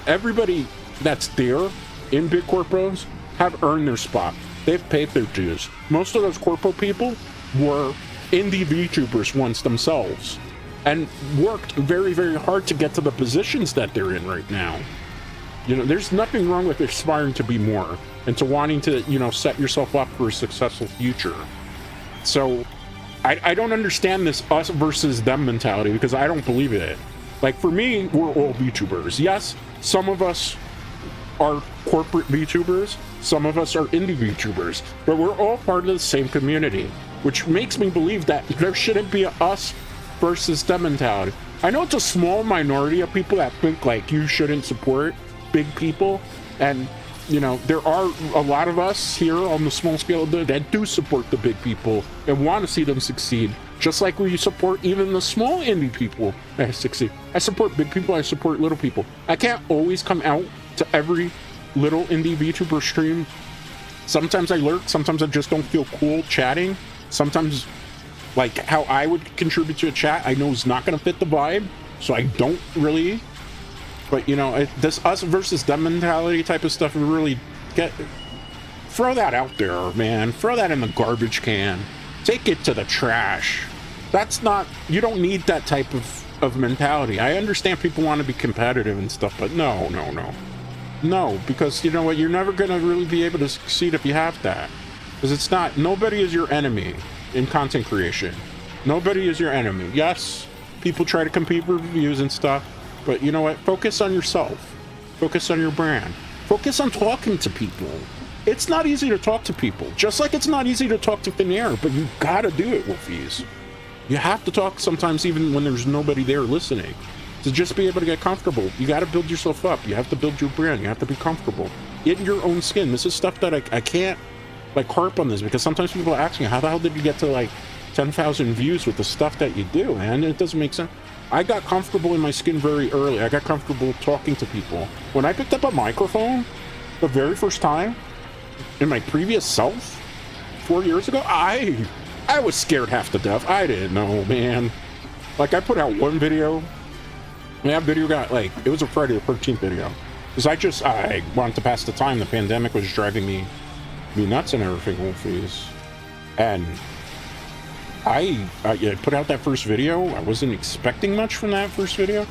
Everybody that's there in big corporations have earned their spot. They've paid their dues. Most of those corporate people were indie VTubers once themselves and worked very, very hard to get to the positions that they're in right now. You know, there's nothing wrong with aspiring to be more and to wanting to, you know, set yourself up for a successful future. So I don't understand this us versus them mentality, because I don't believe in it. Like, for me, we're all VTubers. Yes, some of us are corporate VTubers, some of us are indie VTubers, but we're all part of the same community, which makes me believe that there shouldn't be a us versus them mentality. I know it's a small minority of people that think like you shouldn't support big people, and you know, there are a lot of us here on the small scale that do support the big people and want to see them succeed, just like we support even the small indie people that succeed. I support big people, I support little people. I can't always come out to every little indie VTuber stream. Sometimes I lurk, sometimes I just don't feel cool chatting. Sometimes, like, how I would contribute to a chat, I know is not going to fit the vibe, so I don't really. But, you know, this us versus them mentality type of stuff really throw that out there, man. Throw that in the garbage can. Take it to the trash. That's not, you don't need that type of mentality. I understand people want to be competitive and stuff, but no, because you know what, you're never going to really be able to succeed if you have that, because it's not, nobody is your enemy in content creation. Nobody is your enemy. Yes, people try to compete for views and stuff, but you know what, focus on yourself, focus on your brand, focus on talking to people. It's not easy to talk to people, just like it's not easy to talk to thin air, but you gotta do it, Wolfies. You have to talk sometimes even when there's nobody there listening. To just be able to get comfortable, you got to build yourself up. You have to build your brand. You have to be comfortable in your own skin. This is stuff that I can't like harp on this, because sometimes people ask me, how the hell did you get to like 10,000 views with the stuff that you do? And it doesn't make sense. I got comfortable in my skin very early. I got comfortable talking to people. When I picked up a microphone the very first time in my previous self 4 years ago, I was scared half to death. I didn't know, man. Like, I put out one video, and that video got, like, it was a Friday the 13th video. Because I wanted to pass the time. The pandemic was driving me nuts and everything, Wolfies. And I put out that first video. I wasn't expecting much from that first video.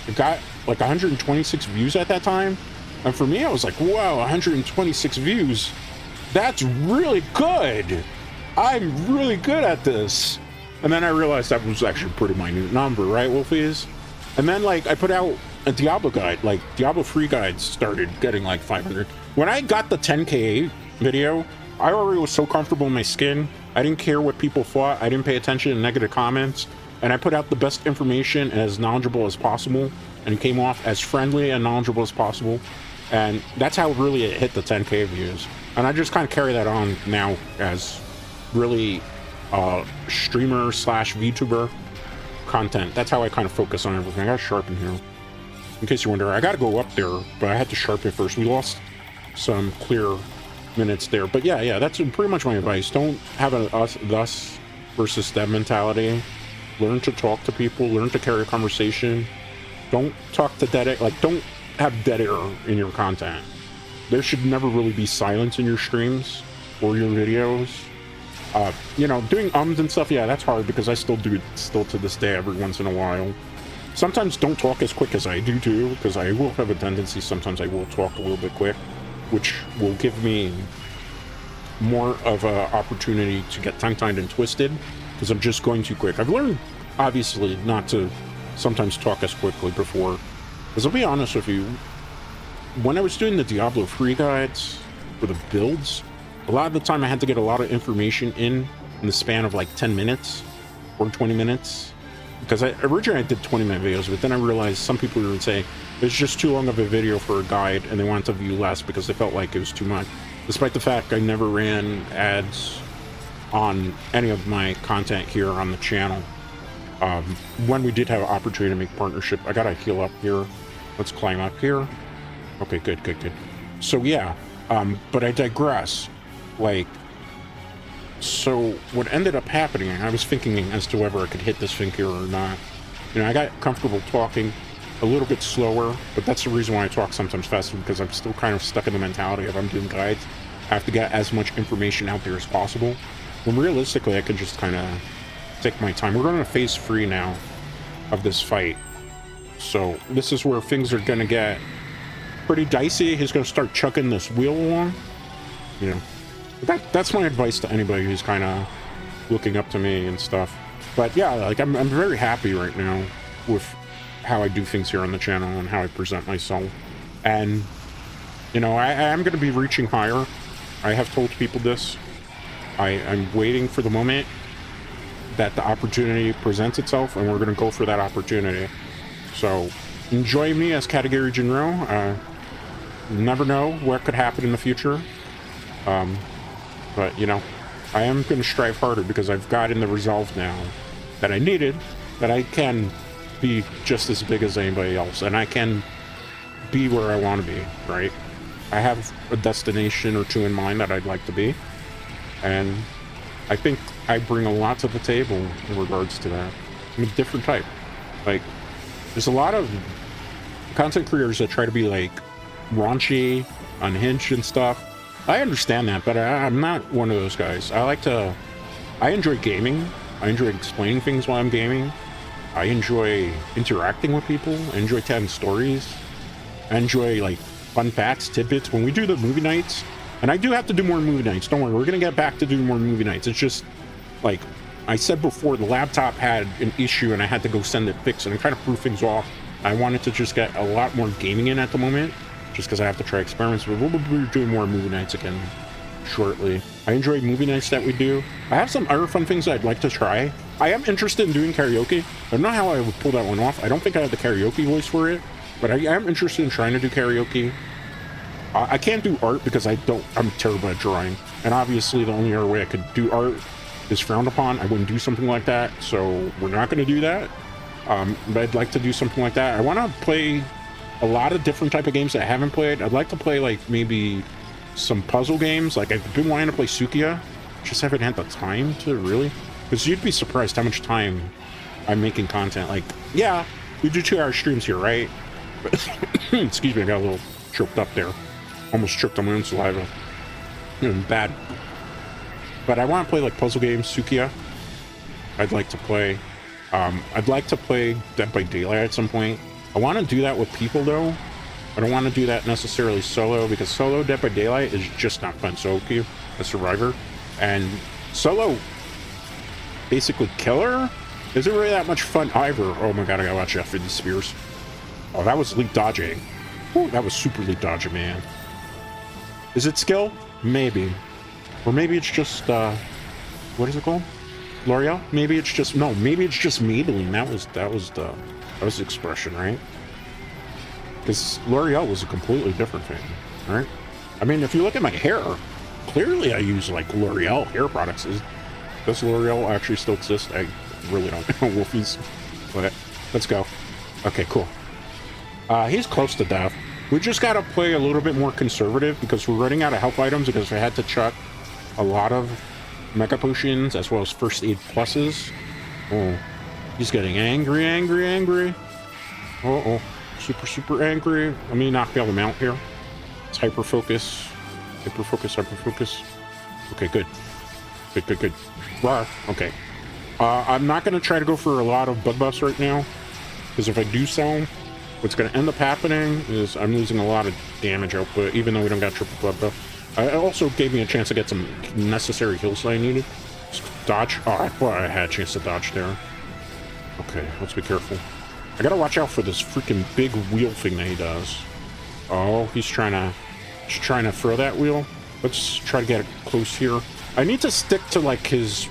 It got, like, 126 views at that time. And for me, I was like, wow, 126 views. That's really good. I'm really good at this. And then I realized that was actually a pretty minute number, right, Wolfies? And then, like, I put out a Diablo guide. Like, Diablo free guides started getting like 500. When I got the 10K video, I already was so comfortable in my skin. I didn't care what people thought. I didn't pay attention to negative comments. And I put out the best information and as knowledgeable as possible. And it came off as friendly and knowledgeable as possible. And that's how really it hit the 10K views. And I just kind of carry that on now as really streamer slash VTuber content. That's how I kind of focus on everything. I gotta sharpen here. In case you're wondering, I gotta go up there, but I had to sharpen first. We lost some clear minutes there. But yeah, that's pretty much my advice. Don't have a us versus them mentality. Learn to talk to people. Learn to carry a conversation. Don't talk to dead air. Like, don't have dead air in your content. There should never really be silence in your streams or your videos. You know, doing ums and stuff, yeah, that's hard, because I still do it still to this day every once in a while. Sometimes don't talk as quick as I do too, because I will have a tendency, sometimes I will talk a little bit quick, which will give me more of an opportunity to get tongue-tied and twisted, because I'm just going too quick. I've learned, obviously, not to sometimes talk as quickly before, because I'll be honest with you, when I was doing the Diablo free guides for the builds, a lot of the time I had to get a lot of information in the span of like 10 minutes or 20 minutes. Because originally I did 20-minute videos, but then I realized some people would say it's just too long of a video for a guide, and they wanted to view less because they felt like it was too much. Despite the fact I never ran ads on any of my content here on the channel. When we did have an opportunity to make partnership, I gotta heal up here. Let's climb up here. Okay, good. So yeah, but I digress. Like, so what ended up happening, I was thinking as to whether I could hit this thing here or not. You know, I got comfortable talking a little bit slower, but that's the reason why I talk sometimes faster, because I'm still kind of stuck in the mentality of I'm doing guides. I have to get as much information out there as possible. When realistically, I can just kind of take my time. We're going to phase 3 now of this fight. So this is where things are going to get pretty dicey. He's going to start chucking this wheel along. You know, that's my advice to anybody who's kind of looking up to me and stuff. But yeah, like I'm very happy right now with how I do things here on the channel and how I present myself. And you know, I am going to be reaching higher. I have told people this. I'm waiting for the moment that the opportunity presents itself, and we're going to go for that opportunity. So enjoy me as Katagiri Jinrou. Never know what could happen in the future. But you know, I am going to strive harder, because I've gotten the resolve now that I needed, that I can be just as big as anybody else, and I can be where I want to be, right? I have a destination or two in mind that I'd like to be, and I think I bring a lot to the table in regards to that. I'm a different type. Like, there's a lot of content creators that try to be like raunchy, unhinged and stuff. I understand that, but I'm not one of those guys. I enjoy gaming. I enjoy explaining things while I'm gaming. I enjoy interacting with people. I enjoy telling stories. I enjoy, like, fun facts, tidbits. When we do the movie nights, and I do have to do more movie nights. Don't worry, we're going to get back to doing more movie nights. It's just, like, I said before, the laptop had an issue and I had to go send it fixed, and I'm trying to prove things off. I wanted to just get a lot more gaming in at the moment, just because I have to try experiments. But we'll be doing more movie nights again shortly. I enjoy movie nights that we do. I have some other fun things I'd like to try. I am interested in doing karaoke. I don't know how I would pull that one off. I don't think I have the karaoke voice for it, but I am interested in trying to do karaoke. I can't do art because I'm terrible at drawing, and obviously the only other way I could do art is frowned upon. I wouldn't do something like that, so we're not going to do that. But I'd like to do something like that. I want to play a lot of different type of games that I haven't played. I'd like to play, like, maybe some puzzle games. Like, I've been wanting to play Sukiya, just haven't had the time to really, because you'd be surprised how much time I'm making content. Like, yeah, we do 2-hour streams here, right? But excuse me, I got a little choked up there. Almost choked on my own saliva. Bad. But I want to play, like, puzzle games, Sukiya. I'd like to play. I'd like to play Dead by Daylight at some point. I want to do that with people, though. I don't want to do that necessarily solo, because solo Dead by Daylight is just not fun. So, okay, a survivor. And solo, basically killer, isn't really that much fun either. Oh my god, I gotta watch out for these spears. Oh, that was leap dodging. Ooh, that was super leap dodging, man. Is it skill? Maybe. Or maybe it's just, what is it called? L'Oreal? Maybe it's just, no, maybe it's just Maybelline. That was the expression, right? Because L'Oreal was a completely different thing, right? I mean, if you look at my hair, clearly I use, like, L'Oreal hair products. Does L'Oreal actually still exist? I really don't know, Wolfies. But let's go. Okay, cool. He's close to death. We just gotta play a little bit more conservative because we're running out of health items, because I had to chuck a lot of mega potions as well as first aid pluses. Oh, he's getting angry. Oh, super angry. Let me knock the other out here. It's hyper focus. Okay, good. Rawr. Okay. I'm not gonna try to go for a lot of bug buffs right now, because if I do so, what's going to end up happening is I'm losing a lot of damage output, even though we don't got triple blood buff. It also gave me a chance to get some necessary heals that I needed. Just dodge. Oh, I thought I had a chance to dodge there. Okay, let's be careful. I gotta watch out for this freaking big wheel thing that he does. Oh, he's trying to throw that wheel. Let's try to get close here. I need to stick to, like, his,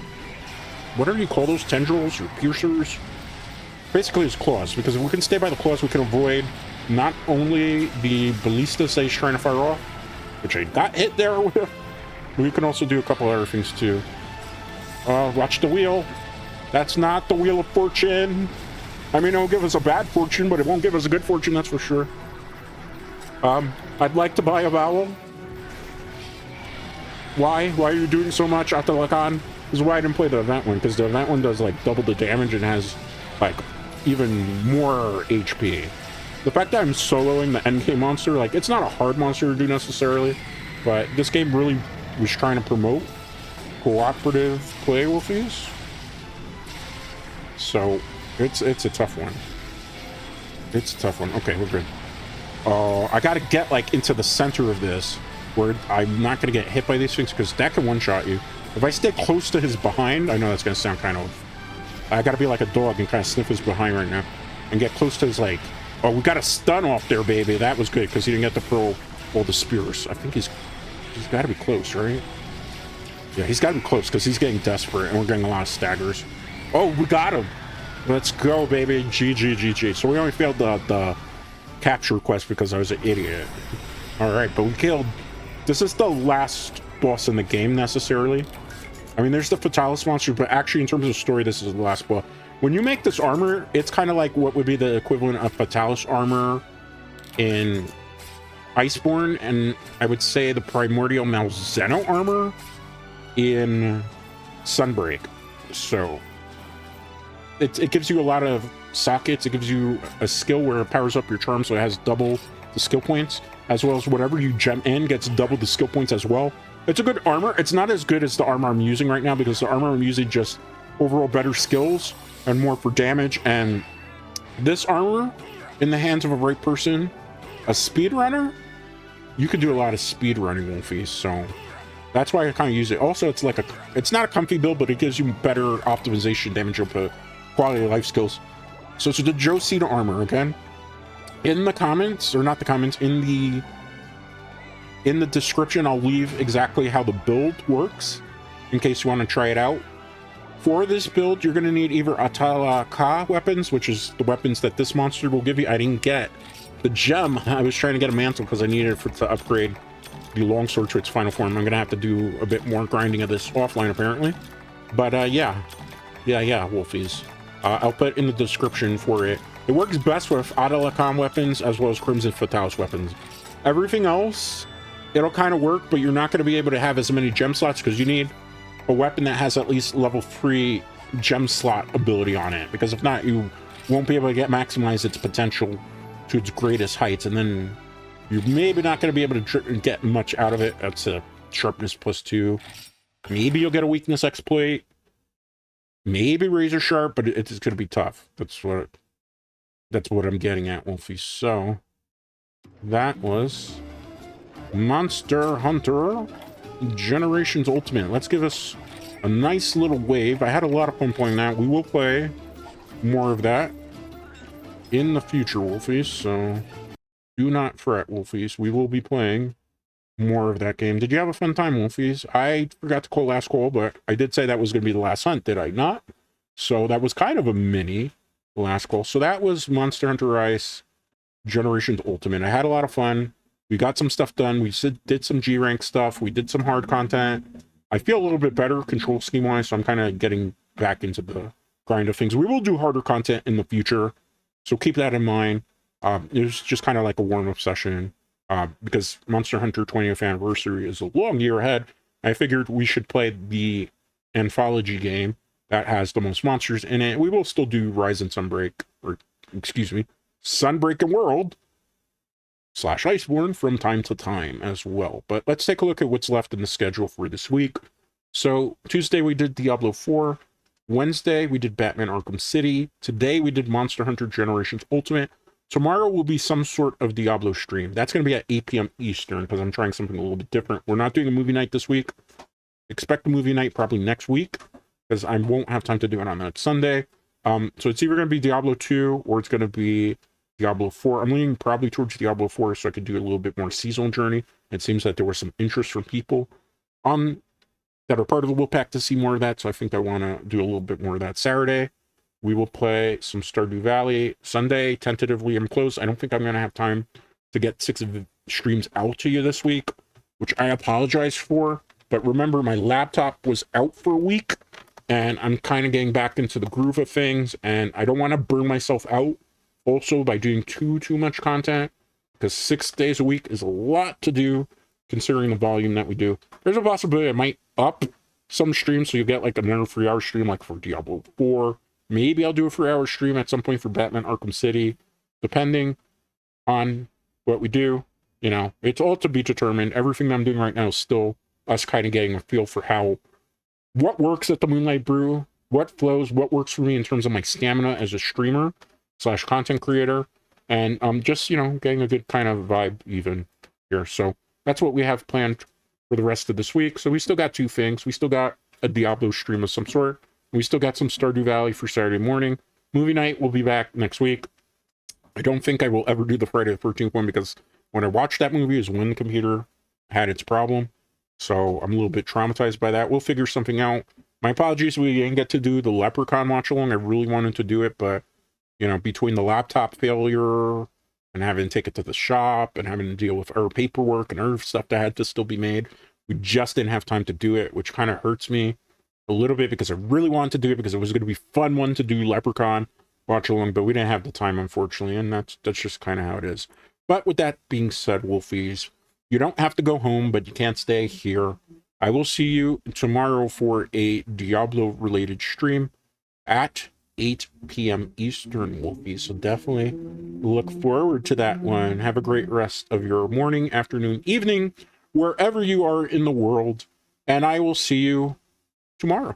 whatever you call those, tendrils or piercers. Basically his claws, because if we can stay by the claws, we can avoid not only the ballistas that he's trying to fire off, which I got hit there with, but we can also do a couple other things too. Watch the wheel. That's not the wheel of fortune. I mean, it'll give us a bad fortune, but it won't give us a good fortune, that's for sure. I'd like to buy a vowel. Why? Why are you doing so much, Atalakan? This is why I didn't play the event one, because the event one does, like, double the damage and has, like, even more HP. The fact that I'm soloing the endgame monster, like, it's not a hard monster to do necessarily, but this game really was trying to promote cooperative play with these. So it's a tough one. It's a tough one. Okay, we're good. Oh, I gotta get, like, into the center of this where I'm not gonna get hit by these things, because that can one-shot you. If I stay close to his behind, I know that's gonna sound kind of, I gotta be like a dog and kind of sniff his behind right now and get close to his, like, oh, we got a stun off there, baby. That was good because he didn't get to throw all the spears. I think he's got to be close, right? Yeah, he's got to be close because he's getting desperate and we're getting a lot of staggers. Oh, we got him. Let's go, baby. GG. So we only failed the capture quest because I was an idiot. All right, but we killed. This is the last boss in the game necessarily. I mean, there's the Fatalis monster, but actually in terms of story, this is the last boss. When you make this armor, it's kind of like what would be the equivalent of Fatalis armor in Iceborne, and I would say the Primordial Malzeno armor in Sunbreak. So it gives you a lot of sockets. It gives you a skill where it powers up your charm, so it has double the skill points. as well as whatever you gem in gets double the skill points as well. It's a good armor. It's not as good as the armor I'm using right now because the armor I'm using just overall better skills and more for damage. And this armor, in the hands of a right person, a speedrunner, you could do a lot of speed running, Wolfies. So that's why I kind of use it. Also, it's like it's not a comfy build, but it gives you better optimization, damage output, quality of life skills. So it's the Josita armor again. In the comments, or not the comments, in the description, I'll leave exactly how the build works in case you want to try it out. For this build, you're going to need either Atala Ka weapons, which is the weapons that this monster will give you. I didn't get the gem. I was trying to get a mantle because I needed it to upgrade the longsword to its final form. I'm going to have to do a bit more grinding of this offline, apparently. But yeah, Wolfies. I'll put in the description for it. It works best with Adalakan weapons as well as Crimson Fatalis weapons. Everything else, it'll kind of work, but you're not going to be able to have as many gem slots because you need a weapon that has at least level 3 gem slot ability on it. Because if not, you won't be able to maximize its potential to its greatest heights, and then you're maybe not going to be able to get much out of it. That's a sharpness +2. Maybe you'll get a weakness exploit. Maybe razor sharp, but it's going to be tough. That's what I'm getting at, Wolfie. So that was Monster Hunter Generations Ultimate. Let's give us a nice little wave. I had a lot of fun playing that. We will play more of that in the future, Wolfies. So do not fret, Wolfies. We will be playing more of that game. Did you have a fun time, Wolfies? I forgot to call last call, but I did say that was going to be the last hunt, did I not? So that was kind of a mini last call. So that was Monster Hunter Rise Generations Ultimate. I had a lot of fun. We got some stuff done. We did some G rank stuff. We did some hard content. I feel a little bit better control scheme wise, so I'm kind of getting back into the grind of things. We will do harder content in the future, so keep that in mind. It was just kind of like a warm-up session because Monster Hunter 20th Anniversary is a long year ahead. I figured we should play the anthology game that has the most monsters in it. We will still do Rise and Sunbreak, or excuse me, Sunbreak and World / Iceborne from time to time as well. But let's take a look at what's left in the schedule for this week. So Tuesday we did Diablo 4. Wednesday we did Batman Arkham City. Today we did Monster Hunter Generations Ultimate. Tomorrow will be some sort of Diablo stream. That's going to be at 8 p.m. Eastern because I'm trying something a little bit different. We're not doing a movie night this week. Expect a movie night probably next week because I won't have time to do it on that Sunday. So it's either going to be Diablo 2 or it's going to be Diablo 4. I'm leaning probably towards Diablo 4 so I could do a little bit more seasonal journey. It seems that there was some interest from people that are part of the Wolfpack to see more of that, so I think I want to do a little bit more of that. Saturday, we will play some Stardew Valley. Sunday, tentatively, I'm close. I don't think I'm going to have time to get 6 of the streams out to you this week, which I apologize for. But remember, my laptop was out for a week, and I'm kind of getting back into the groove of things, and I don't want to burn myself out also by doing too much content, because 6 days a week is a lot to do, considering the volume that we do. There's a possibility I might up some streams, so you get like another 3-hour stream, like for Diablo 4. Maybe I'll do a 3-hour stream at some point for Batman Arkham City, depending on what we do. You know, it's all to be determined. Everything that I'm doing right now is still us kind of getting a feel for what works at the Moonlight Brew, what flows, what works for me in terms of my stamina as a streamer / content creator, and just, you know, getting a good kind of vibe even here. So that's what we have planned for the rest of this week. So we still got 2 things. We still got a Diablo stream of some sort. We still got some Stardew Valley for Saturday morning. Movie night will be back next week. I don't think I will ever do the Friday the 13th one because when I watched that movie is when the computer had its problem. So I'm a little bit traumatized by that. We'll figure something out. My apologies, we didn't get to do the Leprechaun watch along. I really wanted to do it, but, you know, between the laptop failure and having to take it to the shop and having to deal with our paperwork and other stuff that had to still be made, we just didn't have time to do it, which kind of hurts me a little bit because I really wanted to do it because it was going to be fun one to do Leprechaun watch along, but we didn't have the time, unfortunately, and that's just kind of how it is. But with that being said, Wolfies, you don't have to go home, but you can't stay here. I will see you tomorrow for a Diablo-related stream at 8 p.m. Eastern, Wolfies, so definitely look forward to that one. Have a great rest of your morning, afternoon, evening, wherever you are in the world, and I will see you tomorrow.